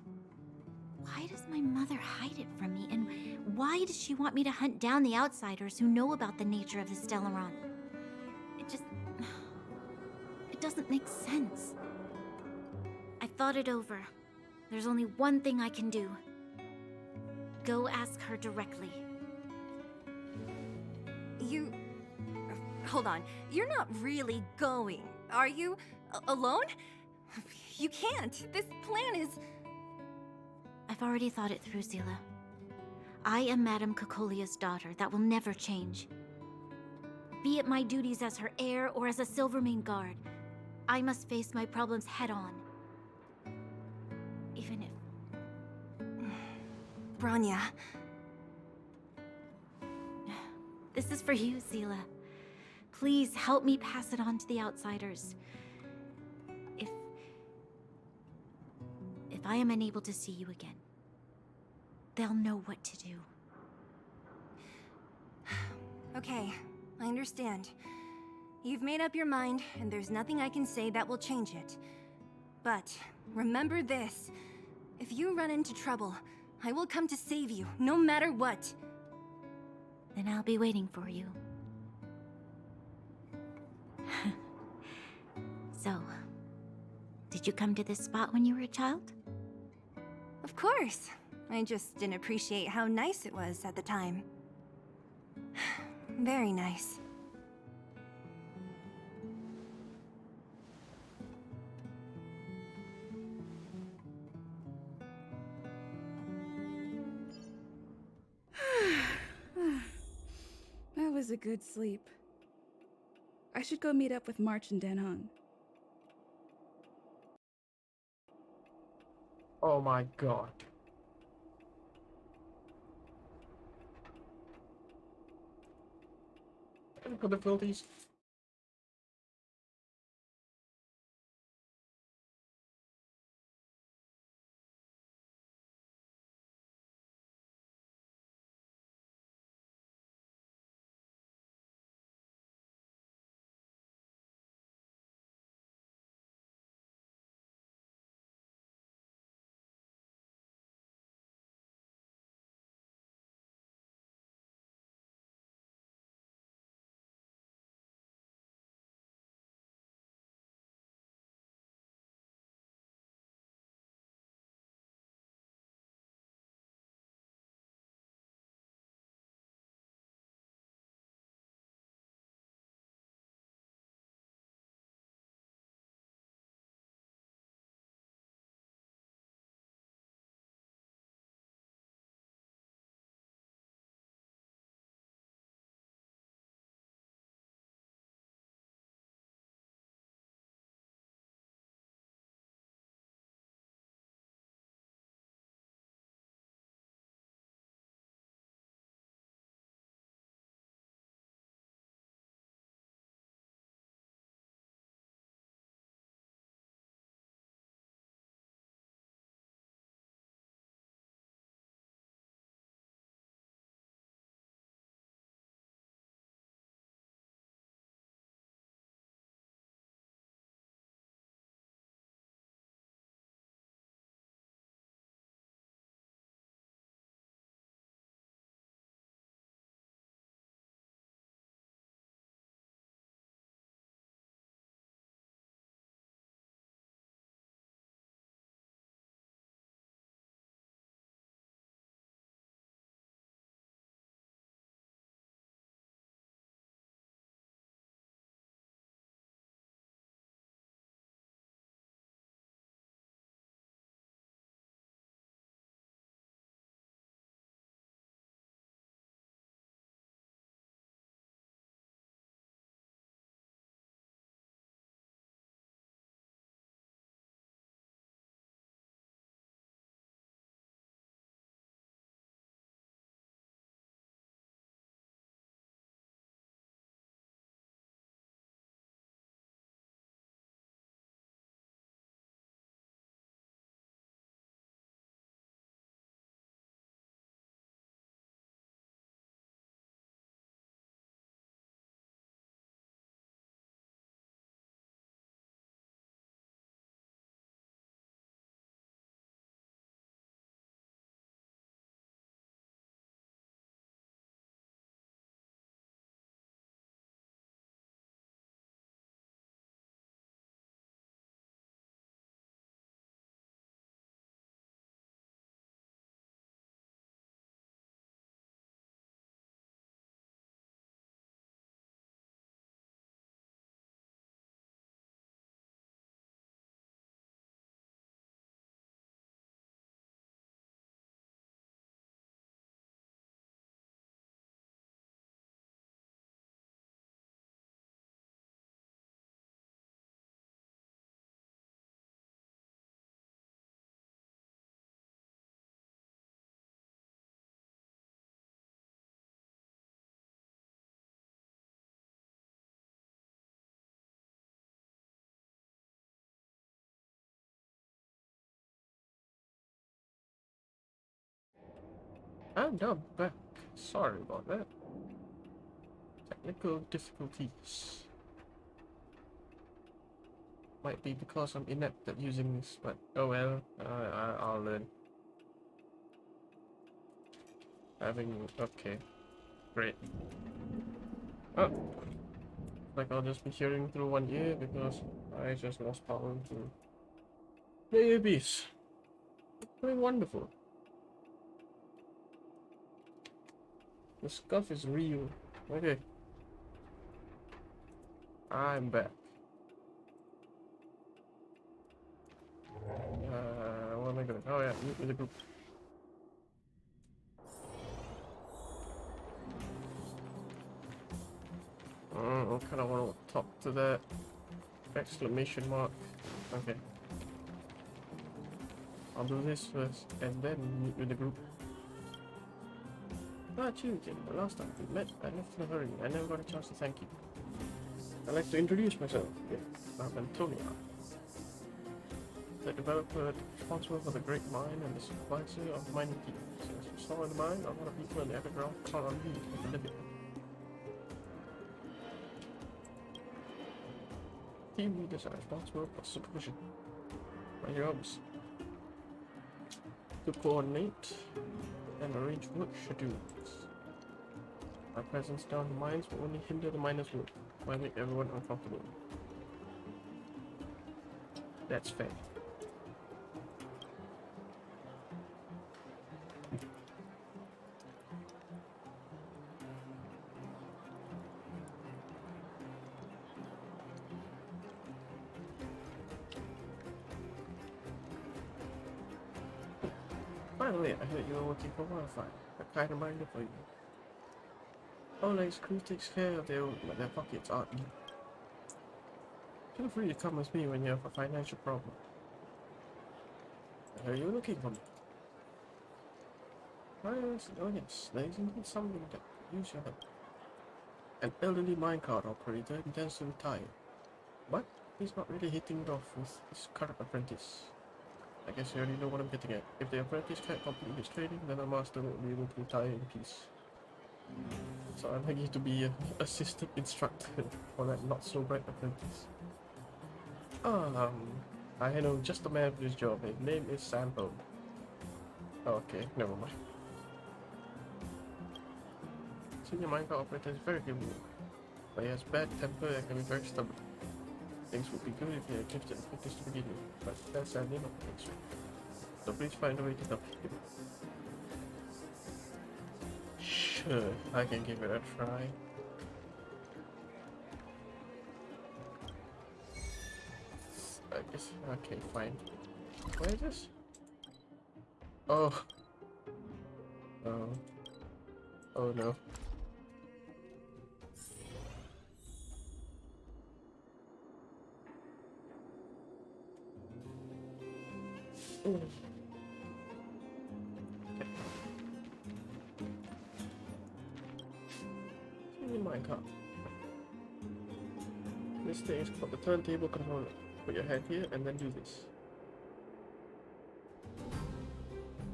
why does my mother hide it from me? And why does she want me to hunt down the outsiders who know about the nature of the Stellaron? It doesn't make sense. I thought it over. There's only one thing I can do. Go ask her directly. Hold on. You're not really going, are you? Alone? You can't. This plan is... I've already thought it through, Zila. I am Madame Cocolia's daughter. That will never change. Be it my duties as her heir or as a Silvermane guard, I must face my problems head-on. Even if... Bronya. This is for you, Zila. Please help me pass it on to the outsiders. If I am unable to see you again, they'll know what to do. Okay, I understand. You've made up your mind, and there's nothing I can say that will change it. But remember this. If you run into trouble, I will come to save you, no matter what. Then I'll be waiting for you. So, did you come to this spot when you were a child? Of course. I just didn't appreciate how nice it was at the time. Very nice. That was a good sleep. should go meet up with March and Dan Hung. Oh my god. Technical difficulties. And I'm back. Sorry about that. Technical difficulties. Might be because I'm inept at using this, but oh well, I'll learn. Okay, great. Oh, like I'll just be hearing through one ear because I just lost power to the earpiece. Very wonderful. The scuff is real. Okay. I'm back. What am I gonna? Oh yeah, meet with the group. I kind of want to talk to that exclamation mark. Okay. I'll do this first and then meet with the group. Ah, Jin, the last time we met, I left in a hurry. I never got a chance to thank you. I'd like to introduce myself. Yeah, I'm Antonia, the developer responsible for the Great Mine and the supervisor of mining team. Since we saw in the mine, a lot of people in the underground count on me to make a living. Team leaders are responsible for supervision. My jobs to coordinate and arrange work schedules. My presence down the mines will only hinder the miners' work, while make everyone uncomfortable. That's fair. Finally, I heard you were working for Wildfire. I kind of minded for you. Oleg's crew takes care of their pockets, aren't you? Feel free to come with me when you have a financial problem. Are you looking for me? Oh yes, there is indeed something that could use your help. An elderly minecart operator intends to retire, but he's not really hitting it off with his current apprentice. I guess you already know what I'm getting at. If the apprentice can't complete his training, then the master won't be able to retire in peace. So I'd like you to be an assistant instructor for that not-so-bright apprentice. I know just the man for this job. His name is Sampo. Okay, never mind. Senior minecart operator is very capable, but he has bad temper and can be very stubborn. Things would be good if he had gifted apprentice to begin with, but that's sadly not the case. So please find a way to help him. Sure, I can give it a try. I guess, okay, fine. What is this? Oh. Oh. Oh no. Ooh. Okay. In my car. This thing is called the turntable controller. Put your head here and then do this.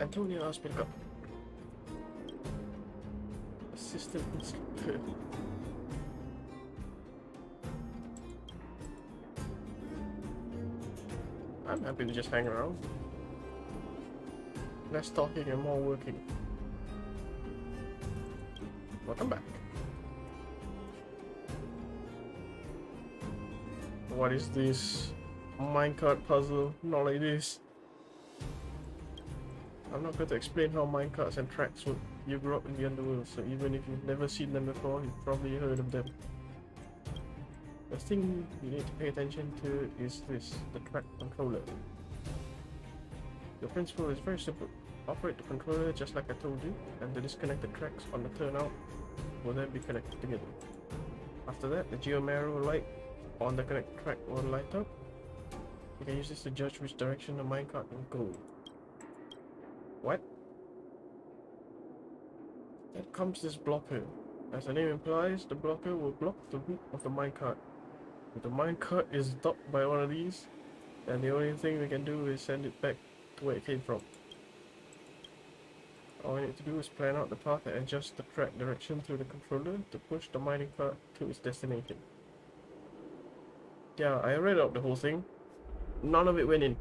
Antonia asked me to go. Assistant instructor. I'm happy to just hang around. Less talking and more working. Welcome back. What is this? Minecart puzzle? Not like this. I'm not going to explain how minecarts and tracks work. You grew up in the underworld, so even if you've never seen them before, you've probably heard of them. The thing you need to pay attention to is this, the track controller. The principle is very simple. Operate the controller just like I told you, and the disconnected tracks on the turnout will then be connected together. After that, the geomarrow light on the connected track will light up. You can use this to judge which direction the minecart will go. What? Then comes this blocker. As the name implies, the blocker will block the route of the minecart. If the minecart is docked by one of these, then the only thing we can do is send it back to where it came from. All we need to do is plan out the path and adjust the track direction through the controller to push the mining cart to its destination. Yeah, I read out the whole thing. None of it went in.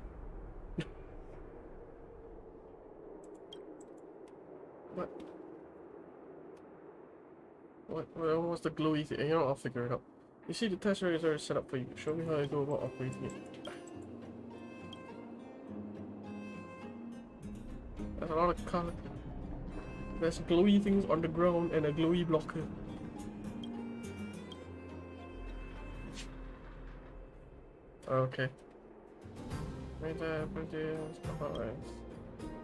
What? What was the glowy thing? You know, I'll figure it out. You see, the test rig is already set up for you. Show me how I go about operating it. There's a lot of color. There's glowy things on the ground and a glowy blocker. Okay. I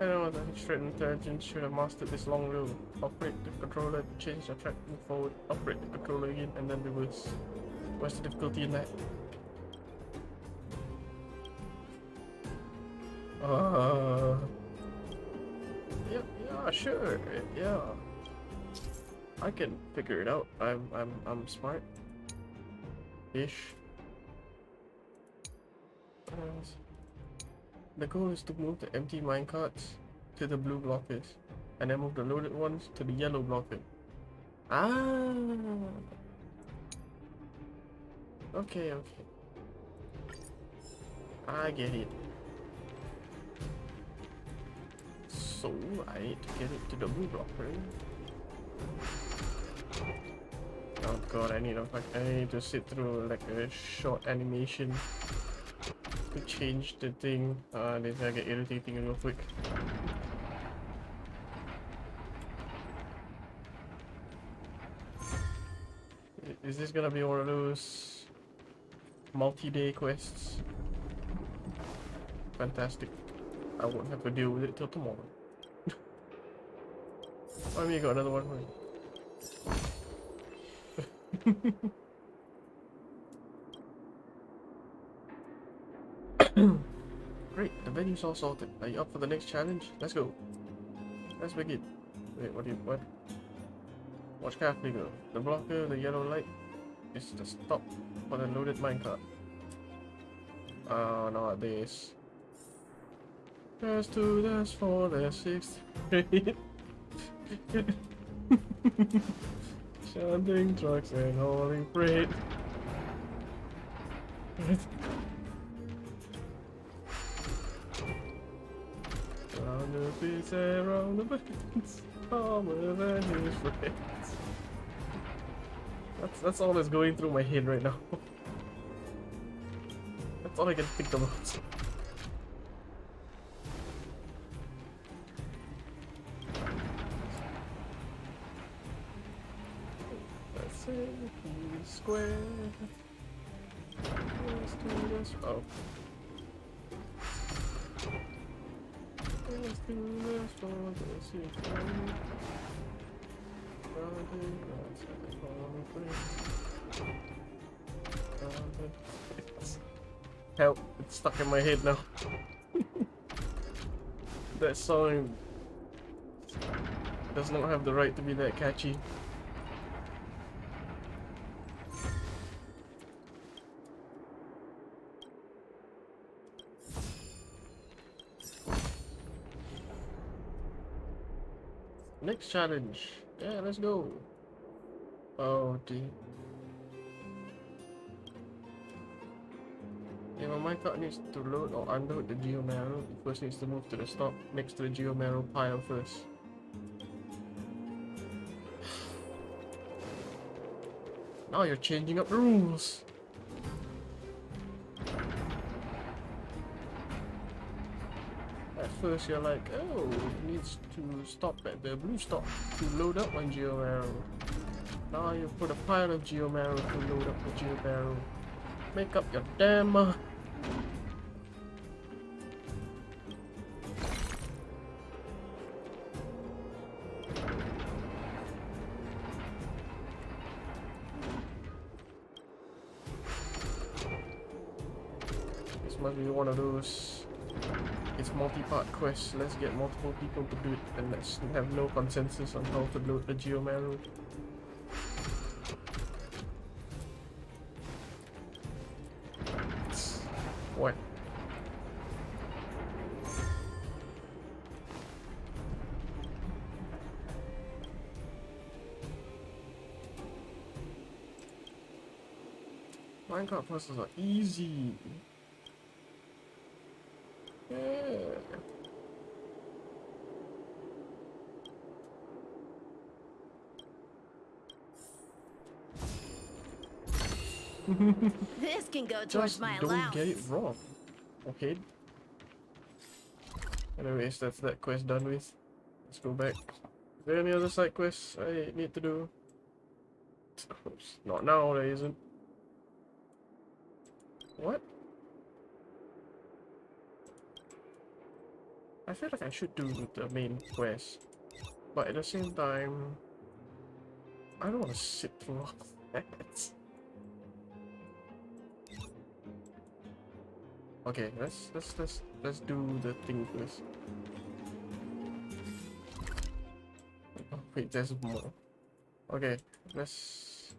don't know, the Shred Intelligence should have mastered this long rule. Operate the controller to change the track, move forward, operate the controller again, and then reverse. What's the difficulty in that? Yeah, sure. Yeah. I can figure it out. I'm smart. Ish. The goal is to move the empty minecarts to the blue blockers, and then move the loaded ones to the yellow blocker. Ah. Okay. I get it. So I need to get it to the blue blocker. Oh god, I need to sit through like a short animation to change the thing. This I get irritating real quick. Is this gonna be one of those multi-day quests? Fantastic. I won't have to deal with it till tomorrow. Oh, you got another one. Great, the venue's all sorted. Are you up for the next challenge? Let's go. Let's begin. Wait, what? Watch carefully go. The blocker, the yellow light, is the stop for the loaded minecart. Oh, not this. There's 2, there's 4, there's 6, 8. Shunting trucks and hauling freight. Round the beats and round the bends, Palmer and his friends. That's all that's going through my head right now. That's all I can think about. Let's say square. Let's do this. Oh. Let's do this for the city. Help, it's stuck in my head now. That song does not have the right to be that catchy. Next challenge. Yeah, let's go. Oh dear. Yeah, my minecart needs to load or unload the geomarrow. It first needs to move to the stop next to the geomarrow pile first. Now you're changing up the rules. At first you're like, oh, it needs to stop at the blue stop to load up one geomarrow. Now you put a pile of geomarrow to load up the geomarrow. Make up your damn mind. This must be one of those. It's multi-part quests. Let's get multiple people to do it, and let's have no consensus on how to load the geomarrow. What? Minecraft puzzles are easy. Yeah. This can go towards Just my don't allowance. get it wrong. Okay. Anyways, that's that quest done with. Let's go back. Is there any other side quests I need to do? Not now, there isn't. What? I feel like I should do the main quest, but at the same time, I don't want to sit through all that. Okay, let's do the thing first. Oh, wait, there's more. Okay, let's.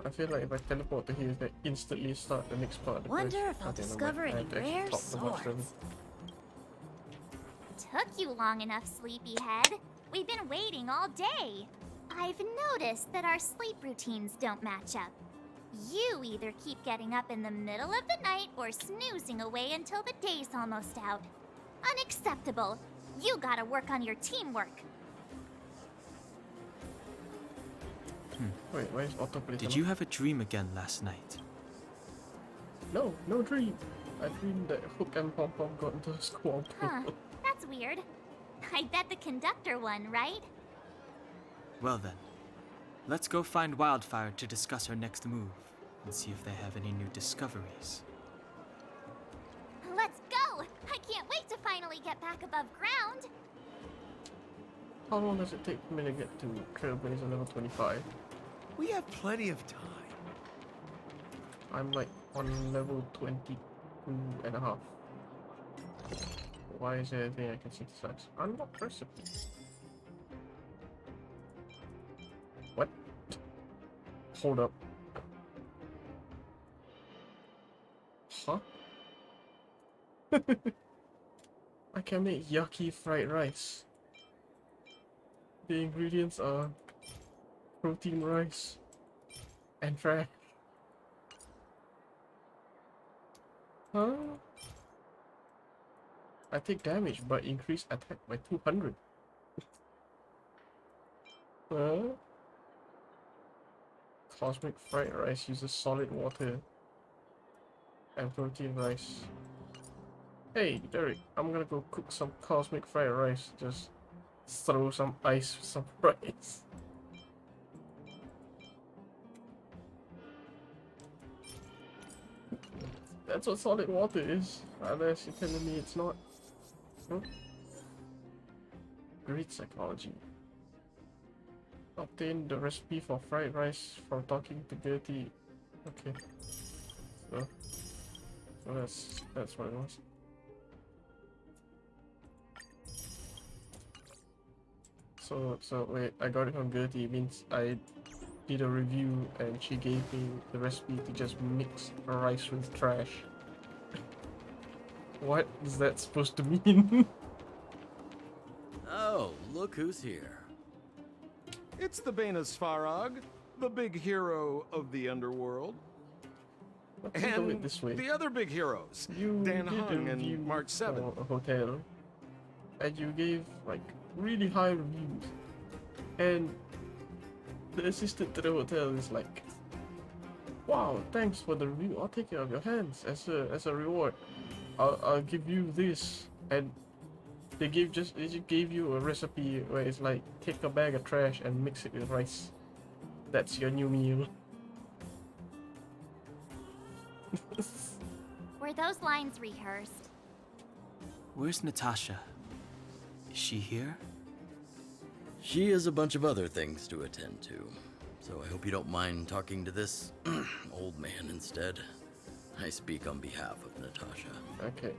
I feel like if I teleport to here, they instantly start the next part of the Wonder quest. if I'll Okay, never discover mind. I any have to actually rare talk to watch them. swords. Took you long enough, sleepyhead. We've been waiting all day. I've noticed that our sleep routines don't match up. You either keep getting up in the middle of the night or snoozing away until the day's almost out. Unacceptable. You gotta work on your teamwork. Wait, why is autoplay? Did you have a dream again last night? No, no dream. I dreamed that Hook and Pom Pom got into a squall. Huh, that's weird. I bet the conductor won, right? Well then, let's go find Wildfire to discuss her next move and see if they have any new discoveries. Let's go! I can't wait to finally get back above ground. How long does it take me to get to Trailblazer level 25? We have plenty of time. I'm like on level 22 and a half. Why is there anything I can synthesize? Unlock recipe. What? Hold up. Huh? I can make yucky fried rice. The ingredients are protein rice and trash. Huh? I take damage but increase attack by 200. Huh? Cosmic fried rice uses solid water and protein rice. Hey, Derek, I'm gonna go cook some cosmic fried rice. Just throw some ice with some rice. That's what solid water is, unless you're telling me it's not. Huh? Great psychology. Obtain the recipe for fried rice from talking to Gertie. Okay. So that's what it was. So wait, I got it from Gertie. It means I did a review and she gave me the recipe to just mix rice with trash. What is that supposed to mean? Oh, look who's here. It's the Banus Farag, the big hero of the underworld. Let's do it this way. The other big heroes, You Dan did a Hung review and March 7. for a hotel, and you gave like really high reviews, and the assistant to the hotel is like, "Wow, thanks for the review. I'll take it off your hands as a reward. I'll give you this." And they just gave you a recipe where it's like, take a bag of trash and mix it with rice. That's your new meal. Were those lines rehearsed? Where's Natasha? Is she here? She has a bunch of other things to attend to, so I hope you don't mind talking to this old man instead. I speak on behalf of Natasha. Okay.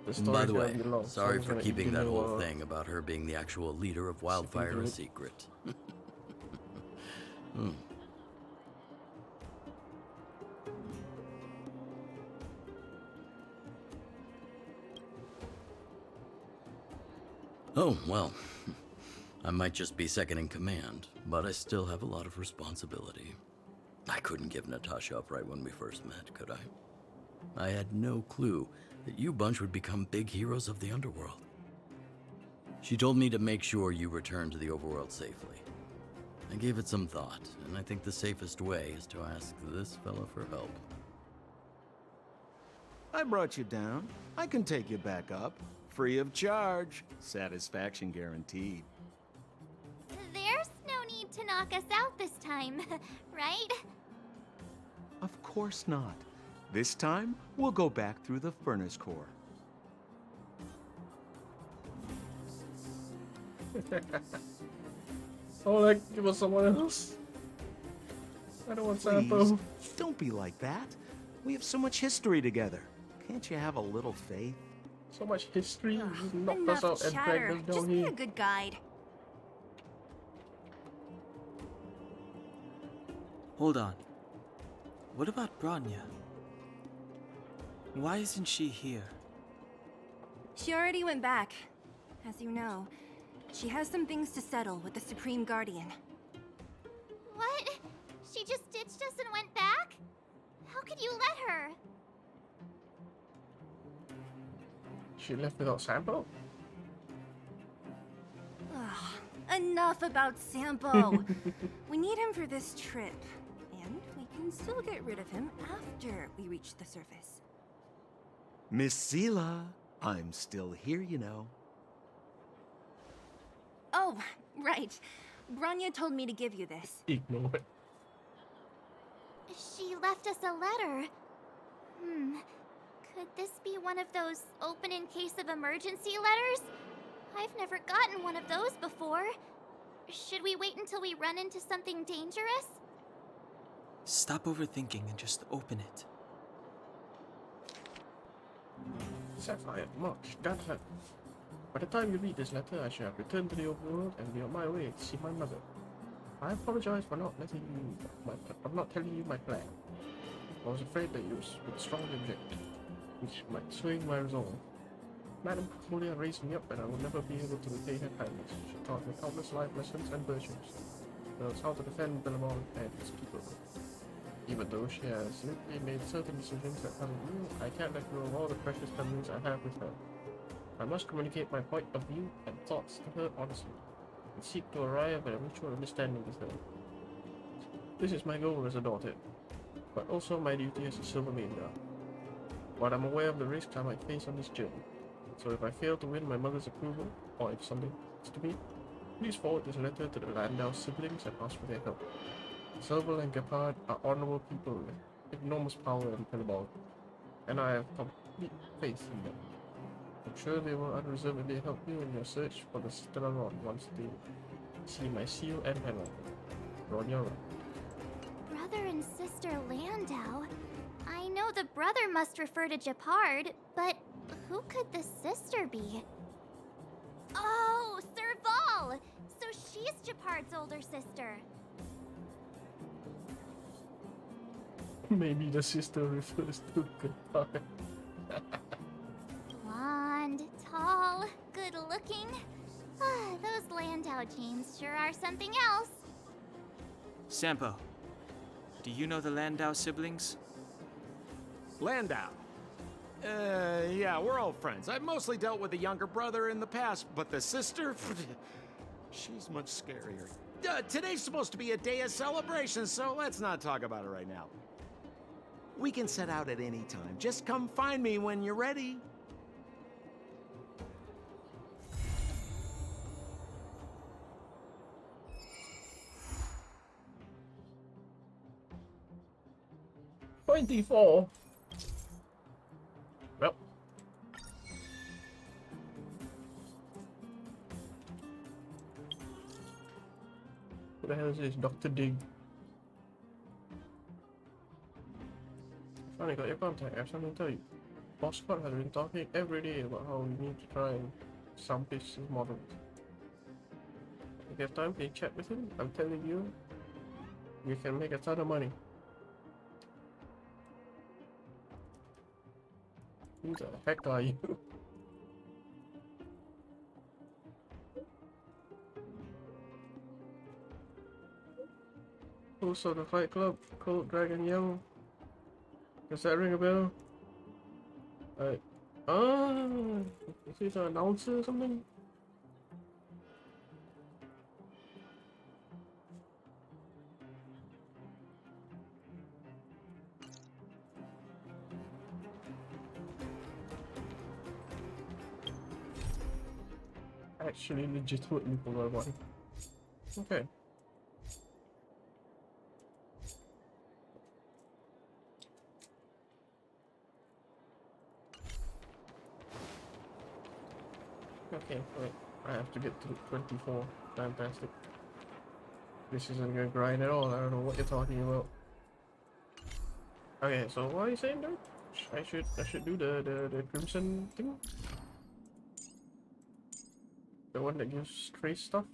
And by the way, sorry for keeping that whole thing about her being the actual leader of Wildfire a secret. Oh, well, I might just be second in command, but I still have a lot of responsibility. I couldn't give Natasha up right when we first met, could I? I had no clue that you bunch would become big heroes of the underworld. She told me to make sure you return to the overworld safely. I gave it some thought, and I think the safest way is to ask this fella for help. I brought you down. I can take you back up. Free of charge. Satisfaction guaranteed. There's no need to knock us out this time, right? Of course not. This time, we'll go back through the furnace core. Oh, like it was someone else? I don't want Sampo. Please, don't be like that. We have so much history together. Can't you have a little faith? So much history. Ugh, Just knocked us enough out and dragged chatter. us down Just be here. a good guide. Hold on. What about Branya? Why isn't she here? She already went back. As you know, she has some things to settle with the Supreme Guardian. What? She just ditched us and went back? How could you let her? She left without Sampo? Ugh, enough about Sampo. We need him for this trip. And we can still get rid of him after we reach the surface. Miss Sela, I'm still here, you know. Oh, right. Branya told me to give you this. Ignore it. She left us a letter. Could this be one of those open in case of emergency letters? I've never gotten one of those before. Should we wait until we run into something dangerous? Stop overthinking and just open it. Sapphire, March, Gather. By the time you read this letter, I shall have returned to the overworld and be on my way to see my mother. I apologize for not telling you my plan. I was afraid that you would strongly object, which might swing my resolve. Madame Julia raised me up and I will never be able to repay her kindness. She taught me countless life lessons and virtues. Knows how to defend Billabong and its people. Even though she has simply made certain decisions that puzzle me, I can't let go of all the precious memories I have with her. I must communicate my point of view and thoughts to her honestly, and seek to arrive at a mutual understanding with her. This is my goal as a daughter, but also my duty as a Silver Maiden. But I'm aware of the risks I might face on this journey, so if I fail to win my mother's approval, or if something happens to me, please forward this letter to the Landau siblings and ask for their help. Silver and Gepard are honorable people with enormous power in Pelibog, and I have complete faith in them. I'm sure they will unreservedly help you in your search for the Stellaron once they see my seal and panel. Ronja. Brother and sister Landau? I know the brother must refer to Gepard, but who could the sister be? Oh, Serval! So she's Gepard's older sister. Maybe the sister refers to Gepard. Blonde, tall, good-looking. Those Landau genes sure are something else. Sampo, do you know the Landau siblings? Landau. Yeah, we're old friends. I've mostly dealt with the younger brother in the past, but the sister, she's much scarier. Today's supposed to be a day of celebration, so let's not talk about it right now. We can set out at any time. Just come find me when you're ready. $24. Well. Who the hell is this? Dr. Dig. Finally got your contact. I have something to tell you. Boss Scott has been talking every day about how we need to try and soundpiece his models. If you have time, can you chat with him? I'm telling you, we can make a ton of money. Who the heck are you? Also the Fight Club, Cold Dragon Young. Does that ring a bell? Is he an announcer or something? Actually legitimately forgot about him. Okay. Okay, wait. I have to get to 24. Fantastic. This isn't gonna grind at all. I don't know what you're talking about. Okay, so what are you saying, dude? I should do the crimson thing. The one that gives trace stuff.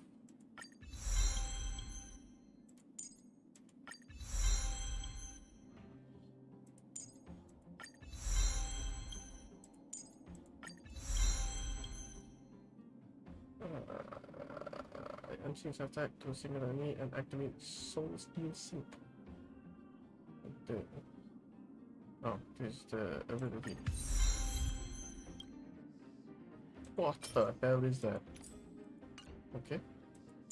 Unsync attack to a single enemy and activate Soul Steel Sync. Oh, this is the ability. What the hell is that? Okay,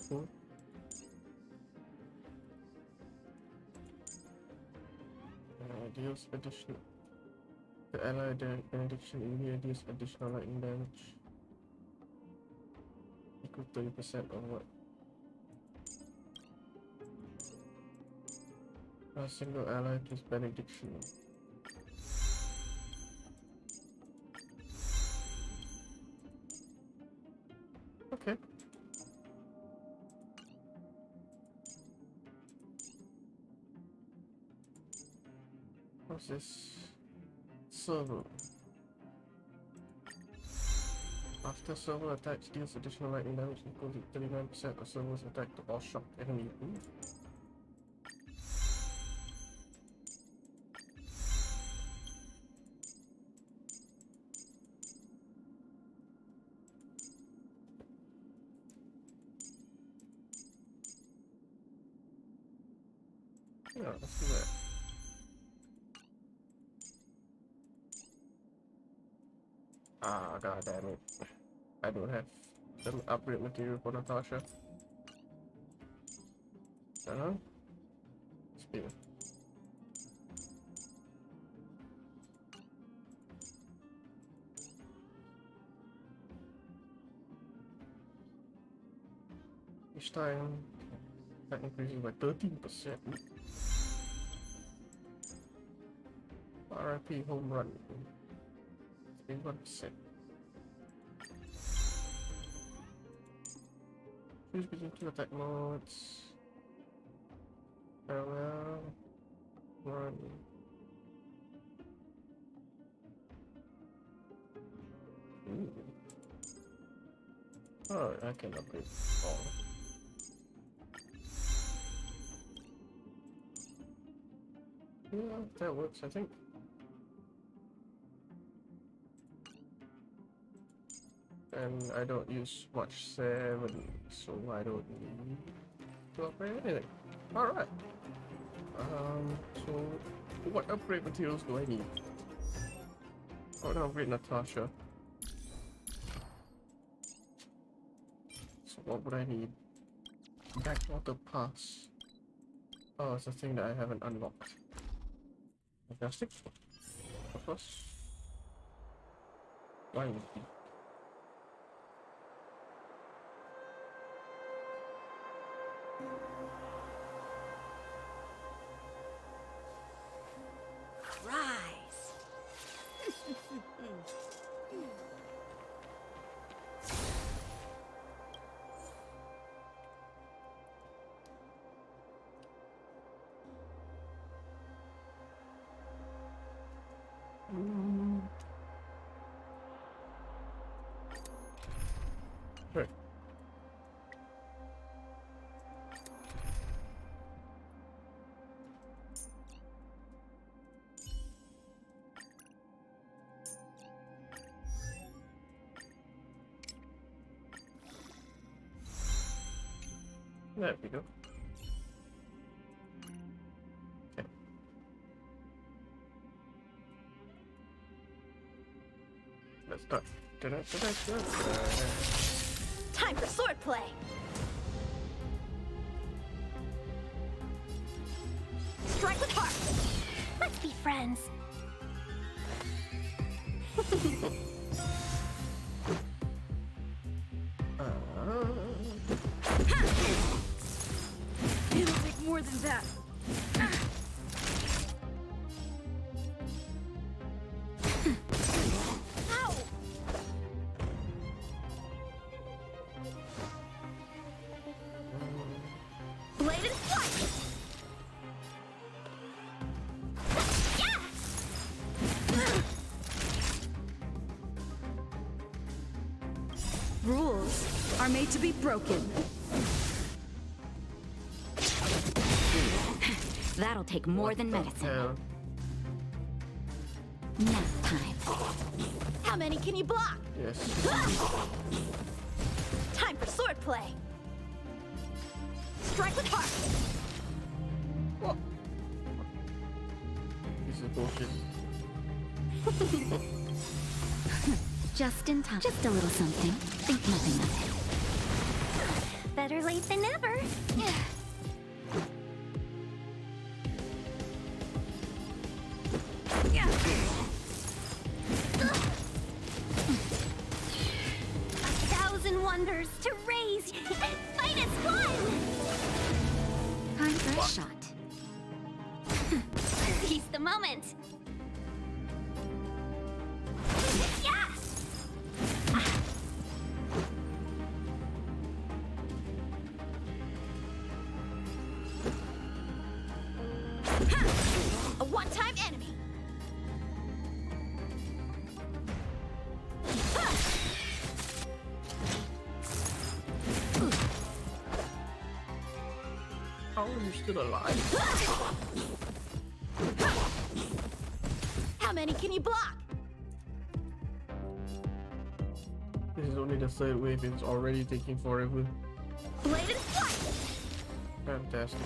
cool. Deals additional. The ally benediction immediately deals additional lightning damage. Equal 30% of what? A single ally to his benediction. Okay. What's this? Servo. After servo attacks deals additional lightning damage equal to 39% of servo's attack to all shocked enemy. Ooh. Yeah, let's do that. Ah, god damn it. I don't have some upgrade material for Natasha. Spear. Each time that increases by 13%. RIP home run. 81%. Choose between two attack modes. Parallel. Run. Ooh. Oh, I can upgrade all. Yeah, that works, I think. And I don't use much 7, so I don't need to upgrade anything. Alright. So what upgrade materials do I need? I want to upgrade Natasha. So what would I need? Backwater Pass. Oh, it's a thing that I haven't unlocked. Fantastic. Of course. Why would be? Rise. Right. There we go. Okay. Let's start. Time for swordplay! Strike with heart! Let's be friends. It'll take more than that. Ow! Blade and flight! Yeah! Rules are made to be broken. That'll take more than medicine. Hell. Nap time. How many can you block? Yes. Time for swordplay. Strike with heart. What? This is bullshit. Just in time. Just a little something. Think nothing of it. Better late than never. 1,000 wonders to raise. Fight is one. Time for a shot. Seize the moment. Yeah. A one-time enemy. How are you still alive? How many can you block? This is only the third wave. It's already taking forever. Blade and flight. Fantastic.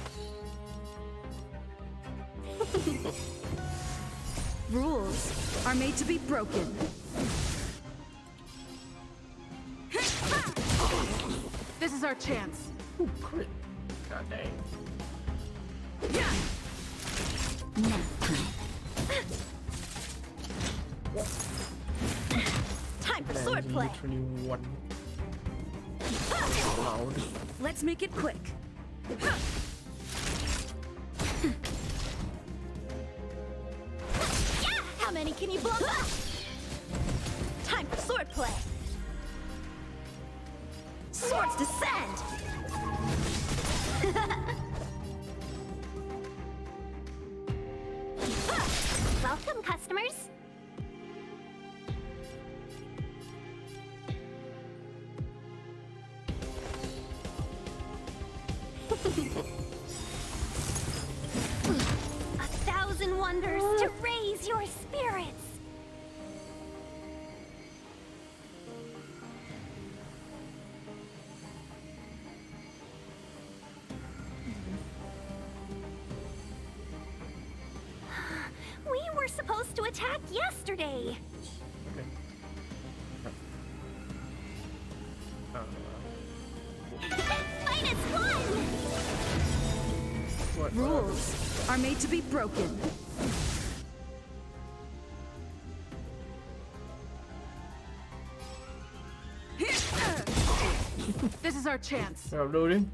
Rules are made to be broken. This is our chance. Ooh, crit. God dang. Nap time. Time for Man, swordplay. literally one. Loud. Let's make it quick. How many can you block? Time for swordplay. Swords descend. Welcome, customers. A 1,000 wonders to raise your spirits. We were supposed to attack yesterday. Fight is one. What? Rules are made to be broken. This is our chance. I'm loading.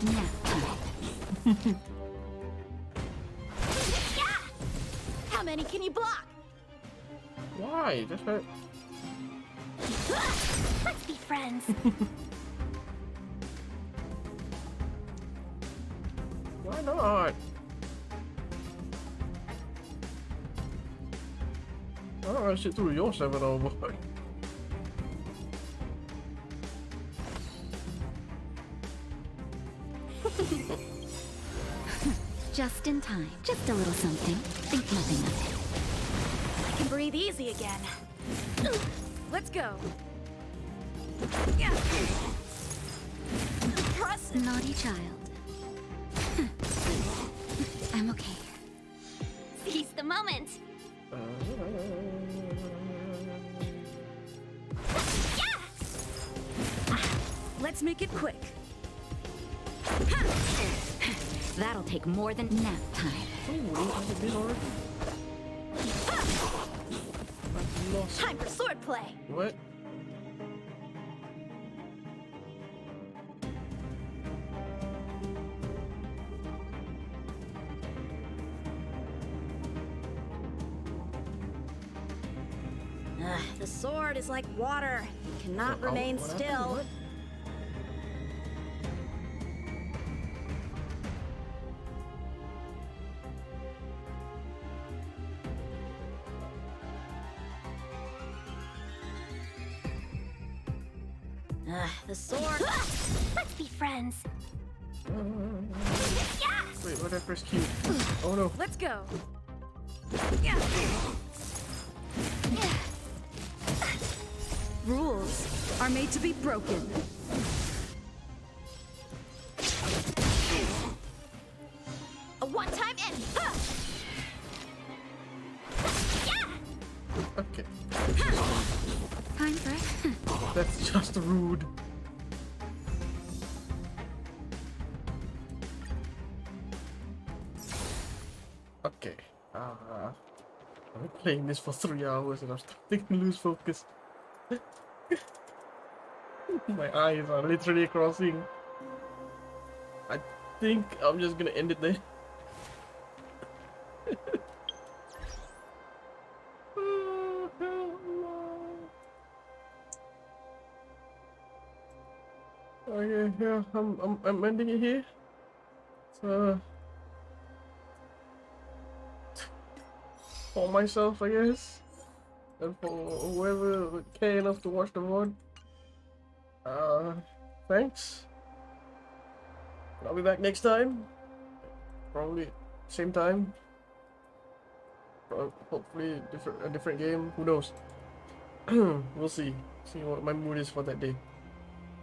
Nap time. How many can you block? Why? That's not. Let's be friends. Why not? I don't want to sit through your 7-0 boy. Just in time. Just a little something. Think nothing of it. I can breathe easy again. Let's go. Trust. Naughty child. I'm okay. Seize the moment. Let's make it quick. That'll take more than nap time. Oh, has it been already? I've lost. Time for swordplay. What? The sword is like water. It cannot Oh, remain what still. happened? The sword. Let's be friends. Wait, what did I press Q? Oh no. Let's go. Rules are made to be broken. A one-time end. Okay. Time for it. That's just rude. Okay. I've been playing this for 3 hours and I'm starting to lose focus. My eyes are literally crossing. I think I'm just gonna end it there. Oh, hell no. Okay, yeah, I'm ending it here. So for myself, I guess, and for whoever would care enough to watch the VOD. Thanks. I'll be back next time. Probably same time. Hopefully a different game. Who knows? We'll see. See what my mood is for that day.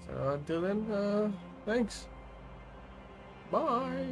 So until then, thanks. Bye.